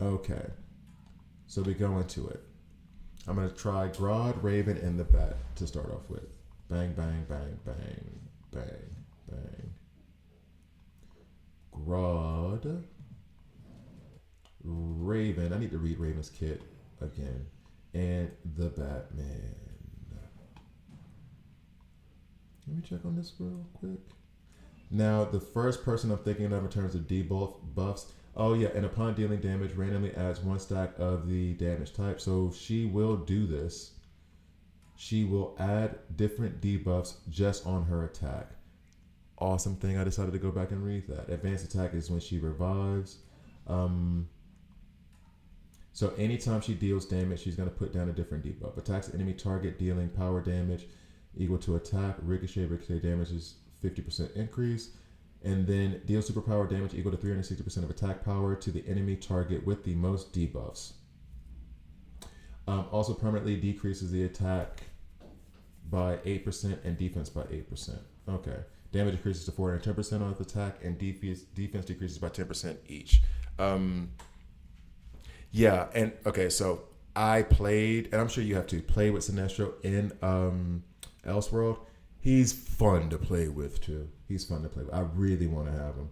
Okay. So we go into it. I'm going to try Grodd, Raven, and the Bat to start off with. Bang, bang, bang, bang, bang, bang. Grodd. Raven. I need to read Raven's kit again. And the Batman. Let me check on this real quick. Now, the first person I'm thinking of in terms of debuffs. Oh, yeah, and upon dealing damage, randomly adds 1 stack of the damage type. So she will do this. She will add different debuffs just on her attack. Awesome thing. I decided to go back and read that. Advanced attack is when she revives. So anytime she deals damage, she's going to put down a different debuff. Attacks enemy target dealing power damage equal to attack. Ricochet damage is 50% increase. And then deal superpower damage equal to 360% of attack power to the enemy target with the most debuffs. Also permanently decreases the attack by 8% and defense by 8%. Okay. Damage decreases to 410% on its attack, and defense decreases by 10% each. Yeah, and okay, so I played, and I'm sure you have to play with Sinestro in Elseworld. He's fun to play with too. He's fun to play with. I really want to have him.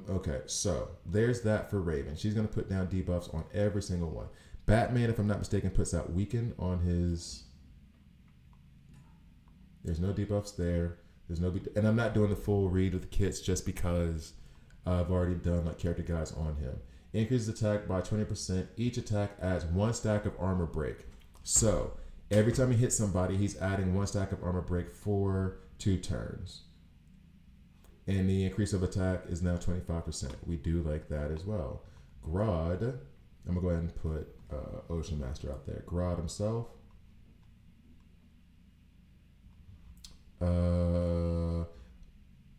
Okay, so there's that for Raven. She's gonna put down debuffs on every single one. Batman, if I'm not mistaken, puts out Weaken on his. There's no debuffs there. There's no, and I'm not doing the full read of the kits just because I've already done like character guides on him. Increases attack by 20%. Each attack adds 1 stack of armor break. So every time he hits somebody, he's adding 1 stack of armor break for 2 turns. And the increase of attack is now 25%. We do like that as well. Grodd, I'm gonna go ahead and put Ocean Master out there. Grodd himself.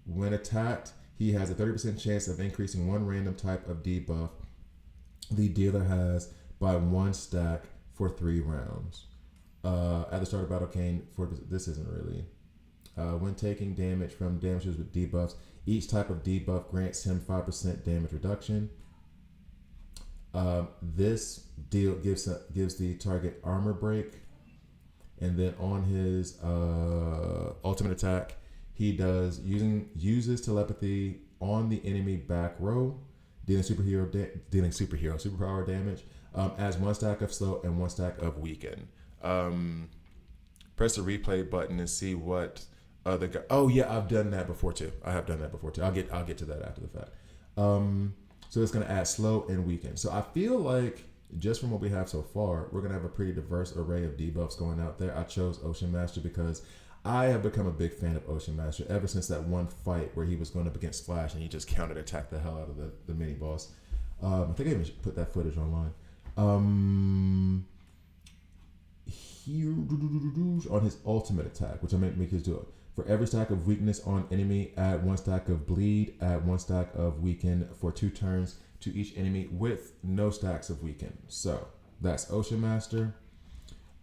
When attacked, he has a 30% chance of increasing 1 random type of debuff the dealer has by 1 stack for 3 rounds. At the start of Battle Cane, this isn't really. When taking damage from damages with debuffs, each type of debuff grants him 5% damage reduction. This deal gives the target armor break, and then on his ultimate attack, he uses telepathy on the enemy back row, dealing superpower damage. Adds 1 stack of slow and 1 stack of weaken. Press the replay button and see what other guy. Oh yeah, I've done that before too. I'll get to that after the fact. So it's gonna add slow and weaken. So I feel like just from what we have so far, we're gonna have a pretty diverse array of debuffs going out there. I chose Ocean Master because I have become a big fan of Ocean Master ever since that one fight where he was going up against Flash and he just counter attacked the hell out of the mini boss. I think I even put that footage online. Here on his ultimate attack, which I make his do it. For every stack of weakness on enemy, add 1 stack of bleed, add 1 stack of weaken for 2 turns to each enemy with no stacks of weaken. So that's Ocean Master.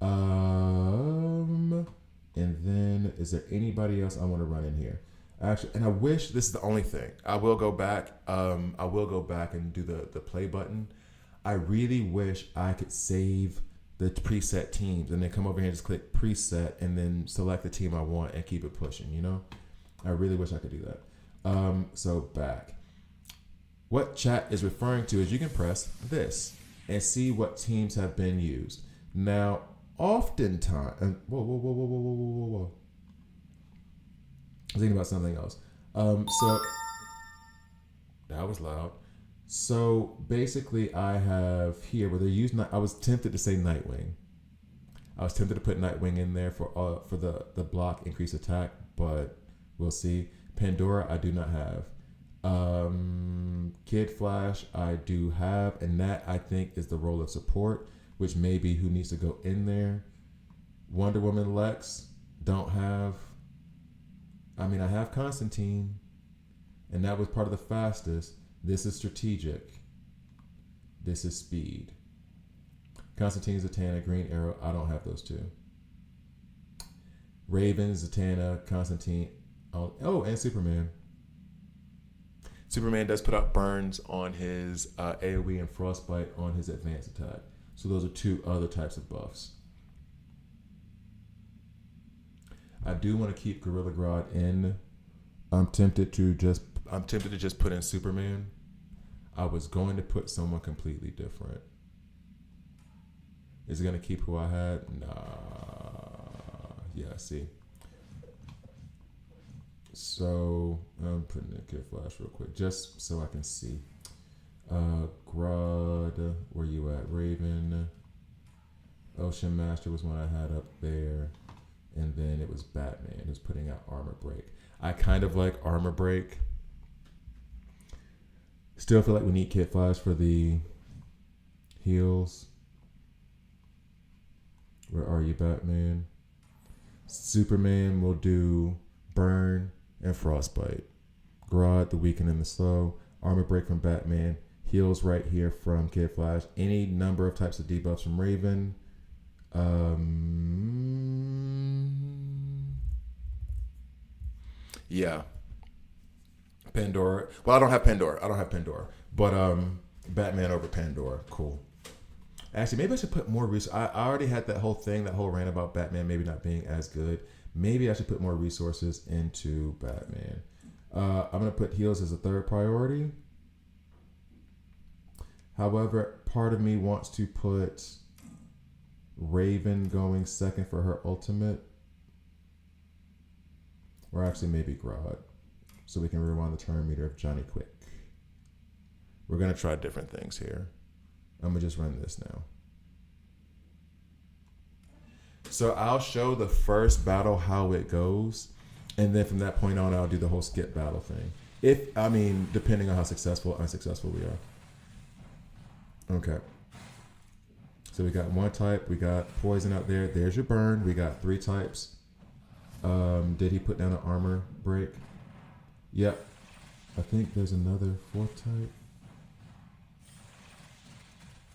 And then is there anybody else I want to run in here? Actually, and I wish this is the only thing. I will go back. And do the play button. I really wish I could save the preset teams and then come over here and just click preset and then select the team I want and keep it pushing, you know? I really wish I could do that. So back. What chat is referring to is you can press this and see what teams have been used. Now, oftentimes, whoa. I was thinking about something else. So that was loud. So basically, I have here where they're using. I was tempted to say Nightwing. I was tempted to put Nightwing in there for the block increase attack, but we'll see. Pandora, I do not have. Kid Flash, I do have, and that I think is the role of support, which may be who needs to go in there. Wonder Woman Lex, don't have. I mean, I have Constantine, and that was part of the fastest. This is strategic. This is speed. Constantine, Zatanna, Green Arrow. I don't have those 2. Raven, Zatanna, Constantine. Oh, and Superman. Superman does put out burns on his AoE and frostbite on his advanced attack. So those are 2 other types of buffs. I do want to keep Gorilla Grodd in. I'm tempted to just put in Superman. I was going to put someone completely different. Is it going to keep who I had? Nah. Yeah, see. So I'm putting in Kid Flash real quick, just so I can see. Grodd, where you at? Raven. Ocean Master was one I had up there. And then it was Batman who's putting out Armor Break. I kind of like Armor Break. Still feel like we need Kid Flash for the heals. Where are you, Batman? Superman will do Burn and Frostbite. Grodd, the weaken and the slow. Armor Break from Batman. Heals right here from Kid Flash. Any number of types of debuffs from Raven. Yeah. Pandora. Well, I don't have Pandora. But Batman over Pandora. Cool. Actually, maybe I should put more resources. I already had that whole rant about Batman maybe not being as good. Maybe I should put more resources into Batman. I'm going to put heals as a third priority. However, part of me wants to put Raven going second for her ultimate. Or actually maybe Grodd. So we can rewind the turn meter of Johnny Quick. We're going to try different things here. I'm going to just run this now. So I'll show the first battle how it goes. And then from that point on, I'll do the whole skip battle thing. Depending on how successful or unsuccessful we are. Okay. So we got one type. We got poison out there. There's your burn. We got 3 types. Did he put down an armor break? Yep. I think there's another 4th type.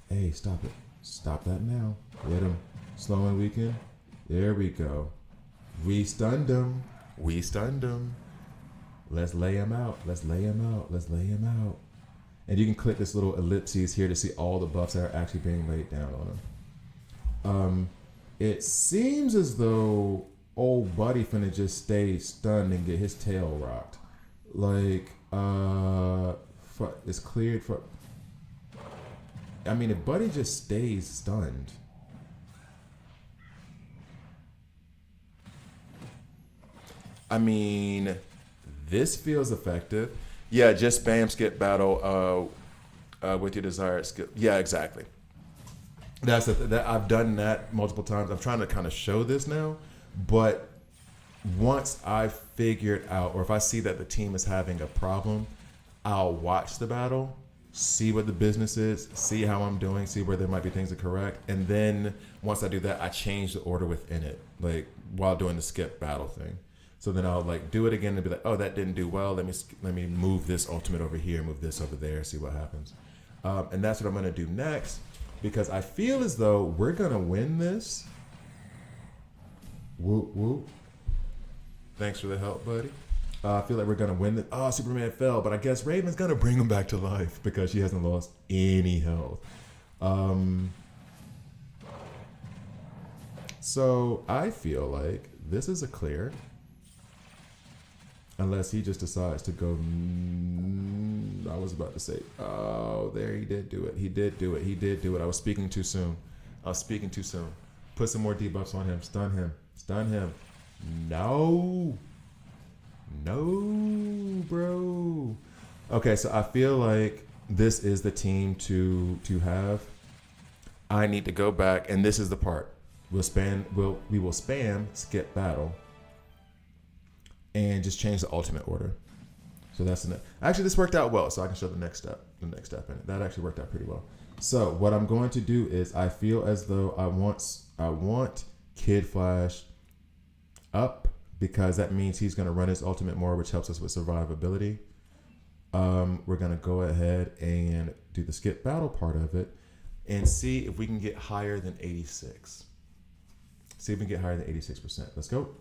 Hey, stop it. Stop that now. Hit him. Slow and weaken. There we go. We stunned him. Let's lay him out. And you can click this little ellipses here to see all the buffs that are actually being laid down on him. It seems as though old buddy finna just stay stunned and get his tail rocked. Like, it's cleared for... if buddy just stays stunned... this feels effective. Yeah, just spam skip battle with your desired skill. Yeah, exactly. That I've done that multiple times. I'm trying to kind of show this now, but once I figure it out, or if I see that the team is having a problem, I'll watch the battle, see what the business is, see how I'm doing, see where there might be things to correct, and then once I do that, I change the order within it, like while doing the skip battle thing. So then I'll do it again and be like, oh, that didn't do well. Let me move this ultimate over here, move this over there, see what happens. And that's what I'm gonna do next, because I feel as though we're gonna win this. Whoop whoop. Thanks for the help, buddy. I feel like we're gonna win this. Oh, Superman fell, but I guess Raven's gonna bring him back to life because she hasn't lost any health. So I feel like this is a clear. Unless he just decides to go, I was about to say, oh, there he did do it. He did do it. I was speaking too soon. Put some more debuffs on him. Stun him. No, bro. Okay, so I feel like this is the team to have. I need to go back, and this is the part. We will spam skip battle. And just change the ultimate order. So that's actually this worked out well. So I can show the next step in it. That actually worked out pretty well. So what I'm going to do is I feel as though I want Kid Flash up because that means he's going to run his ultimate more, which helps us with survivability. We're going to go ahead and do the skip battle part of it and see if we can get higher than 86. See if we can get higher than 86%. Let's go.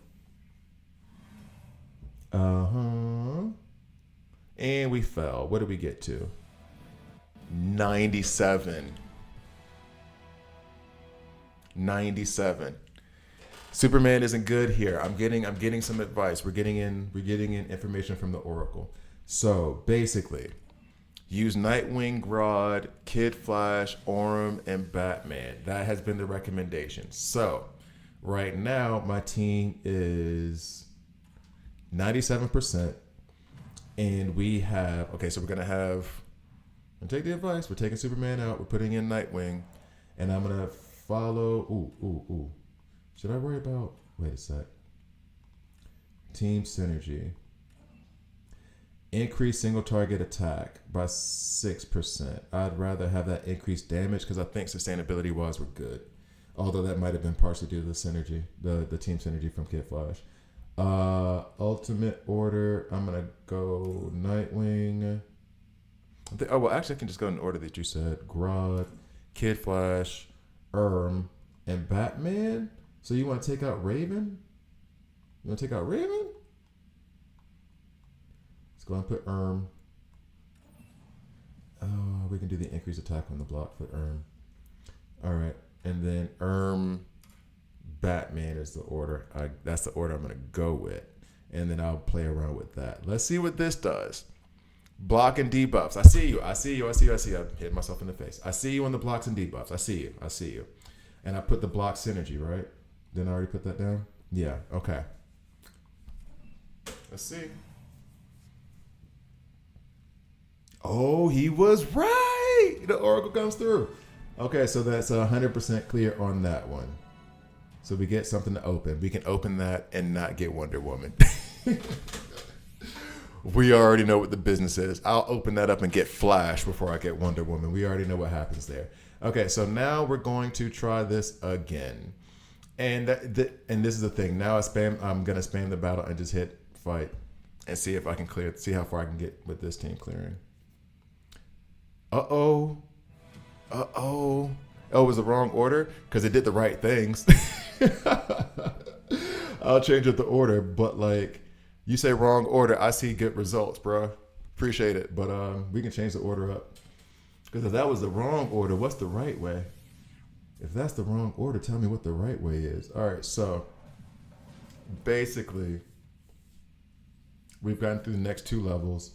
And we fell. What did we get to? 97. Superman isn't good here. I'm getting some advice. We're getting in information from the Oracle. So basically, use Nightwing, Grodd, Kid Flash, Orm, and Batman. That has been the recommendation. So right now my team is 97%, and we have, so we're gonna take the advice. We're taking Superman out. We're putting in Nightwing, and I'm gonna follow. Should I worry about? Wait a sec. Team synergy. Increase single target attack by 6%. I'd rather have that increased damage because I think sustainability wise we're good. Although that might have been partially due to the synergy, the team synergy from Kid Flash. Ultimate order. I'm gonna go Nightwing. Actually, I can just go in the order that you said: Grodd, Kid Flash, and Batman. So you want to take out Raven? Let's go and put Oh, we can do the increased attack on the block for All right. And then Batman is the order. That's the order I'm going to go with. And then I'll play around with that. Let's see what this does. Block and debuffs. I see you. I hit myself in the face. I see you on the blocks and debuffs. I see you. And I put the block synergy, right? Didn't I already put that down? Yeah. Okay. Let's see. Oh, he was right. The oracle comes through. Okay, so that's 100% clear on that one. So we get something to open. We can open that and not get Wonder Woman. We already know what the business is. I'll open that up and get Flash before I get Wonder Woman. We already know what happens there. Okay, so now we're going to try this again. And and this is the thing. Now I'm going to spam the battle and just hit fight and see if I can clear, see how far I can get with this team clearing. Uh-oh. Oh, it was the wrong order because it did the right things. I'll change up the order, but like you say wrong order, I see good results, bro. Appreciate it, but we can change the order up because if that was the wrong order, what's the right way? If that's the wrong order, tell me what the right way is. All right, so basically we've gotten through the next 2 levels.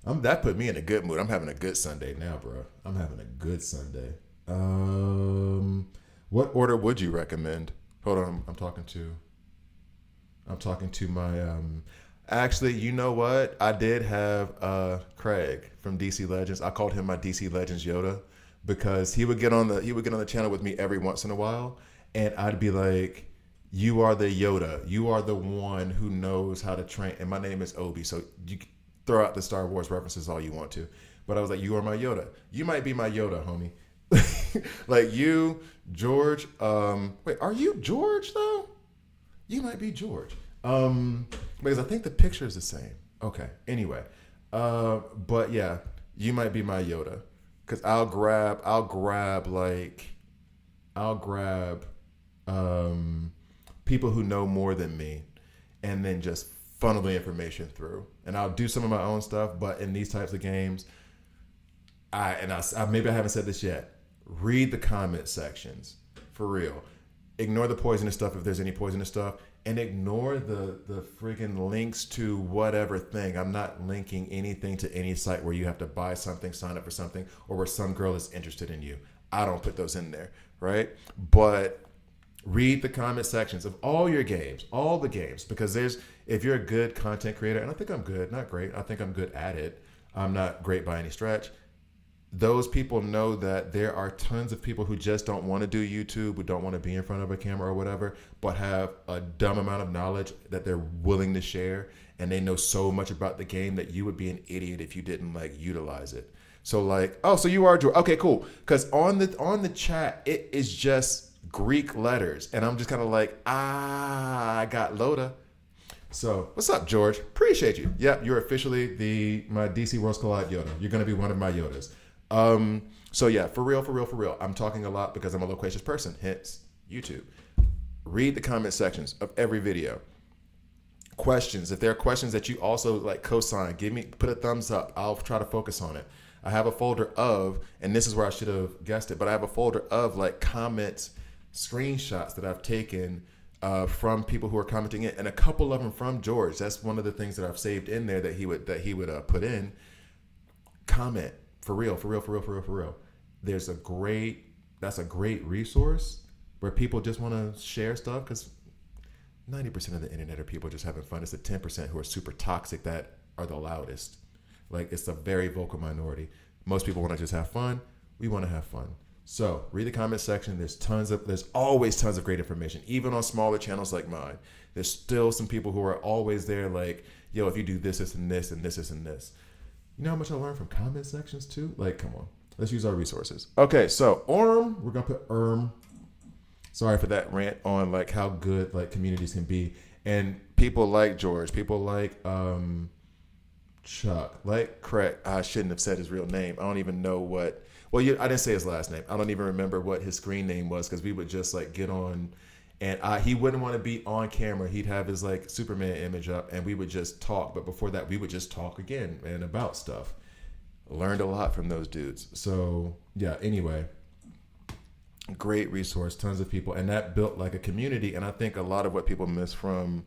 That put me in a good mood. I'm having a good Sunday now, bro. I'm having a good Sunday. What order would you recommend? Hold on, I'm talking to my actually, you know what? I did have Craig from DC Legends. I called him my DC Legends Yoda because he would get on the channel with me every once in a while and I'd be like, "You are the Yoda. You are the one who knows how to train." And my name is Obi, so you throw out the Star Wars references all you want to. But I was like, you are my Yoda. You might be my Yoda, homie. Like you, George. Wait, are you George though? You might be George. Because I think the picture is the same. Okay. Anyway. But yeah, you might be my Yoda. Cause I'll grab people who know more than me and then just funnel the information through. And I'll do some of my own stuff, but in these types of games, I maybe I haven't said this yet. Read the comment sections for real. Ignore the poisonous stuff if there's any poisonous stuff, and ignore the freaking links to whatever thing. I'm not linking anything to any site where you have to buy something, sign up for something, or where some girl is interested in you. I don't put those in there, right? But read the comment sections of all your games, all the games, because if you're a good content creator, and I think I'm good, not great, I think I'm good at it. I'm not great by any stretch. Those people know that there are tons of people who just don't want to do YouTube, who don't want to be in front of a camera or whatever, but have a dumb amount of knowledge that they're willing to share. And they know so much about the game that you would be an idiot if you didn't like utilize it. So like, oh, so you are George. Okay, cool. Because on the chat, it is just Greek letters. And I'm just kind of like, I got Loda. So what's up, George? Appreciate you. Yep, you're officially my DC Worlds Collide Yoda. You're going to be one of my Yodas. So yeah, for real. I'm talking a lot because I'm a loquacious person, hence YouTube. Read the comment sections of every video. Questions. If there are questions that you also like cosign, put a thumbs up. I'll try to focus on it. I have a folder of, and this is where I should have guessed it, but I have a folder of like comments, screenshots that I've taken from people who are commenting in, and a couple of them from George. That's one of the things that I've saved in there that he would put in. Comment. For real. That's a great resource where people just want to share stuff because 90% of the internet are people just having fun. It's the 10% who are super toxic that are the loudest. Like it's a very vocal minority. Most people want to just have fun. We want to have fun. So read the comment section. There's always tons of great information, even on smaller channels like mine. There's still some people who are always there like, yo, if you do this, this, and this, and this, this, and this. You know how much I learned from comment sections too? Like, come on. Let's use our resources. Okay, so Orm, we're gonna put Erm. Sorry for that rant on like how good like communities can be. And people like George, people like Chuck, like Craig. I shouldn't have said his real name. I don't even know I didn't say his last name. I don't even remember what his screen name was because we would just like get on And he wouldn't want to be on camera. He'd have his like Superman image up, and we would just talk. But before that, we would just talk again and about stuff. Learned a lot from those dudes. So yeah. Anyway, great resource, tons of people, and that built like a community. And I think a lot of what people miss from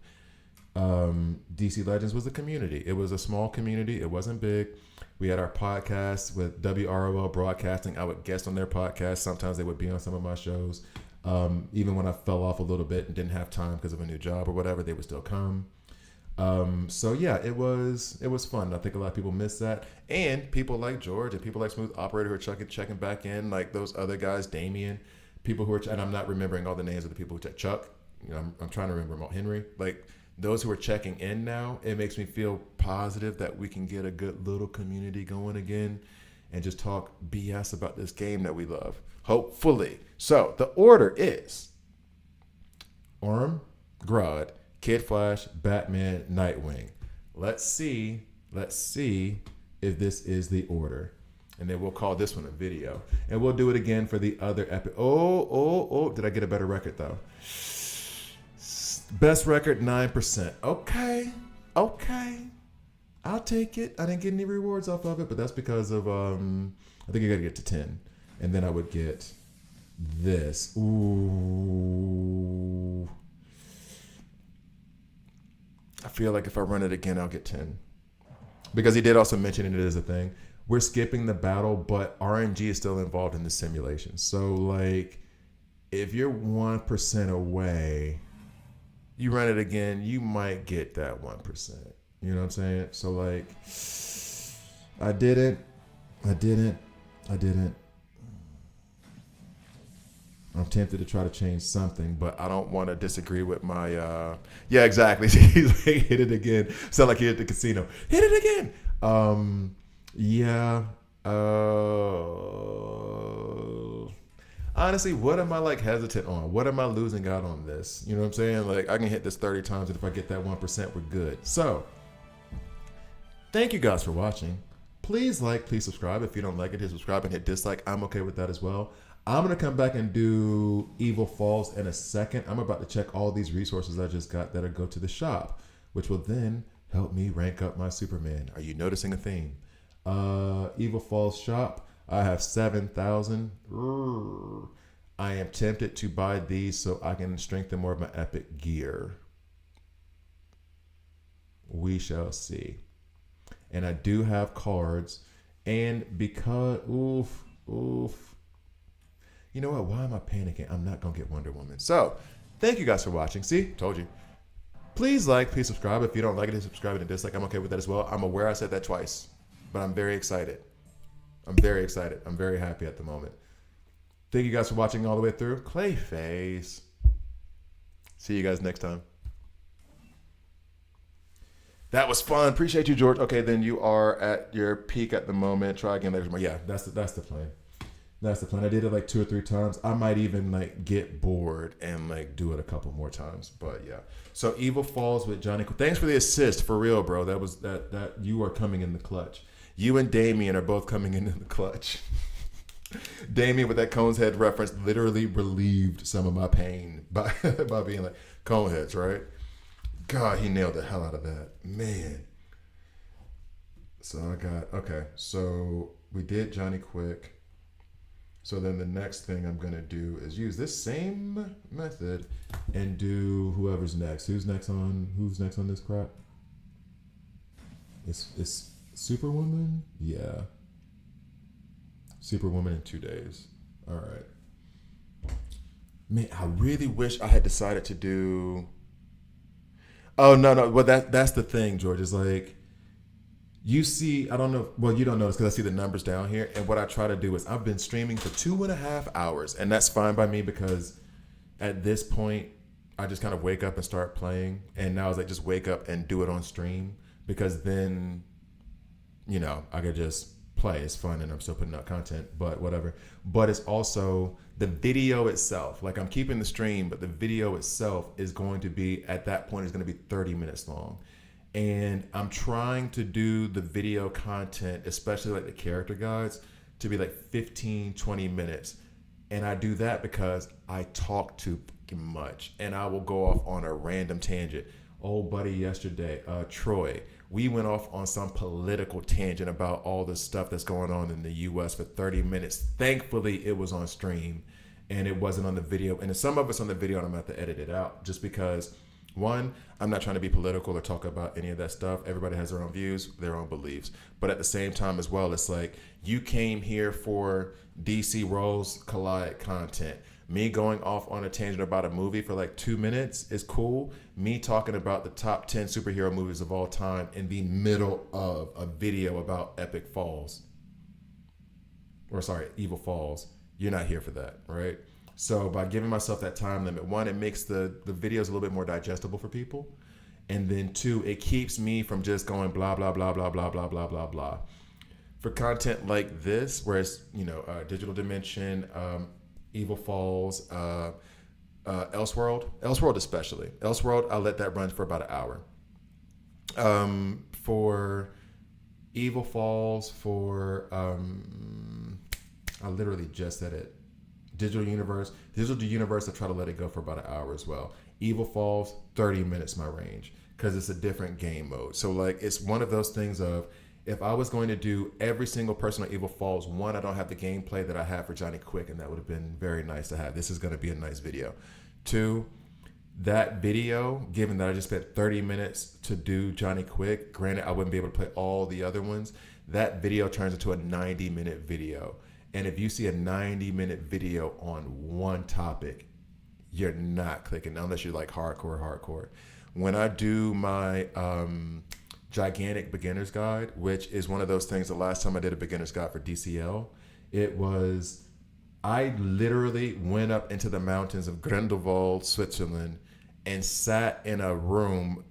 DC Legends was the community. It was a small community. It wasn't big. We had our podcast with WROL Broadcasting. I would guest on their podcast. Sometimes they would be on some of my shows. Even when I fell off a little bit and didn't have time because of a new job or whatever, they would still come. So yeah, it was fun. I think a lot of people miss that, and people like George and people like Smooth Operator who are checking back in, like those other guys, Damien, people who are, and I'm not remembering all the names of the people who Chuck. You know, I'm trying to remember Henry, like those who are checking in now. It makes me feel positive that we can get a good little community going again, and just talk BS about this game that we love. Hopefully. So the order is Orm, Grodd, Kid Flash, Batman, Nightwing. Let's see if this is the order. And then we'll call this one a video. And we'll do it again for the other epic. Oh, did I get a better record though? Best record, 9%. Okay. I'll take it. I didn't get any rewards off of it, but that's because of, I think you gotta get to 10. And then I would get this. Ooh. I feel like if I run it again, I'll get 10. Because he did also mention it as a thing. We're skipping the battle, but RNG is still involved in the simulation. So, like, if you're 1% away, you run it again, you might get that 1%. You know what I'm saying? So, like, I didn't. I'm tempted to try to change something, but I don't want to disagree with my, yeah, exactly. He's like, hit it again. Sound like he hit the casino. Hit it again. Yeah. Honestly, what am I like hesitant on? What am I losing out on this? You know what I'm saying? Like, I can hit this 30 times, and if I get that 1%, we're good. So, thank you guys for watching. Please please subscribe. If you don't like it, hit subscribe and hit dislike. I'm okay with that as well. I'm going to come back and do Evil Falls in a second. I'm about to check all these resources I just got that'll go to the shop, which will then help me rank up my Superman. Are you noticing a theme? Evil Falls shop. I have 7,000. I am tempted to buy these so I can strengthen more of my epic gear. We shall see. And I do have cards. And because, oof. You know what? Why am I panicking? I'm not going to get Wonder Woman. So, thank you guys for watching. See? Told you. Please please subscribe. If you don't like it, hit subscribe and dislike. I'm okay with that as well. I'm aware I said that twice, but I'm very excited. I'm very happy at the moment. Thank you guys for watching all the way through. Clayface. See you guys next time. That was fun. Appreciate you, George. Okay, then you are at your peak at the moment. Try again later. Yeah, that's the plan. That's the plan. I did it like 2 or 3 times. I might even like get bored and like do it a couple more times. But yeah. So Evil Falls with Johnny. Thanks for the assist, for real, bro. That you are coming in the clutch. You and Damien are both coming in the clutch. Damien with that Cone's Head reference literally relieved some of my pain by being like, Coneheads, right? God, he nailed the hell out of that. Man. So so we did Johnny Quick. So then the next thing I'm going to do is use this same method and do whoever's next. Who's next on this crap? It's Superwoman? Yeah. Superwoman in 2 days. All right. Man, I really wish I had decided to do... Oh, no. Well, that's the thing, George. Is like... You see, I don't know. Well, you don't notice because I see the numbers down here. And what I try to do is I've been streaming for 2.5 hours. And that's fine by me because at this point, I just kind of wake up and start playing. And now it's like just wake up and do it on stream. Because then, you know, I could just play. It's fun and I'm still putting out content, but whatever. But it's also the video itself. Like I'm keeping the stream, but the video itself is going to be, at that point, is going to be 30 minutes long. And I'm trying to do the video content, especially like the character guides, to be like 15, 20 minutes. And I do that because I talk to much, and I will go off on a random tangent. Old buddy yesterday, Troy, we went off on some political tangent about all the stuff that's going on in the U.S. for 30 minutes. Thankfully, it was on stream and it wasn't on the video. And some of it's on the video, and I'm going to have to edit it out just because, one, I'm not trying to be political or talk about any of that stuff. Everybody has their own views, their own beliefs. But at the same time as well, it's like you came here for DC Roles Collide content. Me going off on a tangent about a movie for like 2 minutes is cool. Me talking about the top 10 superhero movies of all time in the middle of a video about Evil Falls. You're not here for that, right? So by giving myself that time limit, one, it makes the videos a little bit more digestible for people. And then two, it keeps me from just going blah, blah, blah, blah, blah, blah, blah, blah, blah. For content like this, where it's, Digital Dimension, Evil Falls, Elseworld especially. Elseworld, I'll let that run for about an hour. For Evil Falls, I literally just said it. Digital Universe, I try to let it go for about an hour as well. Evil Falls, 30 minutes my range, because it's a different game mode. So like, it's one of those things of, if I was going to do every single person on Evil Falls, one, I don't have the gameplay that I have for Johnny Quick, and that would have been very nice to have. This is going to be a nice video. Two, that video, given that I just spent 30 minutes to do Johnny Quick, granted I wouldn't be able to play all the other ones, that video turns into a 90-minute video. And if you see a 90-minute video on one topic, you're not clicking unless you're like hardcore. When I do my gigantic beginner's guide, which is one of those things, the last time I did a beginner's guide for DCL, I literally went up into the mountains of Grindelwald, Switzerland, and sat in a room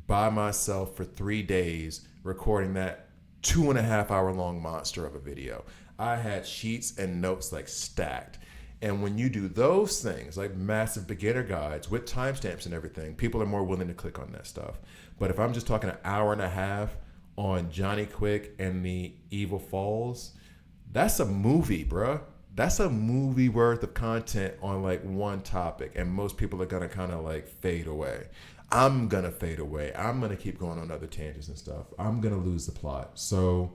by myself for 3 days recording that 2.5 hour long monster of a video. I had sheets and notes like stacked. And when you do those things, like massive beginner guides with timestamps and everything, people are more willing to click on that stuff. But if I'm just talking an hour and a half on Johnny Quick and the Evil Falls, that's a movie, bruh. That's a movie worth of content on like one topic. And most people are going to kind of like fade away. I'm going to fade away. I'm going to keep going on other tangents and stuff. I'm going to lose the plot. So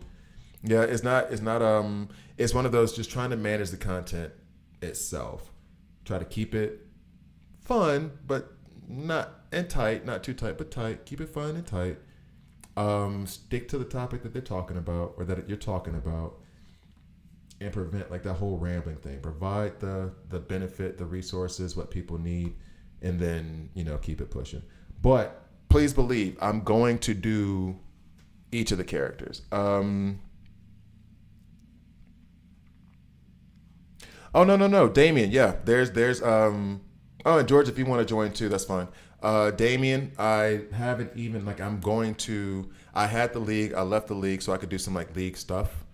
yeah, it's one of those, just trying to manage the content itself. Try to keep it fun, but not too tight, but tight. Keep it fun and tight. Stick to the topic that they're talking about, or that you're talking about, and prevent like that whole rambling thing. Provide the benefit, the resources, what people need, and then keep it pushing. But please believe I'm going to do each of the characters. Oh, no. Damien, yeah. There's and George, if you want to join too, that's fine. Damien, I haven't even, I had the league, I left the league so I could do some like league stuff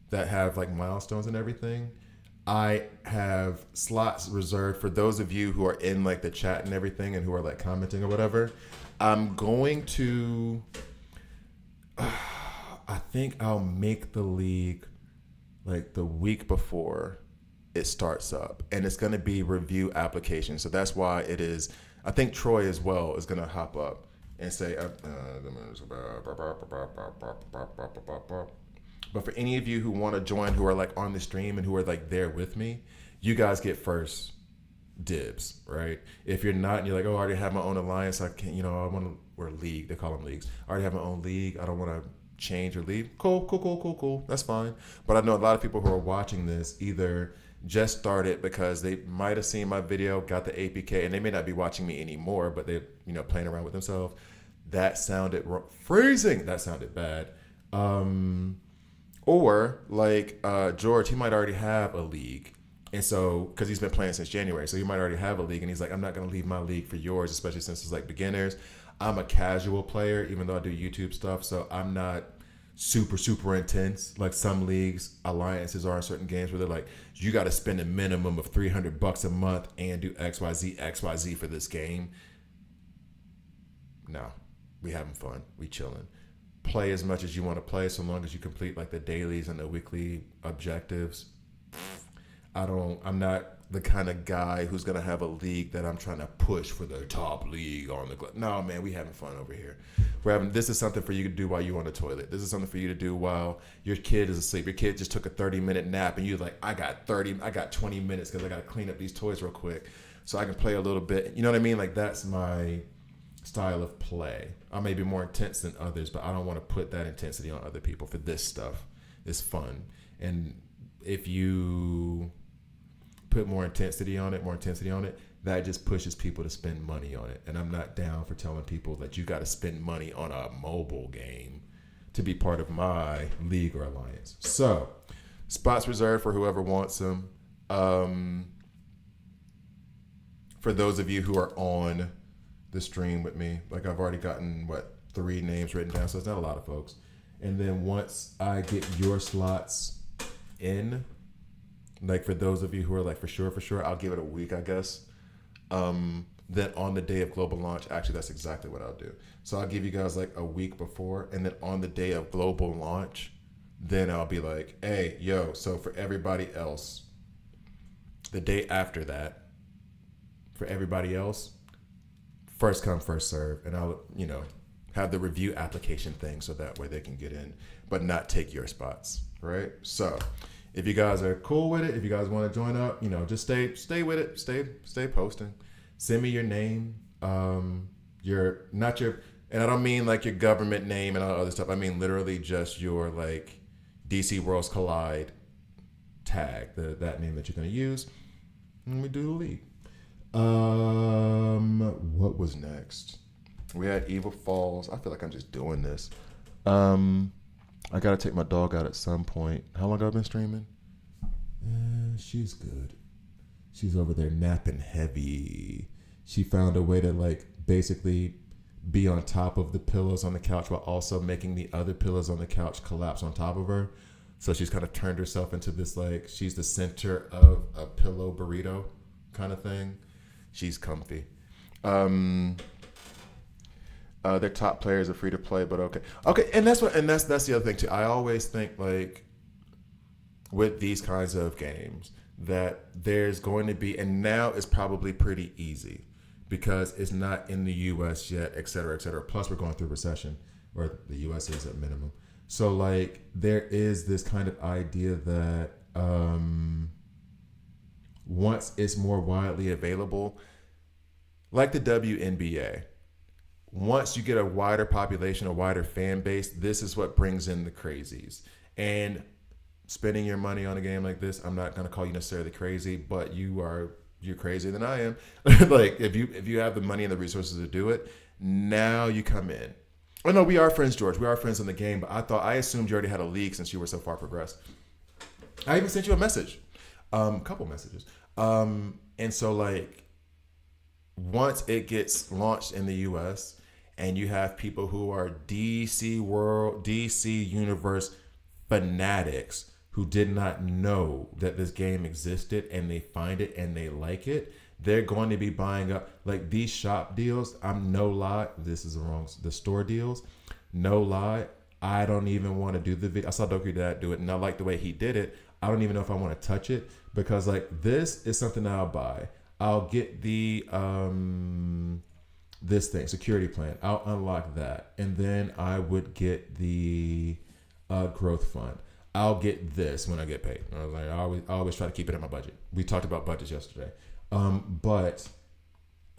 that have like milestones and everything. I have slots reserved for those of you who are in like the chat and everything and who are like commenting or whatever. I'm going to, I think I'll make the league like the week before it starts up, and it's going to be review application. So that's why it is. I think Troy as well is going to hop up and say, but for any of you who want to join, who are like on the stream and who are like there with me, you guys get first dibs, right? If you're not, and you're like, oh, I already have my own alliance, I can't, I want to, or league, they call them leagues. I already have my own league. I don't want to change or leave. Cool. That's fine. But I know a lot of people who are watching this either just started because they might have seen my video, got the APK, and they may not be watching me anymore, but they're playing around with themselves. That sounded freezing. That sounded bad. Or like George, he might already have a league, and so because he's been playing since January, so he might already have a league, and he's like, I'm not going to leave my league for yours, especially since it's like beginners. I'm a casual player, even though I do YouTube stuff, so I'm not super intense like some leagues alliances are in certain games where they're like, you got to spend a minimum of $300 a month and do XYZ for this game. No, we having fun, we chilling. Play as much as you want to play, so long as you complete like the dailies and the weekly objectives. I'm not the kind of guy who's gonna have a league that I'm trying to push for the top league on the globe. No, man, we having fun over here. We're having. This is something for you to do while you're on the toilet. This is something for you to do while your kid is asleep. Your kid just took a 30-minute nap, and you're like, I got 20 minutes because I got to clean up these toys real quick, so I can play a little bit. You know what I mean? Like that's my style of play. I may be more intense than others, but I don't want to put that intensity on other people for this stuff. It's fun. And if you put more intensity on it, that just pushes people to spend money on it. And I'm not down for telling people that you got to spend money on a mobile game to be part of my league or alliance. So, spots reserved for whoever wants them. For those of you who are on the stream with me, like I've already gotten 3 names written down, so it's not a lot of folks. And then once I get your slots in, like for those of you who are like for sure, I'll give it a week, I guess. Then on the day of global launch, actually that's exactly what I'll do. So I'll give you guys like a week before, and then on the day of global launch, then I'll be like, hey, yo, so for everybody else, the day after that, for everybody else, first come, first serve, and I'll, have the review application thing so that way they can get in, but not take your spots, right? So if you guys are cool with it, if you guys want to join up, just stay with it, stay posting. Send me your name, and I don't mean like your government name and all other stuff. I mean literally just your like DC Worlds Collide tag, that name that you're gonna use. And we do the league. What was next? We had Evil Falls. I feel like I'm just doing this. I gotta take my dog out at some point. How long have I been streaming? She's good. She's over there napping heavy. She found a way to like basically be on top of the pillows on the couch while also making the other pillows on the couch collapse on top of her. So she's kind of turned herself into this like she's the center of a pillow burrito kind of thing. She's comfy. Their top players are free to play, but okay, and that's the other thing too. I always think like with these kinds of games that there's going to be, and now it's probably pretty easy because it's not in the U.S. yet, et cetera, et cetera. Plus, we're going through recession, or the U.S. is at minimum. So like there is this kind of idea that once it's more widely available, like the WNBA, once you get a wider population, a wider fan base, this is what brings in the crazies. And spending your money on a game like this, I'm not going to call you necessarily crazy, but you're crazier than I am. Like if you have the money and the resources to do it, now you come in. Oh no, we are friends, George. We are friends in the game, but I assumed you already had a league since you were so far progressed. I even sent you a message, a couple messages. And so like once it gets launched in the US and you have people who are DC World, DC Universe fanatics who did not know that this game existed and they find it and they like it, they're going to be buying up like these shop deals. I'm no lie. This is the store deals. No lie. I don't even want to do the video. I saw Doku Dad do it and I like the way he did it. I don't even know if I want to touch it because like this is something that I'll buy. I'll get the this thing, security plan. I'll unlock that. And then I would get the growth fund. I'll get this when I get paid. I was like, I always try to keep it in my budget. We talked about budgets yesterday. But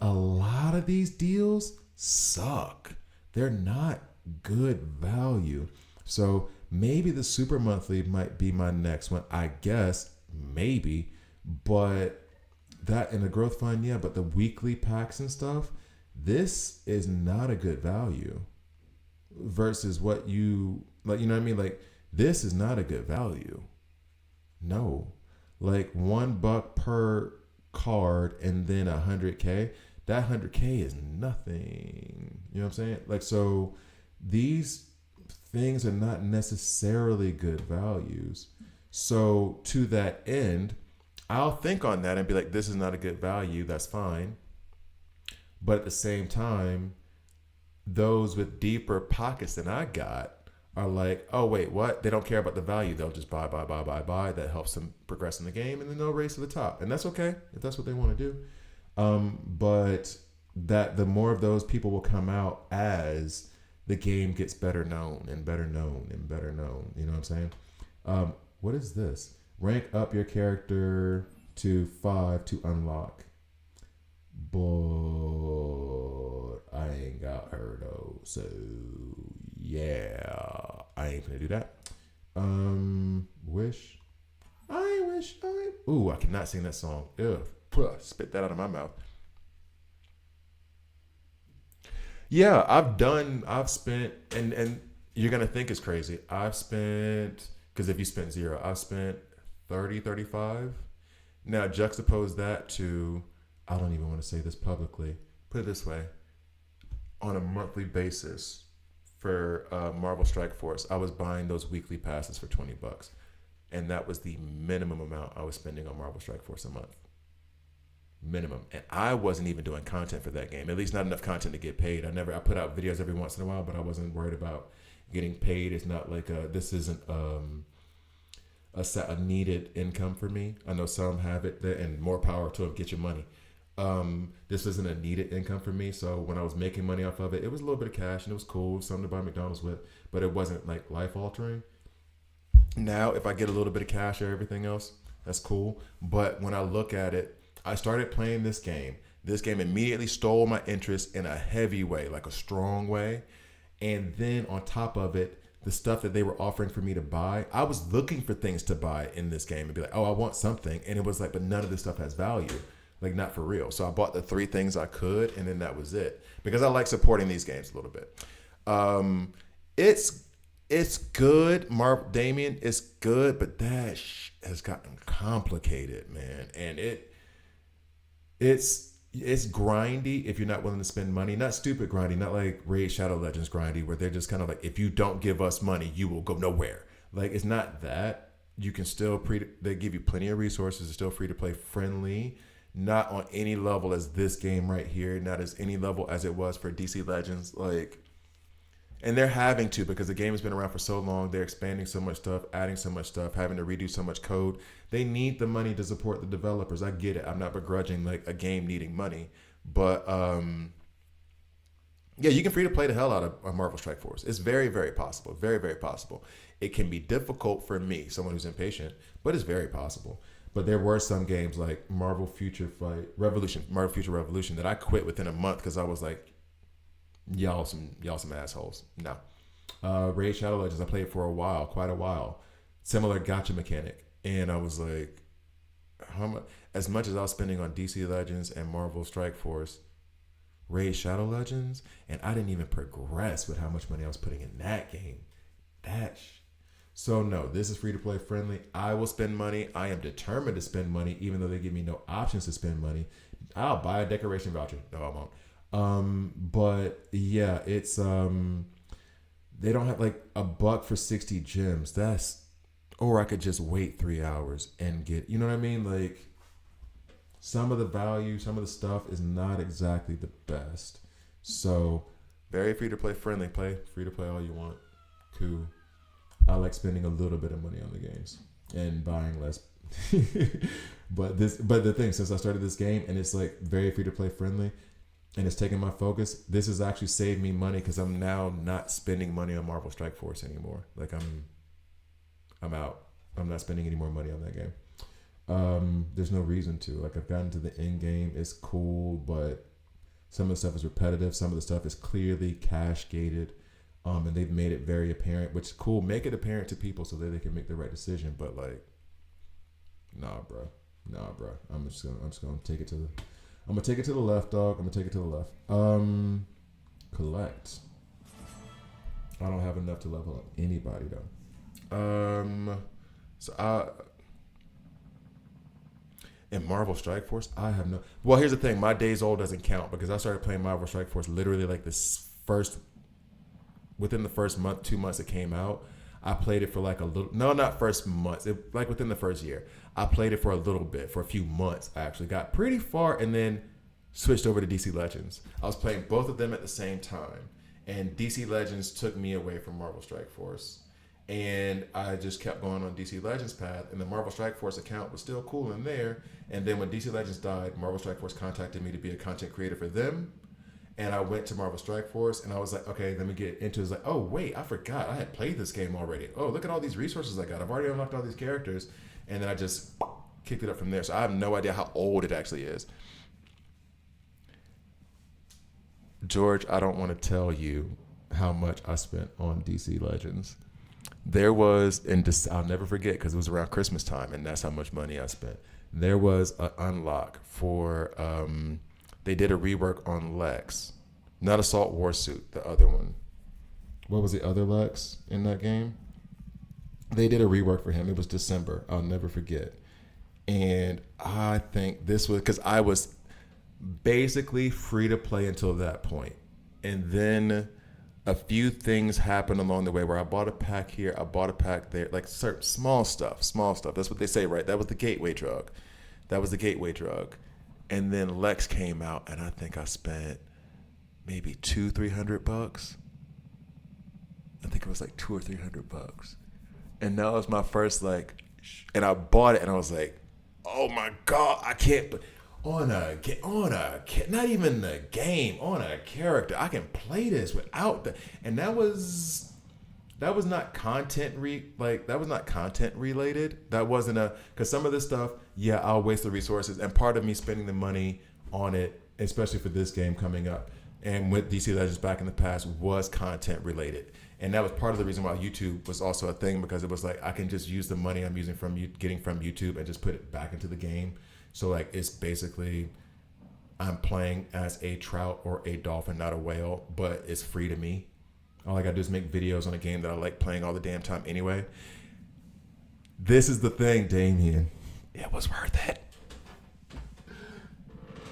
a lot of these deals suck. They're not good value. So maybe the super monthly might be my next one. I guess maybe, but that in the growth fund, yeah, but the weekly packs and stuff, this is not a good value versus what you like, you know what I mean? Like this is not a good value. No, like $1 per card and then 100K, that 100K is nothing. You know what I'm saying? Like, so these things are not necessarily good values. So to that end, I'll think on that and be like, this is not a good value. That's fine. But at the same time, those with deeper pockets than I got are like, oh wait, what? They don't care about the value. They'll just buy, buy, buy, buy, buy. That helps them progress in the game, and then they'll race to the top, and that's okay if that's what they want to do. But that the more of those people will come out as the game gets better known and better known and better known. You know what I'm saying? What is this? Rank up your character to 5 to unlock. But I ain't got her though, so yeah, I ain't gonna do that. Wish. I wish I. Ooh, I cannot sing that song. Ugh, spit that out of my mouth. Yeah, I've spent, and you're going to think it's crazy. I've spent, because if you spent zero, I've spent 30, 35. Now, juxtapose that to, I don't even want to say this publicly. Put it this way. On a monthly basis for Marvel Strike Force, I was buying those weekly passes for $20. And that was the minimum amount I was spending on Marvel Strike Force a month. Minimum. And I wasn't even doing content for that game, at least not enough content to get paid. I put out videos every once in a while, but I wasn't worried about getting paid. It's not like this isn't a needed income for me. I know some have it, and more power to them, get your money. This isn't a needed income for me. So when I was making money off of it, it was a little bit of cash and it was cool, something to buy McDonald's with, but it wasn't like life altering. Now, if I get a little bit of cash or everything else, that's cool. But when I look at it, I started playing this game. This game immediately stole my interest in a heavy way, like a strong way. And then on top of it, the stuff that they were offering for me to buy, I was looking for things to buy in this game and be like, oh, I want something. And it was like, but none of this stuff has value, like not for real. So I bought the 3 things I could, and then that was it. Because I like supporting these games a little bit. It's good, Damien. It's good, but that has gotten complicated, man. And it's grindy if you're not willing to spend money. Not stupid grindy, not like Raid Shadow Legends grindy, where they're just kind of like, if you don't give us money, you will go nowhere. Like, it's not that. You can still they give you plenty of resources. It's still free to play friendly. Not on any level as this game right here. Not as any level as it was for DC Legends. Like, and they're having to, because the game has been around for so long. They're expanding so much stuff, adding so much stuff, having to redo so much code. They need the money to support the developers. I get it. I'm not begrudging like a game needing money, but yeah, you can free to play the hell out of Marvel Strike Force. It's very, very possible. Very, very possible. It can be difficult for me, someone who's impatient, but it's very possible. But there were some games like Marvel Future Revolution that I quit within a month because I was like, y'all some assholes. No. Raid Shadow Legends, I played for a while, quite a while. Similar gacha mechanic. And I was like, how much? As much as I was spending on DC Legends and Marvel Strike Force, Raid Shadow Legends, and I didn't even progress with how much money I was putting in that game. So no, this is free to play friendly. I will spend money. I am determined to spend money, even though they give me no options to spend money. I'll buy a decoration voucher. No, I won't. But yeah, it's they don't have like $1 for 60 gems. Or I could just wait 3 hours and get, you know what I mean? Like, some of the value, some of the stuff is not exactly the best. So very free to play friendly. Free to play all you want. Cool. I like spending a little bit of money on the games and buying less. But the thing, since I started this game and it's like very free to play friendly and it's taking my focus, this has actually saved me money because I'm now not spending money on Marvel Strike Force anymore. Like I'm out. I'm not spending any more money on that game. There's no reason to. Like, I've gotten to the end game. It's cool, but some of the stuff is repetitive. Some of the stuff is clearly cash gated. And they've made it very apparent, which is cool. Make it apparent to people so that they can make the right decision. But like, nah, bro. I'm just gonna take it to the left, dog. I'm gonna take it to the left. Collect. I don't have enough to level up anybody though. In Marvel Strike Force, I have no. Well, here's the thing. My days old doesn't count because I started playing Marvel Strike Force literally like within the first month, 2 months it came out. I played it for like a little. No, not first months. Like within the first year, I played it for a little bit, for a few months. I actually got pretty far and then switched over to DC Legends. I was playing both of them at the same time. and DC Legends took me away from Marvel Strike Force. And I just kept going on DC Legends path, and the Marvel Strike Force account was still cool in there. And then when DC Legends died, Marvel Strike Force contacted me to be a content creator for them. And I went to Marvel Strike Force, and I was like, okay, let me get into it. It's like, oh, wait, I forgot. I had played this game already. Oh, look at all these resources I got. I've already unlocked all these characters. And then I just kicked it up from there. So I have no idea how old it actually is. George, I don't want to tell you how much I spent on DC Legends. There was, I'll never forget because it was around Christmas time, and that's how much money I spent. There was an unlock for, they did a rework on Lex. Not Assault Warsuit, the other one. What was the other Lex in that game? They did a rework for him. It was December. I'll never forget. And I think this was, because I was basically free to play until that point. And then a few things happened along the way where I bought a pack here, I bought a pack there, like certain small stuff. That's what they say, right? That was the gateway drug. And then Lex came out, and I think I spent maybe $200-300. I think it was like $200 or $300. And that was my first, like, and I bought it, and I was like, oh my God, I can't, not even the game, on a character, I can play this without the, and that was not content related. That wasn't because some of this stuff, yeah, I'll waste the resources, and part of me spending the money on it, especially for this game coming up, and with DC Legends back in the past, was content related. And that was part of the reason why YouTube was also a thing, because it was like, I can just use the money I'm using getting from YouTube and just put it back into the game. So like, it's basically, I'm playing as a trout or a dolphin, not a whale, but it's free to me. All I gotta do is make videos on a game that I like playing all the damn time anyway. This is the thing, Damien. It was worth it.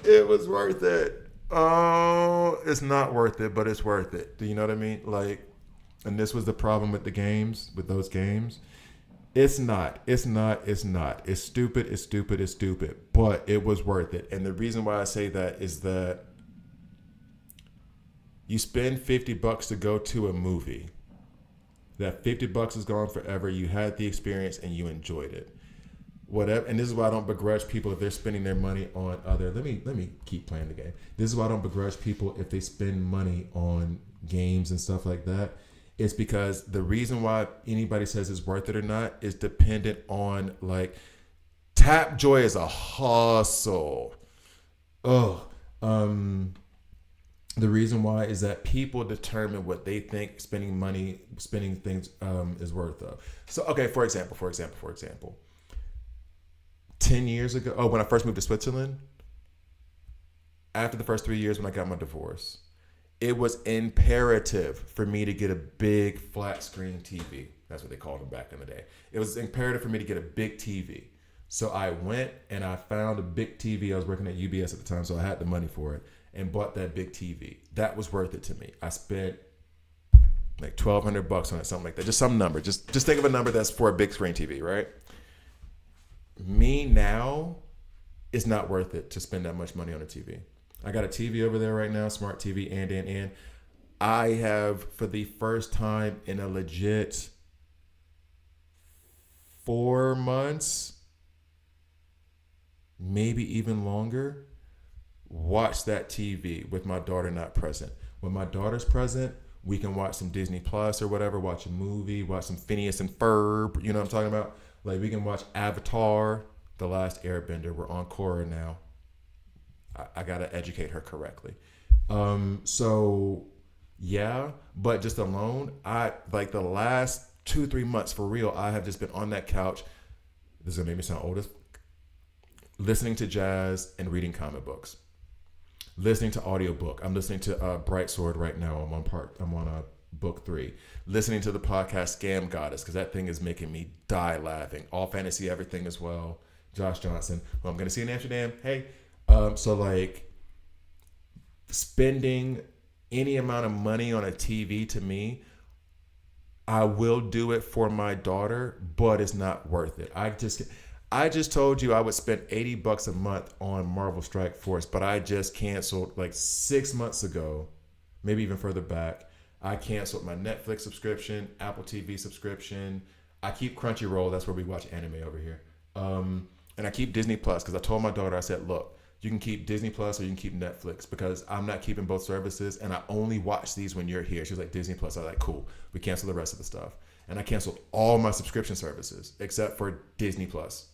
It was worth it. Oh, it's not worth it, but it's worth it. Do you know what I mean? Like, and this was the problem with those games. It's not. It's stupid, but it was worth it. And the reason why I say that is that you spend $50 to go to a movie. That $50 is gone forever. You had the experience and you enjoyed it. Whatever, and this is why I don't begrudge people if they're spending their money on other. Let me keep playing the game. This is why I don't begrudge people if they spend money on games and stuff like that. It's because the reason why anybody says it's worth it or not is dependent on, like, Tapjoy is a hustle. The reason why is that people determine what they think spending things is worth of. So, okay, for example. 10 years ago, when I first moved to Switzerland, after the first 3 years when I got my divorce, it was imperative for me to get a big flat screen TV. That's what they called them back in the day. It was imperative for me to get a big TV. So I went and I found a big TV. I was working at UBS at the time, so I had the money for it, and bought that big TV. That was worth it to me. I spent like $1,200 on it, something like that. Just some number. Just think of a number that's for a big screen TV, right? Me now, it's not worth it to spend that much money on a TV. I got a TV over there right now, smart TV, and I have, for the first time in a legit 4 months, maybe even longer, watched that TV with my daughter not present. When my daughter's present, we can watch some Disney Plus or whatever, watch a movie, watch some Phineas and Ferb, you know what I'm talking about? Like, we can watch Avatar, The Last Airbender. We're on Korra now. I got to educate her correctly. So, yeah. But just alone, like the last 2-3 months, for real, I have just been on that couch. This is going to make me sound old. Listening to jazz and reading comic books. Listening to audiobook. I'm listening to Bright Sword right now. I'm on book 3. Listening to the podcast Scam Goddess, because that thing is making me die laughing. All Fantasy Everything as well. Josh Johnson, who I'm going to see in Amsterdam. Hey. So like, spending any amount of money on a TV, to me, I will do it for my daughter, but it's not worth it. I just told you I would spend $80 a month on Marvel Strike Force, but I just canceled like 6 months ago, maybe even further back. I canceled my Netflix subscription, Apple TV subscription. I keep Crunchyroll. That's where we watch anime over here. And I keep Disney Plus because I told my daughter, I said, look, you can keep Disney Plus or you can keep Netflix because I'm not keeping both services and I only watch these when you're here. She was like, Disney Plus. I was like, cool. We cancel the rest of the stuff. And I canceled all my subscription services except for Disney Plus.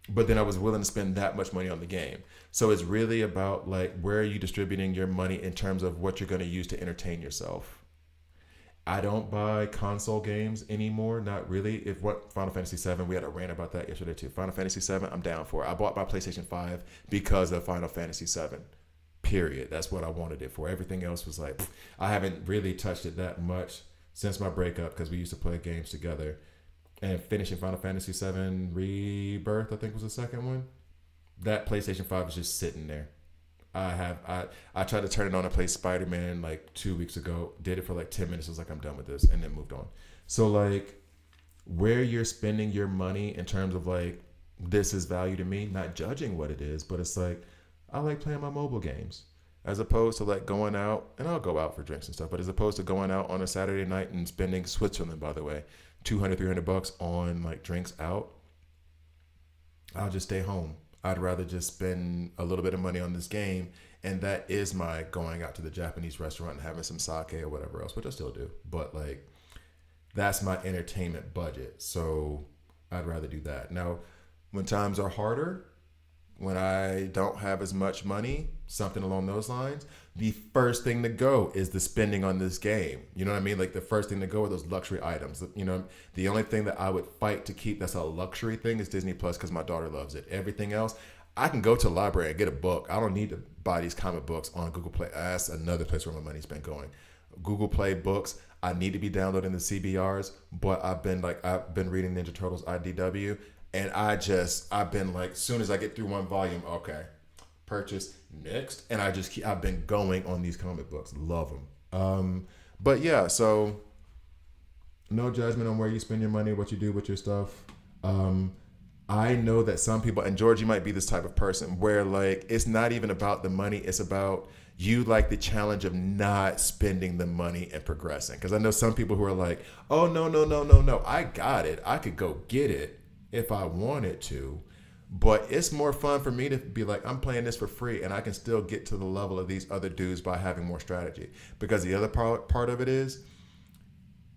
But then I was willing to spend that much money on the game. So it's really about like, where are you distributing your money in terms of what you're going to use to entertain yourself? I don't buy console games anymore. Not really. If what Final Fantasy VII, we had a rant about that yesterday too. Final Fantasy VII, I'm down for it. I bought my PlayStation 5 because of Final Fantasy VII. Period. That's what I wanted it for. Everything else was like, I haven't really touched it that much since my breakup because we used to play games together. And finishing Final Fantasy VII Rebirth, I think was the second one. That PlayStation 5 is just sitting there. I tried to turn it on and play Spider-Man like 2 weeks ago. Did it for like 10 minutes. I was like, I'm done with this, and then moved on. So like, where you're spending your money in terms of like, this is value to me, not judging what it is, but it's like, I like playing my mobile games as opposed to like going out, and I'll go out for drinks and stuff, but as opposed to going out on a Saturday night and spending Switzerland, by the way, $200-$300 on like drinks out, I'll just stay home. I'd rather just spend a little bit of money on this game, and that is my going out to the Japanese restaurant and having some sake or whatever else, which I still do. But like, that's my entertainment budget, so I'd rather do that. Now, when times are harder, when I don't have as much money, something along those lines, the first thing to go is the spending on this game. You know what I mean? Like the first thing to go are those luxury items. You know, the only thing that I would fight to keep that's a luxury thing is Disney Plus because my daughter loves it. Everything else, I can go to the library and get a book. I don't need to buy these comic books on Google Play. That's another place where my money's been going. Google Play books. I need to be downloading the CBRs, but I've been reading Ninja Turtles IDW. And I've been like, as soon as I get through one volume, okay, purchase next. And I've been going on these comic books. Love them. But yeah, so no judgment on where you spend your money, what you do with your stuff. I know that some people, and George, you might be this type of person where like, it's not even about the money. It's about you like the challenge of not spending the money and progressing. Because I know some people who are like, oh, no. I got it. I could go get it if I wanted to, but it's more fun for me to be like, I'm playing this for free and I can still get to the level of these other dudes by having more strategy. Because the other part of it is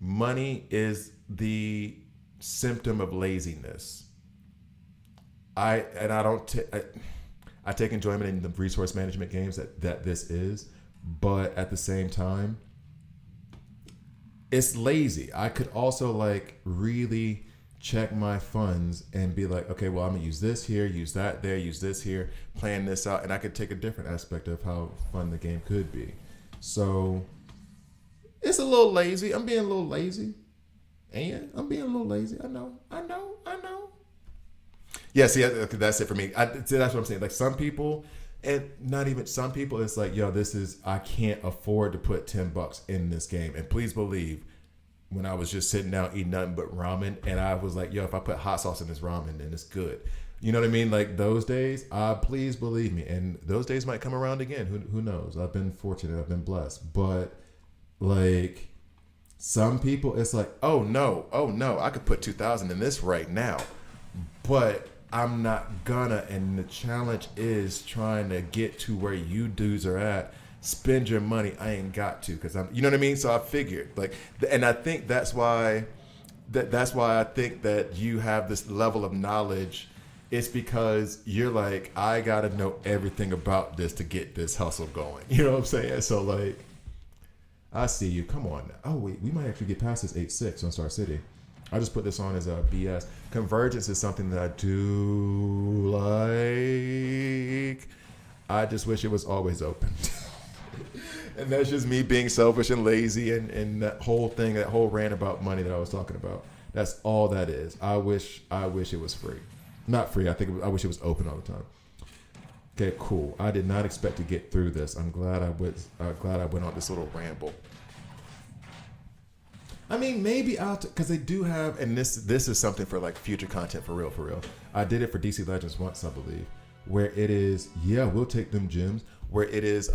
money is the symptom of laziness. I take enjoyment in the resource management games that this is, but at the same time, it's lazy. I could also like really check my funds and be like, okay, well, I'm gonna use this here, use that there, use this here, plan this out, and I could take a different aspect of how fun the game could be. So it's a little lazy. I'm being a little lazy. And I'm being a little lazy. I know. Yeah, see, that's it for me. See, that's what I'm saying. Like some people, and not even some people, it's like, yo, I can't afford to put $10 in this game. And please believe, when I was just sitting down eating nothing but ramen, and I was like, yo, if I put hot sauce in this ramen, then it's good. You know what I mean? Like those days, please believe me. And those days might come around again. Who knows? I've been fortunate. I've been blessed. But like some people, it's like, oh no, I could put 2,000 in this right now. But I'm not gonna. And the challenge is trying to get to where you dudes are at. Spend your money. I ain't got to, because you know what I mean? So I figured like, and I think that's why I think that you have this level of knowledge. It's because you're like, I got to know everything about this to get this hustle going. You know what I'm saying? So like, I see you. Come on. Oh wait, we might actually get past this 8.6 on Star City. I just put this on as a BS. Convergence is something that I do like. I just wish it was always open. And that's just me being selfish and lazy and that whole thing, that whole rant about money that I was talking about. That's all that is. I wish it was free. Not free. I wish it was open all the time. Okay, cool. I did not expect to get through this. I'm glad I went on this little ramble. I mean, maybe because they do have, and this is something for like future content for real. I did it for DC Legends once, I believe, where it is, yeah, we'll take them gems, where it is,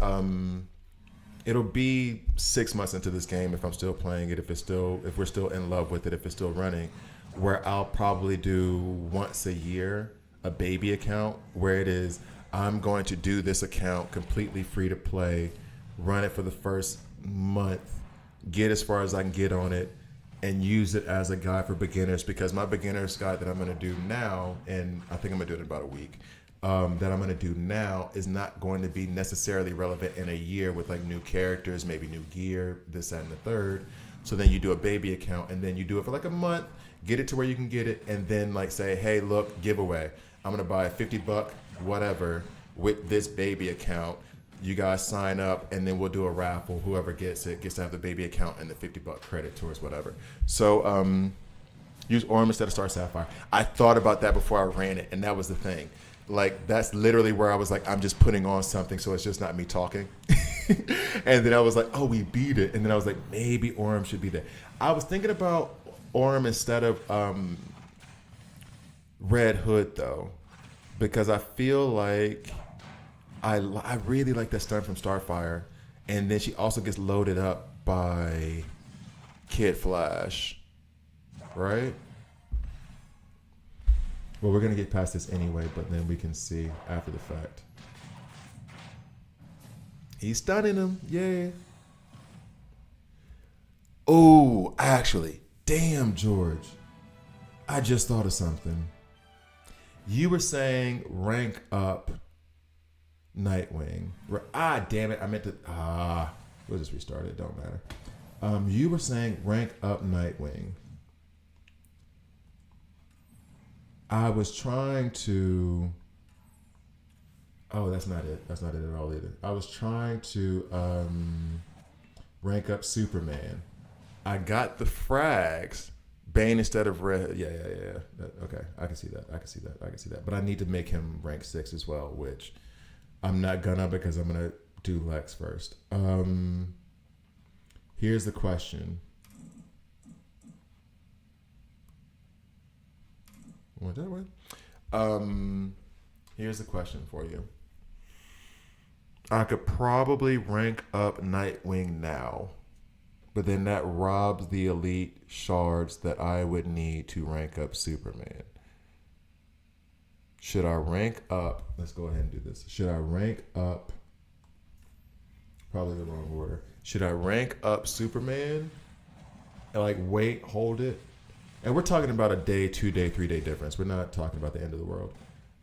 it'll be 6 months into this game if I'm still playing it, if we're still in love with it, if it's still running, where I'll probably do once a year a baby account where it is I'm going to do this account completely free to play, run it for the first month, get as far as I can get on it, and use it as a guide for beginners, because my beginner's guide that I'm going to do now, and I think I'm going to do it in about a week, that I'm going to do now is not going to be necessarily relevant in a year with like new characters, maybe new gear, this, that, and the third. So then you do a baby account and then you do it for like a month, get it to where you can get it, and then like say, hey, look, giveaway. I'm going to buy a $50 whatever with this baby account. You guys sign up and then we'll do a raffle. Whoever gets it gets to have the baby account and the $50 credit towards whatever. So use Orm instead of Star Sapphire. I thought about that before I ran it, and that was the thing. Like, that's literally where I was like, I'm just putting on something so it's just not me talking. And then I was like, oh, we beat it. And then I was like, maybe Orm should be there. I was thinking about Orm instead of Red Hood, though, because I feel like I really like that stun from Starfire. And then she also gets loaded up by Kid Flash, right? Well, we're going to get past this anyway, but then we can see after the fact. He's stunning him. Yeah. Oh, actually, damn, George. I just thought of something. You were saying rank up Nightwing. Damn it. I meant to. We'll just restart it. Don't matter. You were saying rank up Nightwing. I was trying to. Oh, that's not it. That's not it at all either. I was trying to rank up Superman. I got the frags. Bane instead of Red. Yeah. Okay, I can see that. But I need to make him rank 6 as well, which I'm not gonna, because I'm gonna do Lex first. Here's the question. Went that way. Here's the question for you. I could probably rank up Nightwing now, but then that robs the elite shards that I would need to rank up Superman. Should I rank up? Let's go ahead and do this. Should I rank up? Probably the wrong order. Should I rank up Superman and like wait, hold it? And we're talking about a day, 2 day, 3 day difference. We're not talking about the end of the world.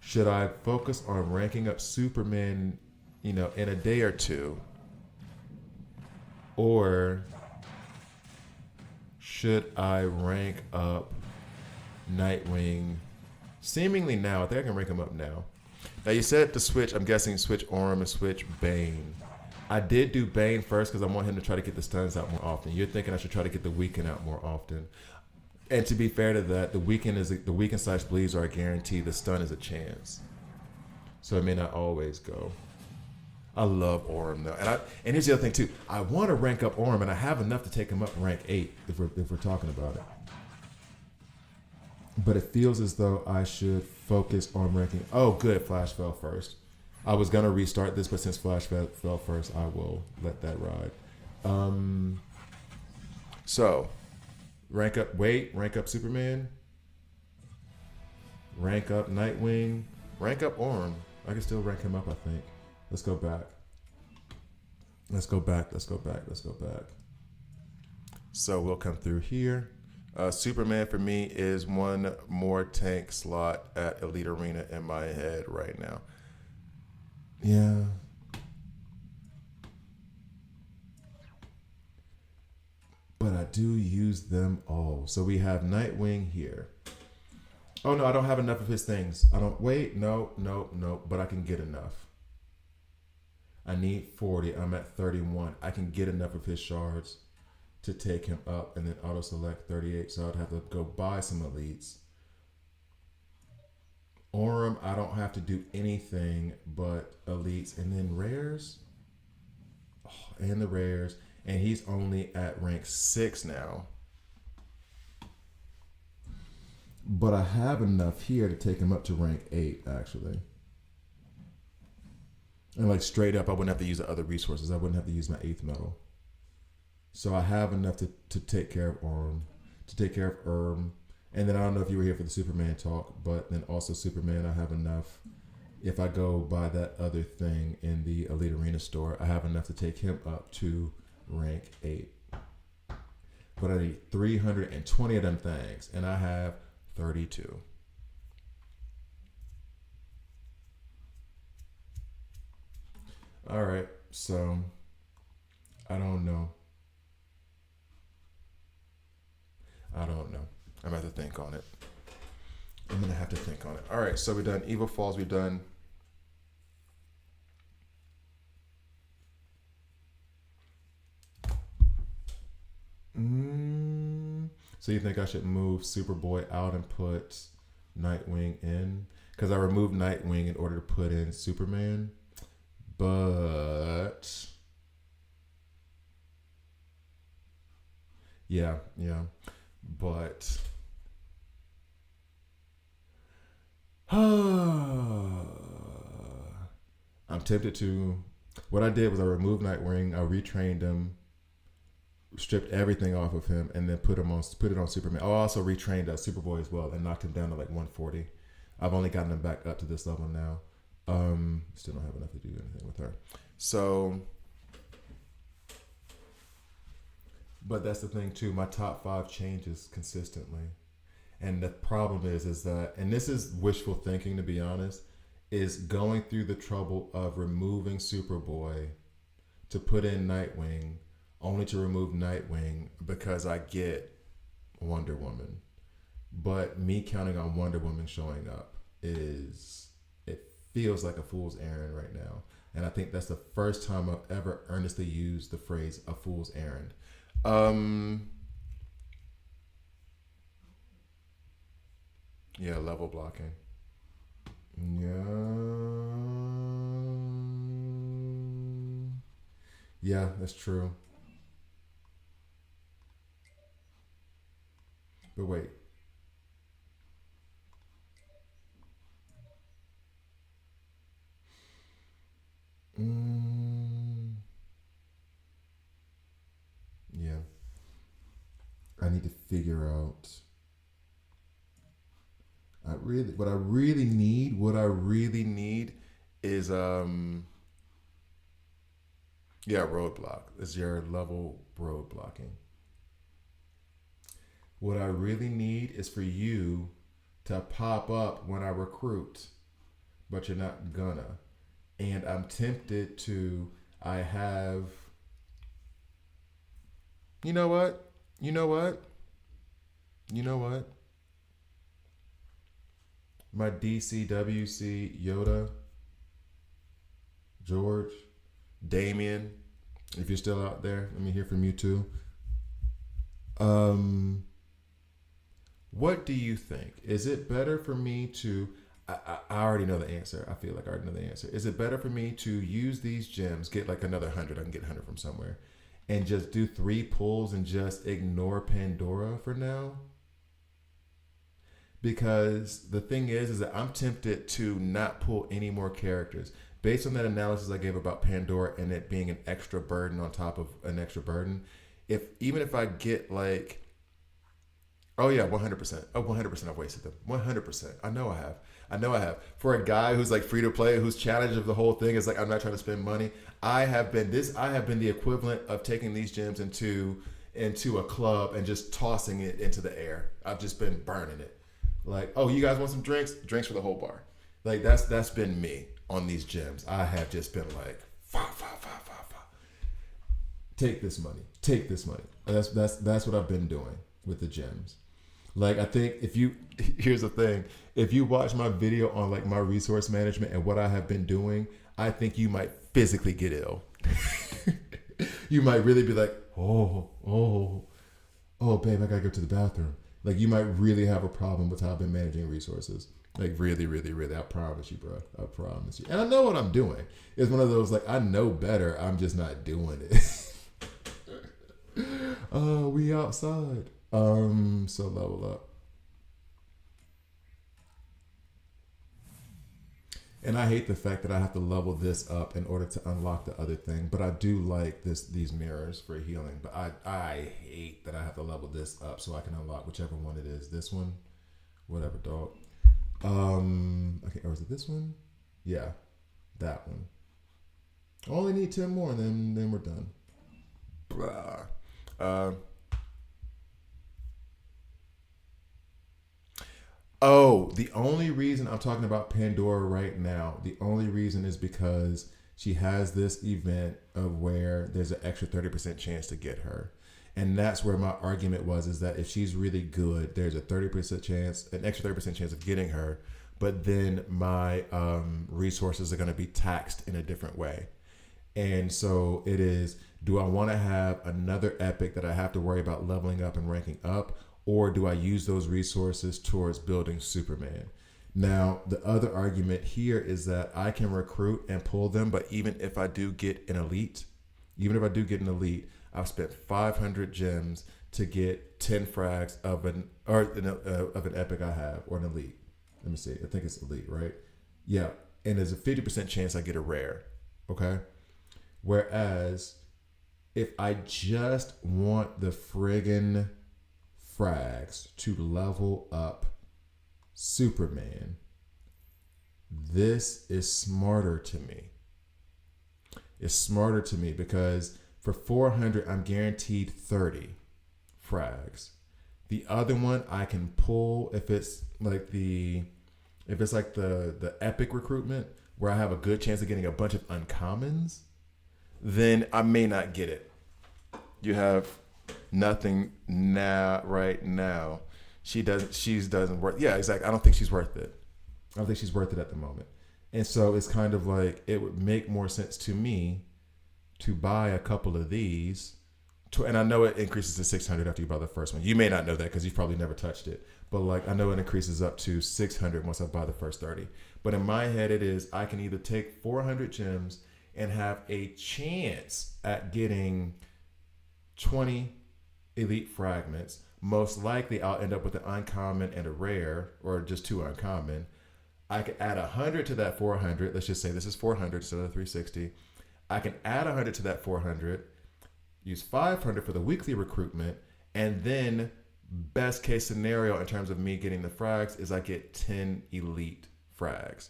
Should I focus on ranking up Superman, in a day or two? Or should I rank up Nightwing seemingly now? I think I can rank him up now. Now you said to switch, I'm guessing switch Orm and switch Bane. I did do Bane first because I want him to try to get the stuns out more often. You're thinking I should try to get the weekend out more often. And to be fair to that, the weekend slash bleeds are a guarantee. The stun is a chance, so it may not always go. I love Orm though, and here's the other thing too. I want to rank up Orm, and I have enough to take him up rank 8 if we're talking about it. But it feels as though I should focus on ranking. Oh, good, Flash fell first. I was gonna restart this, but since Flash fell first, I will let that ride. So. Rank up Superman, rank up Nightwing, rank up Orm. I can still rank him up, I think. Let's go back. So we'll come through here. Superman for me is one more tank slot at Elite Arena in my head right now. Yeah. But I do use them all. So we have Nightwing here. Oh no, I don't have enough of his things. No, but I can get enough. I need 40. I'm at 31. I can get enough of his shards to take him up and then auto select 38. So I'd have to go buy some elites. Orm, I don't have to do anything but elites and then rares. Oh, and the rares. And he's only at rank 6 now. But I have enough here to take him up to rank 8, actually. And like straight up, I wouldn't have to use the other resources. I wouldn't have to use my eighth metal. So I have enough to take care of Orm, to take care of Erm. And then I don't know if you were here for the Superman talk, but then also Superman, I have enough. If I go buy that other thing in the Elite Arena store, I have enough to take him up to rank 8. But I need 320 of them things, and I have 32. All right, so I don't know. I don't know. I'm going to have to think on it. I'm going to have to think on it. All right, so we've done Evil Falls. We've done... So you think I should move Superboy out and put Nightwing in? Because I removed Nightwing in order to put in Superman. But... Yeah. But... I'm tempted to... What I did was I removed Nightwing, I retrained him, stripped everything off of him, and then put it on Superman. Oh, I also retrained Superboy as well and knocked him down to like 140. I've only gotten him back up to this level now. Still don't have enough to do anything with her. So, but that's the thing too. My top 5 changes consistently, and the problem is that, and this is wishful thinking to be honest, is going through the trouble of removing Superboy to put in Nightwing, only to remove Nightwing because I get Wonder Woman. But me counting on Wonder Woman showing up it feels like a fool's errand right now. And I think that's the first time I've ever earnestly used the phrase a fool's errand. Yeah, level blocking. Yeah, that's true. But wait. Yeah. I need to figure out. What I really need is roadblock. Is your level road blocking. What I really need is for you to pop up when I recruit, but you're not gonna. And I'm tempted to, I have, you know what? My DCWC Yoda, George, Damien, if you're still out there, let me hear from you too. What do you think? Is it better for me to, I already know the answer. I feel like I already know the answer. Is it better for me to use these gems, get like another 100, I can get 100 from somewhere, and just do 3 pulls and just ignore Pandora for now? Because the thing is that I'm tempted to not pull any more characters. Based on that analysis I gave about Pandora and it being an extra burden on top of an extra burden, even if I get like, oh yeah, 100%. Oh, 100% I've wasted them. 100%. I know I have. For a guy who's like free to play, whose challenge of the whole thing is like, I'm not trying to spend money. I have been the equivalent of taking these gems into a club and just tossing it into the air. I've just been burning it. Like, oh, you guys want some drinks? Drinks for the whole bar. Like that's been me on these gems. I have just been like, fa. Take this money. That's what I've been doing with the gems. Like, I think here's the thing, if you watch my video on like my resource management and what I have been doing, I think you might physically get ill. You might really be like, oh, babe, I gotta go to the bathroom. Like, you might really have a problem with how I've been managing resources. Like, really, really, really. I promise you, bro. I promise you. And I know what I'm doing. It's one of those, like, I know better. I'm just not doing it. Oh, we outside. So level up. And I hate the fact that I have to level this up in order to unlock the other thing. But I do like these mirrors for healing. But I hate that I have to level this up so I can unlock whichever one it is. This one, whatever, dog. Okay, or is it this one? Yeah, that one. I only need 10 more, and then we're done. Blah. Oh, the only reason I'm talking about Pandora right now, the only reason is because she has this event of where there's an extra 30% chance to get her. And that's where my argument was, is that if she's really good, there's a 30% chance, an extra 30% chance of getting her. But then my resources are going to be taxed in a different way. And so it is, do I want to have another epic that I have to worry about leveling up and ranking up? Or do I use those resources towards building Superman? Now, the other argument here is that I can recruit and pull them, but even if I do get an elite, I've spent 500 gems to get 10 frags of an epic I have, or an elite. Let me see. I think it's elite, right? Yeah. And there's a 50% chance I get a rare. Okay. Whereas if I just want the friggin' frags to level up Superman, this is smarter to me. It's smarter to me because for 400, I'm guaranteed 30 frags. The other one I can pull if it's like the epic recruitment where I have a good chance of getting a bunch of uncommons, then I may not get it. You have nothing now, right now. She doesn't worth. Yeah, exactly. I don't think she's worth it. I don't think she's worth it at the moment. And so it's kind of like, it would make more sense to me to buy a couple of these. And I know it increases to 600 after you buy the first one. You may not know that because you've probably never touched it. But like, I know it increases up to 600 once I buy the first 30. But in my head, it is, I can either take 400 gems and have a chance at getting 20 elite fragments. Most likely I'll end up with an uncommon and a rare, or just 2 uncommon. I could add 100 to that 400. Let's just say this is 400 instead of 360. I can add 100 to that 400, use 500 for the weekly recruitment, and then best case scenario in terms of me getting the frags is I get 10 elite frags.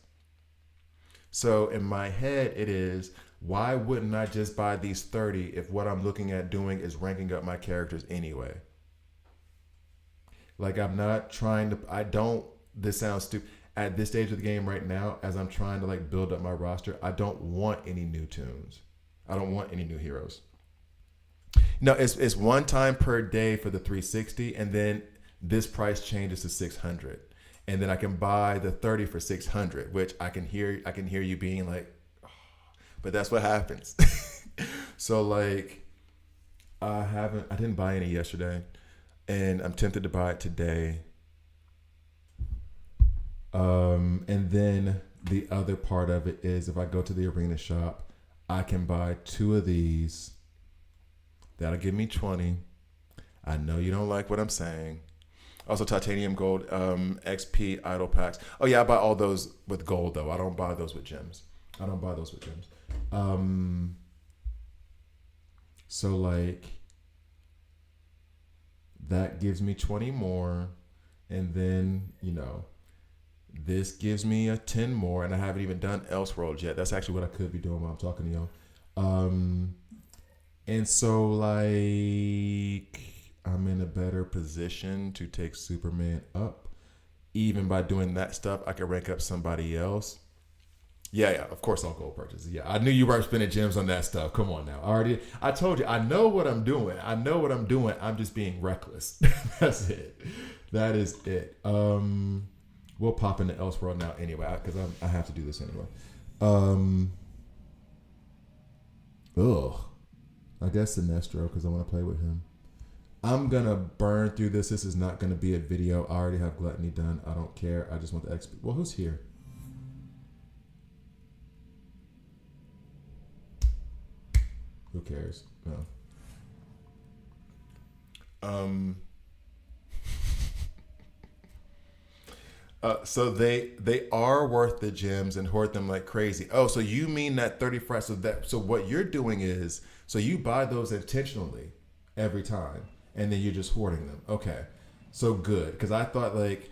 So in my head, it is, why wouldn't I just buy these 30 if what I'm looking at doing is ranking up my characters anyway? Like, I'm not trying to, this sounds stupid. At this stage of the game right now, as I'm trying to like build up my roster, I don't want any new tunes. I don't want any new heroes. No, it's one time per day for the 360, and then this price changes to 600. And then I can buy the 30 for 600, which I can hear you being like, oh, but that's what happens. So like, I didn't buy any yesterday, and I'm tempted to buy it today. And then the other part of it is, if I go to the arena shop, I can buy 2 of these. That'll give me 20. I know you don't like what I'm saying. Also, titanium gold, XP idle packs. Oh yeah, I buy all those with gold though. I don't buy those with gems. So like, that gives me 20 more, and then, you know, this gives me a 10 more, and I haven't even done Elseworld yet. That's actually what I could be doing while I'm talking to y'all. And so like, I'm in a better position to take Superman up. Even by doing that stuff, I can rank up somebody else. Yeah, of course I'll gold purchase. Yeah, I knew you weren't spending gems on that stuff. Come on now. I told you, I know what I'm doing. I'm just being reckless. That's it. That is it. We'll pop into Elseworld now anyway, because I have to do this anyway. I guess Sinestro, because I want to play with him. I'm going to burn through this. This is not going to be a video. I already have Gluttony done. I don't care. I just want the XP. Well, who's here? Who cares? No. So they are worth the gems and hoard them like crazy. Oh, so you mean that 35? So what you're doing is so you buy those intentionally every time, and then you're just hoarding them. Okay, so good because I thought like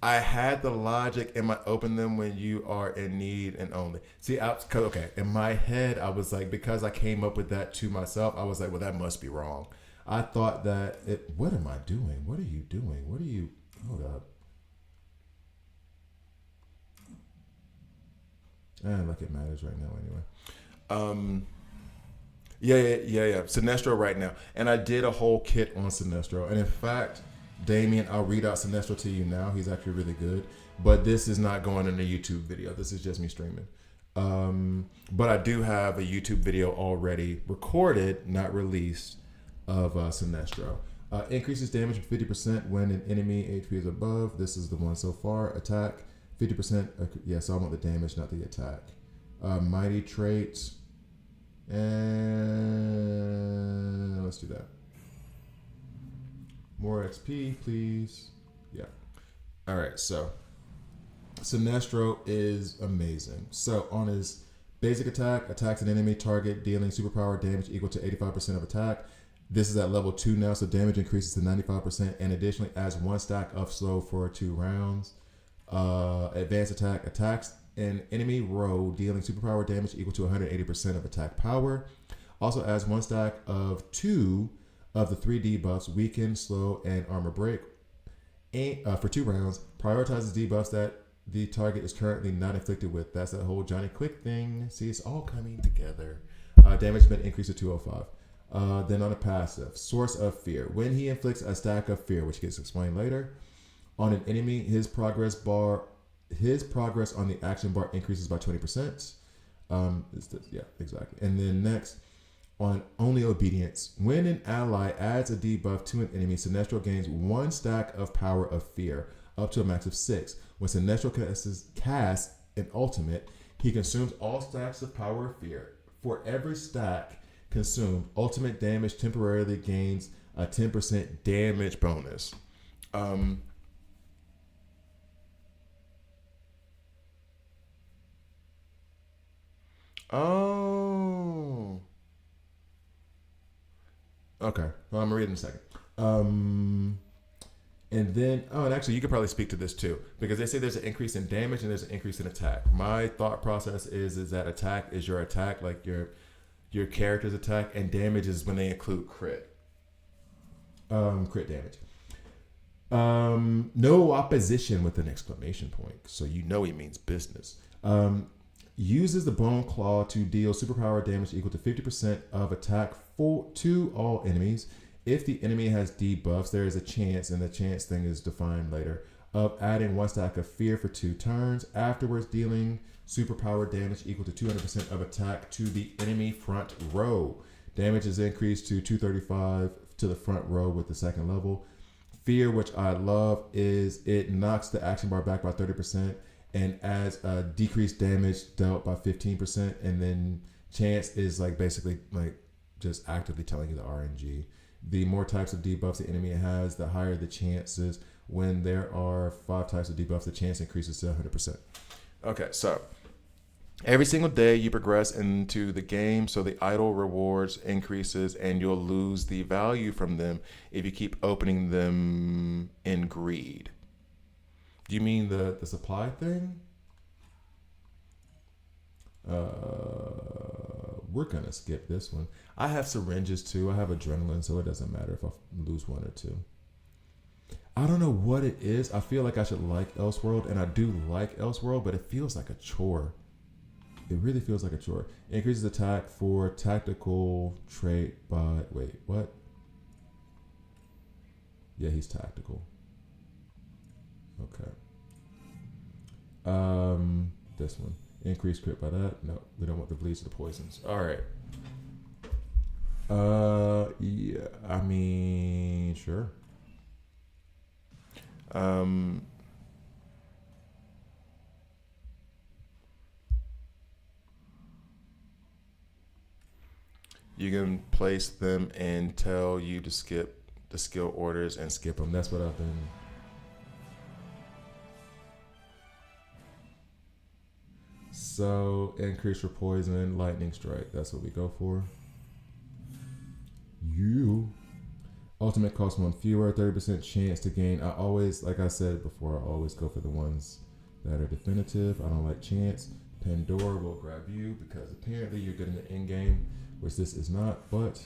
I had the logic. Am I open them when you are in need and only? See, okay. In my head, I was like because I came up with that to myself. I was like, well, that must be wrong. I thought that it. What am I doing? What are you doing? What are you? Hold up. Like it matters right now anyway. Um, yeah. Sinestro right now, and I did a whole kit on Sinestro, and in fact, Damien, I'll read out Sinestro to you now. He's actually really good, but this is not going in a YouTube video. This is just me streaming. But I do have a YouTube video already recorded, not released, of Sinestro. Increases damage 50% when an enemy HP is above. This is the one so far. Attack 50%. Yeah, so I want the damage, not the attack. Mighty traits. And let's do that. More XP, please. Yeah. All right, so Sinestro is amazing. So on his basic attack, attacks an enemy target, dealing superpower damage equal to 85% of attack. This is at level 2 now, so damage increases to 95% and additionally adds 1 stack of slow for 2 rounds. Advanced attack attacks an enemy row, dealing superpower damage equal to 180% of attack power. Also adds 1 stack of 2 of the 3 debuffs, weaken, slow, and armor break for 2 rounds. Prioritizes debuffs that the target is currently not inflicted with. That's that whole Johnny Quick thing. See, it's all coming together. Damage been increased to 205. Then on a passive, Source of Fear. When he inflicts a stack of fear, which gets explained later, on an enemy, his progress on the action bar increases by 20%. Yeah, exactly. And then next, on Only Obedience. When an ally adds a debuff to an enemy, Sinestro gains 1 stack of Power of Fear, up to a max of 6. When Sinestro casts an ultimate, he consumes all stacks of Power of Fear. For every stack consumed, ultimate damage temporarily gains a 10% damage bonus. Oh. Okay. Well, I'm gonna read it in a second. And then, and actually, you could probably speak to this too, because they say there's an increase in damage and there's an increase in attack. My thought process is that attack is your attack, like your character's attack, and damage is when they include crit damage. No opposition with an exclamation point, so you know he means business. Uses the Bone Claw to deal superpower damage equal to 50% of attack to all enemies. If the enemy has debuffs, there is a chance, and the chance thing is defined later, of adding 1 stack of fear for 2 turns. Afterwards, dealing superpower damage equal to 200% of attack to the enemy front row. Damage is increased to 235 to the front row with the 2nd level. Fear, which I love, is it knocks the action bar back by 30% and adds decreased damage dealt by 15%. And then chance is like basically like just actively telling you the RNG. The more types of debuffs the enemy has, the higher the chances. When there are 5 types of debuffs, the chance increases to 100%. Okay, so every single day you progress into the game, so the idle rewards increases and you'll lose the value from them if you keep opening them in greed. Do you mean the supply thing? We're gonna skip this one. I have syringes too. I have adrenaline, so it doesn't matter if I lose 1 or 2. I don't know what it is. I feel like I should like Elseworld, and I do like Elseworld, but it feels like a chore. It really feels like a chore. Increases attack for tactical trait by... Wait, what? Yeah, he's tactical. Okay. This one. Increase crit by that. No, we don't want the bleeds or the poisons. All right. Yeah, I mean, sure. You can place them and tell you to skip the skill orders and skip them. That's what I've been. So increase for poison, lightning strike. That's what we go for. You. Ultimate costs one fewer, 30% chance to gain. I always, like I said before, I always go for the ones that are definitive. I don't like chance. Pandora will grab you because apparently you're good in the end game, which this is not. But,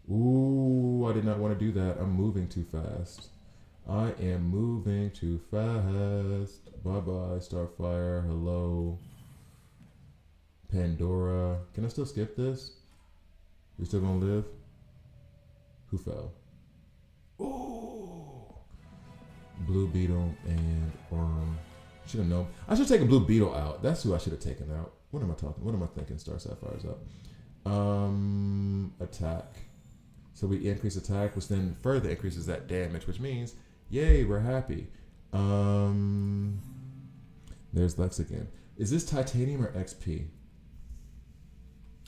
ooh, I did not want to do that. I'm moving too fast. I am moving too fast. Bye-bye, Starfire. Hello. Pandora. Can I still skip this? We still gonna live? Who fell? Ooh. Blue Beetle and should have known. I should have taken Blue Beetle out. That's who I should have taken out. What am I talking? What am I thinking? Star Sapphire's up. Attack. So we increase attack, which then further increases that damage, which means, yay, we're happy. There's Lex again. Is this Titanium or XP?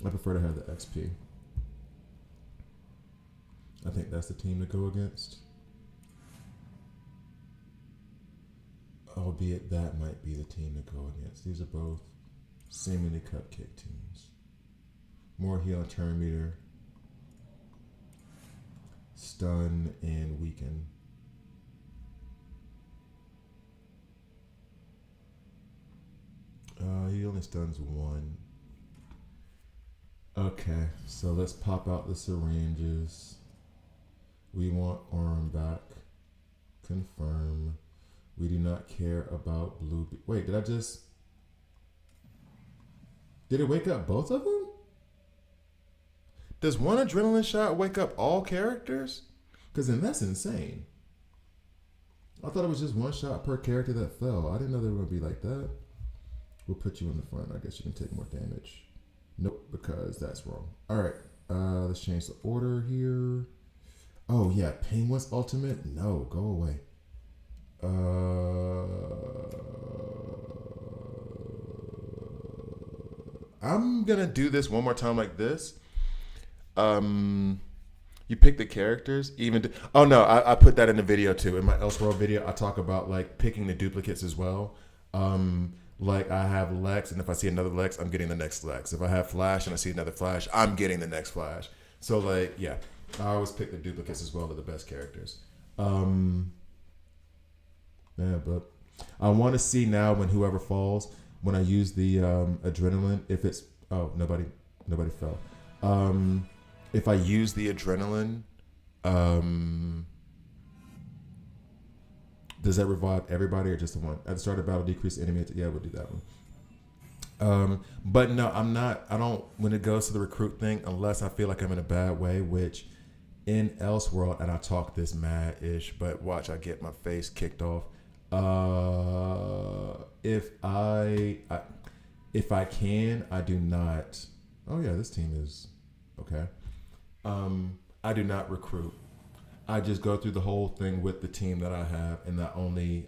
I prefer to have the XP. I think that's the team to go against. Albeit that might be the team to go against. These are both seemingly cupcake teams. More heal and turn meter. Stun and weaken. He only stuns one. Okay, so let's pop out the syringes. We want arm back. Confirm. We do not care about blue. Wait, did it wake up both of them? Does one adrenaline shot wake up all characters? Because then that's insane. I thought it was just one shot per character that fell. I didn't know they were going to be like that. We'll put you in the front. I guess you can take more damage. Nope, because that's wrong. All right, let's change the order here. Oh, yeah, Penguin's ultimate? No, go away. I'm going to do this one more time like this. You pick the characters. Oh, no, I put that in the video, too. In my Elseworld video, I talk about, like, picking the duplicates as well. Like, I have Lex, and if I see another Lex, I'm getting the next Lex. If I have Flash and I see another Flash, I'm getting the next Flash. So, like, yeah. I always pick the duplicates as well to the best characters. Yeah, but I want to see now when whoever falls, when I use the adrenaline, if it's nobody fell. If I use the adrenaline, does that revive everybody or just the one? At the start of battle, decrease enemy. Yeah, we'll do that one. But no, I don't, when it goes to the recruit thing, unless I feel like I'm in a bad way, which in Elseworld, and I talk this mad-ish, but watch, I get my face kicked off. If I can, I do not. Oh yeah, this team is okay. I do not recruit. I just go through the whole thing with the team that I have, and I only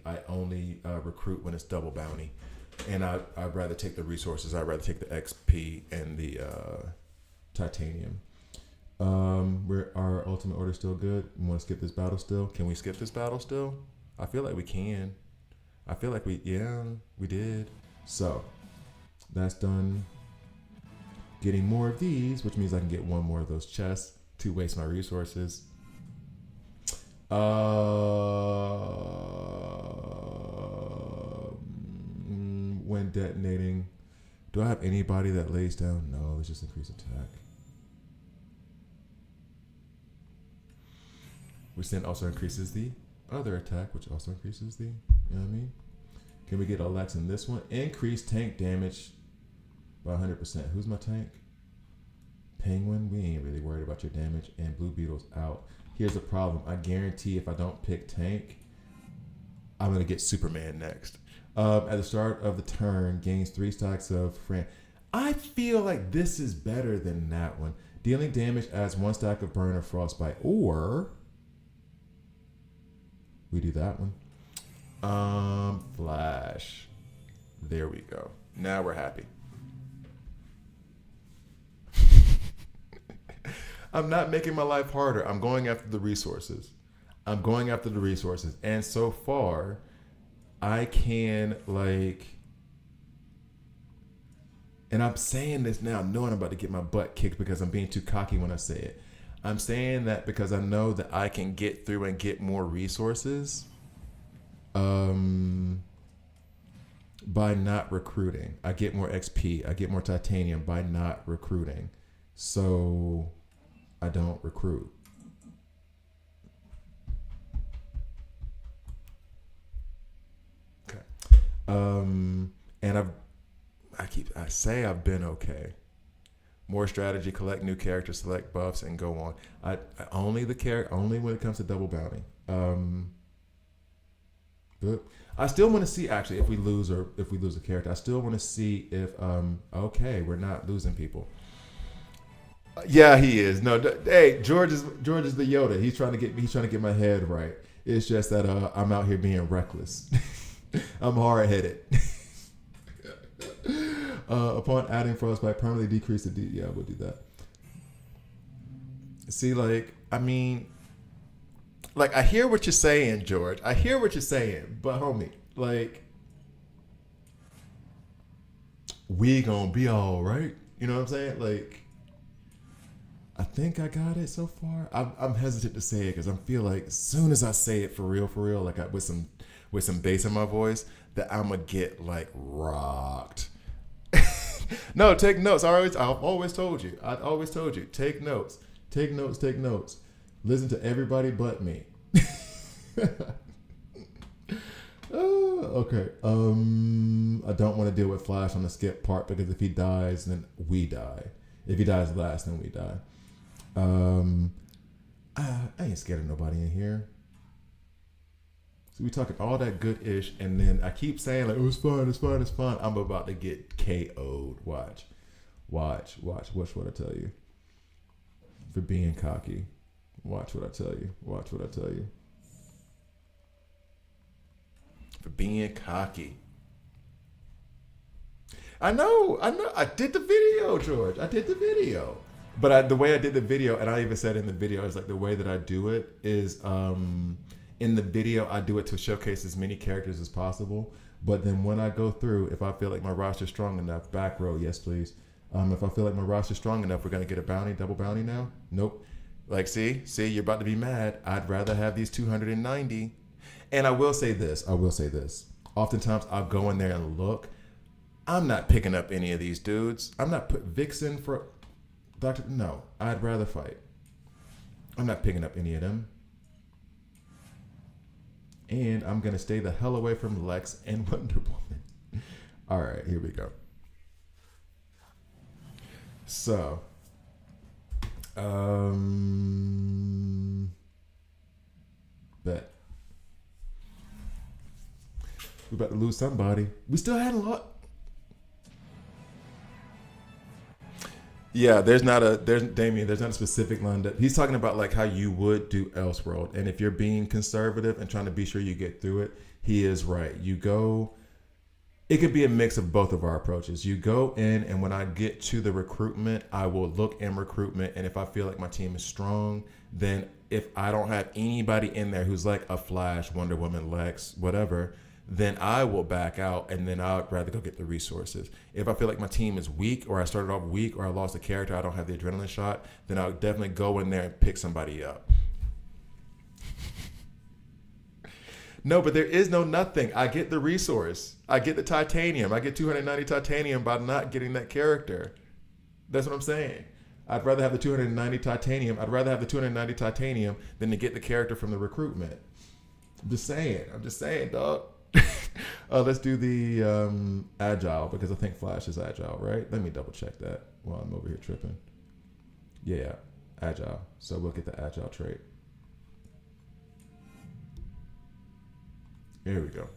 recruit when it's double bounty. And I'd rather take the resources. I'd rather take the XP and the titanium. Our ultimate order still good. We want to skip this battle still? Can we skip this battle still? I feel like we can. I feel like we did. So that's done. Getting more of these, which means I can get one more of those chests to waste my resources. When detonating, do I have anybody that lays down? No, let's just increase attack. Which then also increases the other attack, which also increases the, you know what I mean? Can we get a Lex in this one? Increase tank damage by 100%. Who's my tank? Penguin. We ain't really worried about your damage. And Blue Beetle's out. Here's the problem. I guarantee if I don't pick tank, I'm going to get Superman next. At the start of the turn, gains 3 stacks of friend. I feel like this is better than that one. Dealing damage adds 1 stack of burn or frostbite. Or we do that one. Flash. There we go. Now we're happy. I'm not making my life harder. I'm going after the resources. And so far, I can, like, and I'm saying this now knowing I'm about to get my butt kicked because I'm being too cocky when I say it. I'm saying that because I know that I can get through and get more resources by not recruiting. I get more XP. I get more titanium by not recruiting. So I don't recruit. Okay. And I say I've been okay. More strategy, collect new characters, select buffs, and go on. Only when it comes to double bounty. But I still want to see actually if we lose a character. I still want to see if okay, we're not losing people. Yeah, he is. No, hey, George is the Yoda. He's trying to get my head right. It's just that I'm out here being reckless. I'm hard headed. Upon adding frostbite, permanently decrease the yeah, we'll do that. See, I hear what you're saying, George. I hear what you're saying, but homie, we gonna be all right. You know what I'm saying? I think I got it so far. I'm hesitant to say it because I feel like as soon as I say it for real, with some bass in my voice, that I'm gonna get rocked. No, take notes. I've always told you. Take notes. Take notes. Listen to everybody but me. Okay. I don't want to deal with Flash on the skip part because if he dies, then we die. If he dies last, then we die. I ain't scared of nobody in here. So we talking all that good-ish, and then I keep saying it's fine. I'm about to get KO'd. Watch. Watch what I tell you. For being cocky. Watch what I tell you. For being cocky. I know. I did the video, George. But the way I did the video, and I even said in the video, is the way that I do it is in the video, I do it to showcase as many characters as possible. But then when I go through, if I feel like my roster's strong enough, back row, yes, please. If I feel like my roster's strong enough, we're going to get a bounty, double bounty now? Nope. See, you're about to be mad. I'd rather have these 290. And I will say this. Oftentimes, I'll go in there and look. I'm not picking up any of these dudes. I'm not put Vixen for Doctor. No, I'd rather fight. I'm not picking up any of them. And I'm going to stay the hell away from Lex and Wonder Woman. All right, here we go. So, bet. We're about to lose somebody. We still had a lot. Yeah, there's not a specific line that he's talking about, how you would do Elseworld. And if you're being conservative and trying to be sure you get through it, he is right. It could be a mix of both of our approaches. You go in, and when I get to the recruitment, I will look in recruitment. And if I feel like my team is strong, then if I don't have anybody in there who's like a Flash, Wonder Woman, Lex, whatever, then I will back out, and then I'd rather go get the resources. If I feel like my team is weak, or I started off weak, or I lost a character, I don't have the adrenaline shot, then I'll definitely go in there and pick somebody up. No, but there is no nothing. I get the resource. I get the titanium. I get 290 titanium by not getting that character. That's what I'm saying. I'd rather have the 290 titanium. Than to get the character from the recruitment. I'm just saying, dog. Let's do the agile, because I think Flash is agile, right? Let me double check that while I'm over here tripping. Yeah, agile. So we'll get the agile trait. Here we go.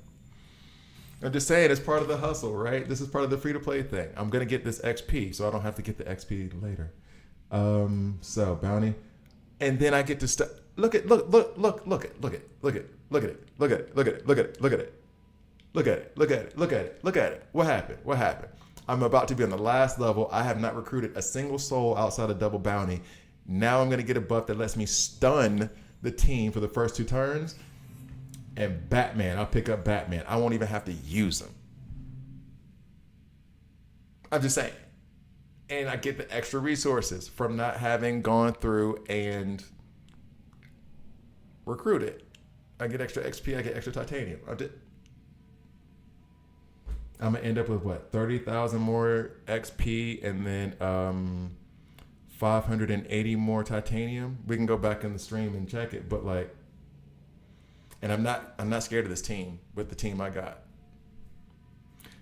I'm just saying, it's part of the hustle, right? This is part of the free-to-play thing. I'm going to get this XP, so I don't have to get the XP later. So, bounty. And then I get to look at it. What happened? I'm about to be on the last level. I have not recruited a single soul outside of double bounty. Now I'm going to get a buff that lets me stun the team for the first 2 turns. And Batman, I'll pick up Batman. I won't even have to use him. I'm just saying. And I get the extra resources from not having gone through and recruited. I get extra XP, I get extra titanium. I'm gonna end up with what, 30,000 more XP and then 580 more titanium. We can go back in the stream and check it, but like, and I'm not scared of this team with the team I got.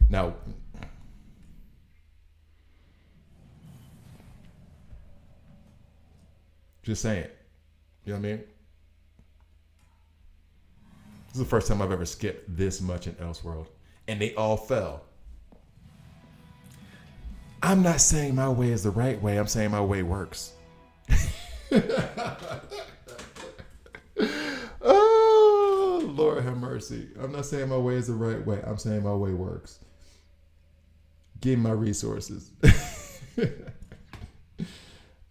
Now, just saying, you know what I mean? This is the first time I've ever skipped this much in Elseworld, and they all fell. I'm not saying my way is the right way. I'm saying my way works. Oh, Lord have mercy. I'm not saying my way is the right way. I'm saying my way works. Give me my resources.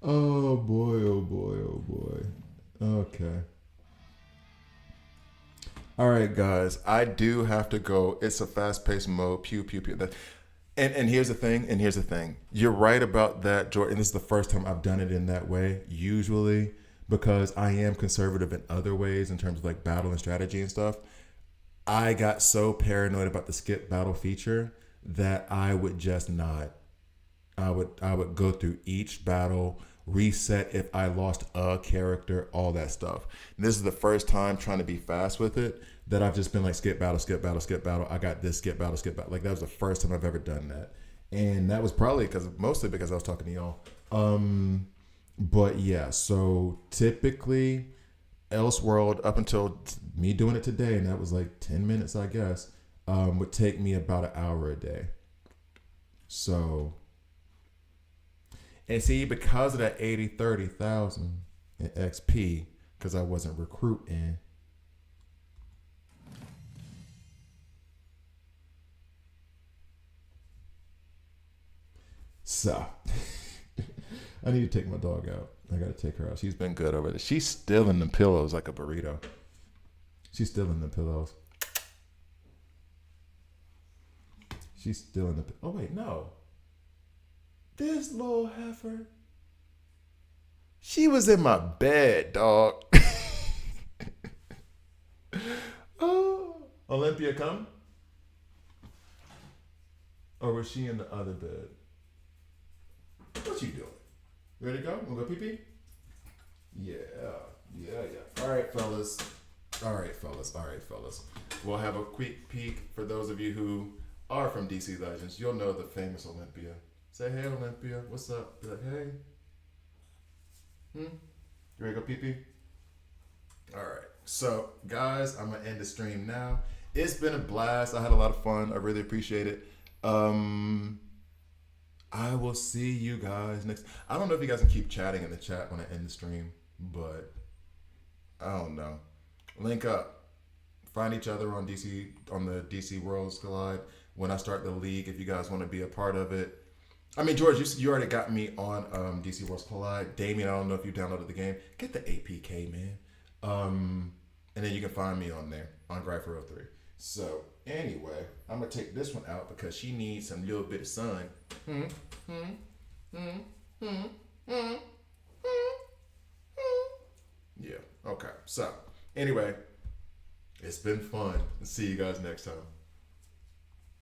Oh boy, oh boy, oh boy. Okay. All right, guys. I do have to go. It's a fast-paced mode. Pew, pew, pew. And here's the thing. You're right about that, Jordan. This is the first time I've done it in that way, usually, because I am conservative in other ways in terms of like battle and strategy and stuff. I got so paranoid about the skip battle feature that I would just not. I would go through each battle, reset if I lost a character, all that stuff. And this is the first time trying to be fast with it that I've just been like skip battle, skip battle, skip battle. I got this, skip battle, skip battle. Like that was the first time I've ever done that. And that was probably mostly because I was talking to y'all. But yeah, so typically Elseworld up until me doing it today, and that was like 10 minutes, I guess, would take me about an hour a day. So, and see, because of that 30,000 in XP, because I wasn't recruiting, so I need to take my dog out. I got to take her out. She's been good over there. She's still in the pillows like a burrito. She's still in the pillows. She's still in the. Oh wait, no. This little heifer. She was in my bed, dog. Oh, Olympia, come. Or was she in the other bed? What you doing? You ready to go? Wanna go pee pee? Yeah. All right, fellas. We'll have a quick peek for those of you who are from DC Legends. You'll know the famous Olympia. Say hey, Olympia. What's up? Be like, hey. You ready to go pee pee? All right. So, guys, I'm gonna end the stream now. It's been a blast. I had a lot of fun. I really appreciate it. I will see you guys next. I don't know if you guys can keep chatting in the chat when I end the stream, but I don't know. Link up. Find each other on the DC Worlds Collide when I start the league. If you guys want to be a part of it. I mean, George, you already got me on DC Worlds Collide. Damien, I don't know if you downloaded the game. Get the APK, man. And then you can find me on there on Gryfer03. So anyway, I'm gonna take this one out because she needs some little bit of sun. Yeah. Okay. So anyway, it's been fun. See you guys next time.